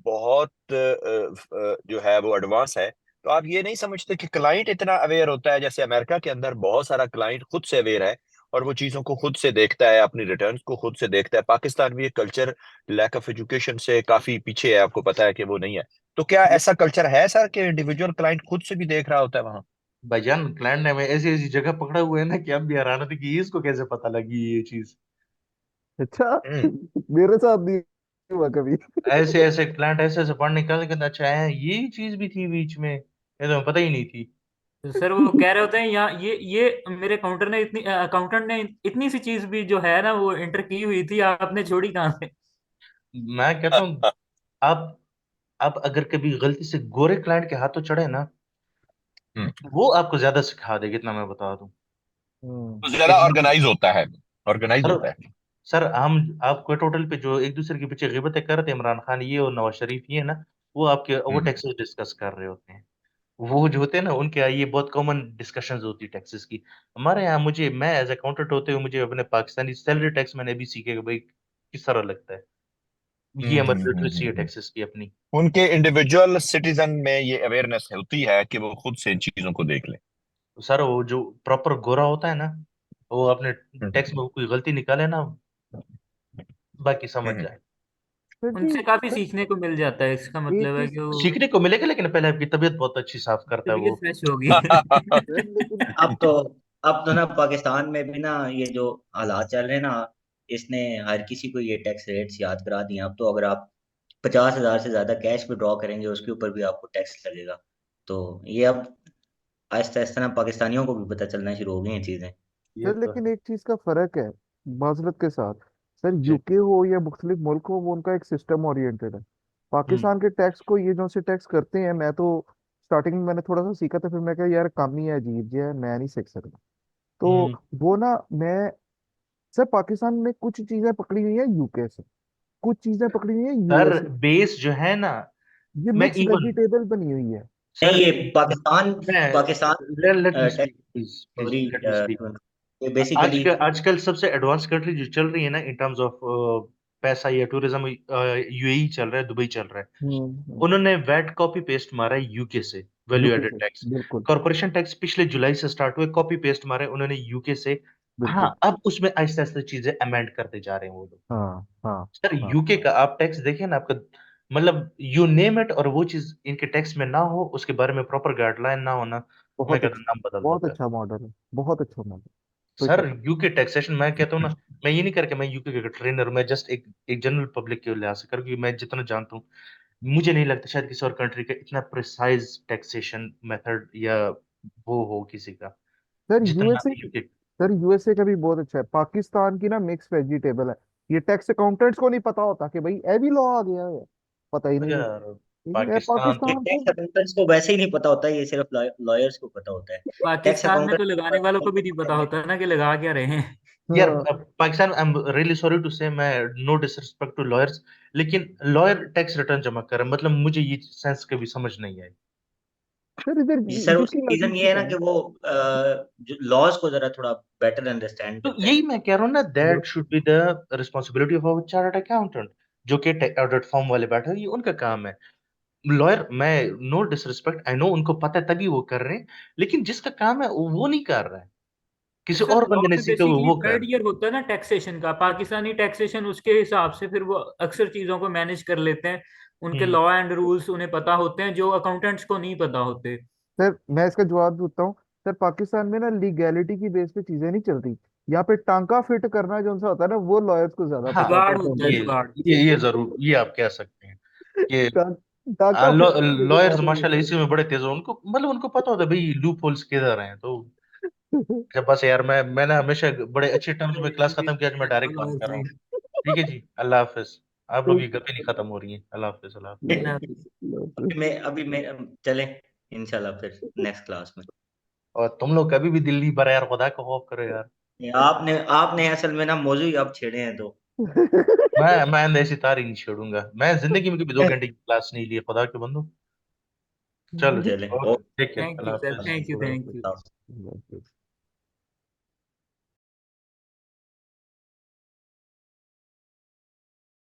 बहुत जो है वो एडवांस है, तो आप ये नहीं समझते कि क्लाइंट इतना अवेयर होता है? जैसे अमेरिका के अंदर बहुत सारा क्लाइंट खुद से अवेयर है और वो चीज़ों को खुद से देखता है, अपनी रिटर्न्स को खुद से देखता है। पाकिस्तान भी ये कल्चर लैक ऑफ एजुकेशन से काफी पीछे है, आपको पता है कि वो नहीं है। तो क्या ऐसा कल्चर है सर कि इंडिविजुअल क्लाइंट खुद से भी देख रहा होता है वहाँ? भाईजान, क्लाइंट ने हमें ऐसी ऐसी जगह पकड़ा हुआ है ना कि अब भी हैरान होती कि इसको कैसे पता लगी ये चीज। अच्छा हम्म। मेरे साथ नहीं हुआ कभी। ऐसे ऐसे क्लाइंट ऐसे ऐसे पढ़ निकल के, अच्छा है ये चीज भी थी बीच में, ये तो हमें पता ही नहीं थी। तो सर वो कह रहे होते हैं यहाँ ये मेरे अकाउंटेंट ने इतनी सी चीज भी जो है ना वो एंटर की हुई थी, आपने छोड़ी कहाँ से। मैं कहता हूँ, आप आप अगर कभी गलती से गोरे क्लाइंट के हाथों चढ़े ना, हम्म। वो आपको ज्यादा सिखा देगा, इतना मैं बता दूं। हम्म तो ज्यादा इतना ऑर्गेनाइज होता है, ऑर्गेनाइज सर होता है। सर हम आपको टोटल पे जो एक दूसरे के पीछे गिबतें कर रहे थे, इमरान खान ये और नवाज शरीफ ये ना, वो हम्म। टैक्सेस डिस्कस कर रहे होते हैं। वो जो होते हैं ना, उनके यहाँ ये बहुत कॉमन डिस्कशंस होती है टैक्सेस की। हमारे यहाँ मैं एज अकाउंटेंट होते हुए मुझे अपने पाकिस्तानी सैलरी टैक्स मैंने अभी सीखे कि भाई किस तरह लगता है। ये हमारी लिटरेसी है हम्म। टैक्सेस की अपनी। उनके इंडिविजुअल सिटीजन में ये अवेयरनेस होती है कि वो खुद से इन चीजों को देख ले। सर वो जो प्रॉपर गोरा होता है ना, वो अपने टैक्स हम्म। में कोई गलती निकाले ना, बाकी समझ हम्म। जाए। सर जी उनसे काफी सीखने को मिल जाता है, इसका एक मतलब है चीज कि वो सीखने को मिलेगा, लेकिन पहले आपकी तबीयत बहुत अच्छी साफ करता है तबीयत वो। फ्रेश होगी। सर लेकिन अब तो अब तो ना पाकिस्तान में भी ना ये जो हालात चल रहे हैं ना, इसने हर किसी को ये टैक्स रेट्स याद करा दिए। अब तो अगर आप 50,000 से ज्यादा कैश विड्रॉ करेंगे उसके ऊपर भी आपको टैक्स लगेगा। तो ये अब आहिस्ता आहिस्ता ना पाकिस्तानियों को भी पता चलना शुरू हो गई हैं चीजें। ये सर तो है। लेकिन एक चीज का फर्क है माजरत के साथ, सर जी यूके हो या मुख्तलिफ मुल्क हो, वो उनका एक सिस्टम ओरिएंटेड है। पाकिस्तान के टैक्स को ये जो से टैक्स करते हैं, मैं तो स्टार्टिंग में मैंने थोड़ा सा सीखा था, फिर मैं कहा यार काम ही है, अजीब जी है, मैं नहीं सीख सकता। तो हम्म। वो ना, मैं, सर पाकिस्तान ने कुछ चीजें पकड़ी हुई है यूके से, कुछ चीजें पकड़ी हुई है सर यूएस से। बेस जो है ना, ये मैं मिक्स इवन वेजिटेबल बनी हुई है। सर नहीं, ये पाकिस्तान मैं Pakistan let me tax speak please please sorry, let me speak. ये बेसिकली आजकल आजकल सबसे एडवांस कंट्री जो चल रही है ना इन टर्म्स ऑफ पैसा या टूरिज्म, यूएई चल रहा है, दुबई चल रहा है। हम्म। उन्होंने वैट कॉपी पेस्ट मारा है यूके से, वैल्यू यूके एडेड से, टैक्स। बिल्कुल कॉर्पोरेशन टैक्स पिछले जुलाई से स्टार्ट हुए, कॉपी पेस्ट मारे उन्होंने यूके से। हाँ, बिल्कुल। अब उसमें आहिस्ता आहिस्ता चीजें अमेंड करते जा रहे हैं वो लोग। हाँ हाँ सर हाँ। यूके का आप टैक्स देखिए ना, आपका मतलब यू नेम इट, और वो चीज इनके टैक्स में ना हो, उसके बारे में प्रॉपर गाइडलाइन ना होना, मैं बहुत कहता हूँ अच्छा, नाम बदल बहुत देता है। अच्छा मॉडल है, बहुत अच्छा मॉडल। कोई सर शक यूके टैक्सेशन, मैं कहता हूँ ना, मैं ये नहीं करके मैं यूके का ट्रेनर, मैं जस्ट एक एक जनरल पब्लिक के लिहाज से कर, क्योंकि मैं जितना जानता हूँ, मुझे नहीं लगता शायद किसी और कंट्री का इतना प्रिसाइज टैक्सेशन मेथड या वो हो किसी का, सर जितना यूएसए, यूके। सर यूएसए का भी बहुत अच्छा है। पाकिस्तान की ना मिक्स वेजिटेबल है। ये टैक्स अकाउंटेंट्स को नहीं पता होता कि भाई ये भी लॉ आ गया है, पता ही नहीं है। यार ठीक है, पाकिस्तान तो पाकिस्तान को। टैक्स अकाउंटेंट्स को वैसे ही नहीं पता होता, ये सिर्फ लॉयर्स को पता होता है। टैक्स पाकिस्तान में तो लगाने वालों को भी नहीं पता अकाउंटेंट होता ना कि लगा क्या रहे हैं। यार हाँ, Pakistan, I am really sorry to say, मैं नो डिसरिस्पेक्ट टू लॉयर्स, लेकिन लॉयर टैक्स रिटर्न जमा कर रहे हैं, मतलब मुझे ये सेंस कभी समझ नहीं आई। सर इधर सर इधर की उसका रीजन लॉजिक ये है क्या ना है? कि वो जो लॉज को जरा थोड़ा बेटर अंडरस्टैंड तो करता है। यही मैं कह रहा हूँ ना, दैट बिल्कुल। Should be the responsibility of our chartered accountant, जो कि ऑडिट फॉर्म वाले बैठे हैं, ये उनका काम है। लॉयर, मैं नो डिसरिस्पेक्ट, आई नो उनको पता है तभी वो कर रहे हैं, लेकिन जिसका काम है वो नहीं कर रहा है, किसी सर और लॉ बंदे ने में सीखा हुआ बेसिकली वो कर थर्ड रहा है। ईयर होता है ना टैक्सेशन का, पाकिस्तानी टैक्सेशन उसके हिसाब से फिर वो अक्सर चीजों को मैनेज कर लेते हैं। उनके हम्म। लॉ एंड रूल्स उन्हें पता होते हैं जो अकाउंटेंट्स को नहीं पता होते। सर मैं इसका जवाब देता हूँ। सर पाकिस्तान में ना लीगैलिटी की बेस पे चीजें नहीं चलती। यहाँ पे टांका फिट करना जो सा होता है ना, वो लॉयर्स को ज्यादा हाँ, पता होता जुगाड़ है होता है, ये जुगाड़। ये जरूर, ये आप कह सकते हैं कि टांका फिट करने के लॉयर्स बाद वो माशाल्लाह इसी में बड़े तेज हैं, उनको मतलब उनको पता होता है भाई लूप होल्स किधर हैं, तो जब बस यार, मैंने हमेशा बड़े अच्छे टर्म्स में क्लास खत्म किया, आज मैं डायरेक्ट बंद कर रहा हूँ। ठीक है जी, अल्लाह हाफिज। आप लोग की गप्पे नहीं खत्म हो रही हैं। अल्लाह हाफिज, अल्लाह हाफिज। अल्लाह हाफिज। अभी मैं चलें इंशाल्लाह फिर नेक्स्ट क्लास में। और तुम लोग कभी भी दिल नहीं भरा यार, खुदा का खौफ करो यार। आपने आपने असल में ना मौजू ही अब छेड़े हैं तो। मैं ऐसी तार ही नहीं छोड़ूंगा, मैं जिंदगी में कभी 2 घंटे की क्लास नहीं ली है, खुदा के बंदो। चलो जी, चलें, okay, take care, thank Allah you sir, हाफिज। Thank you, thank you. Okay.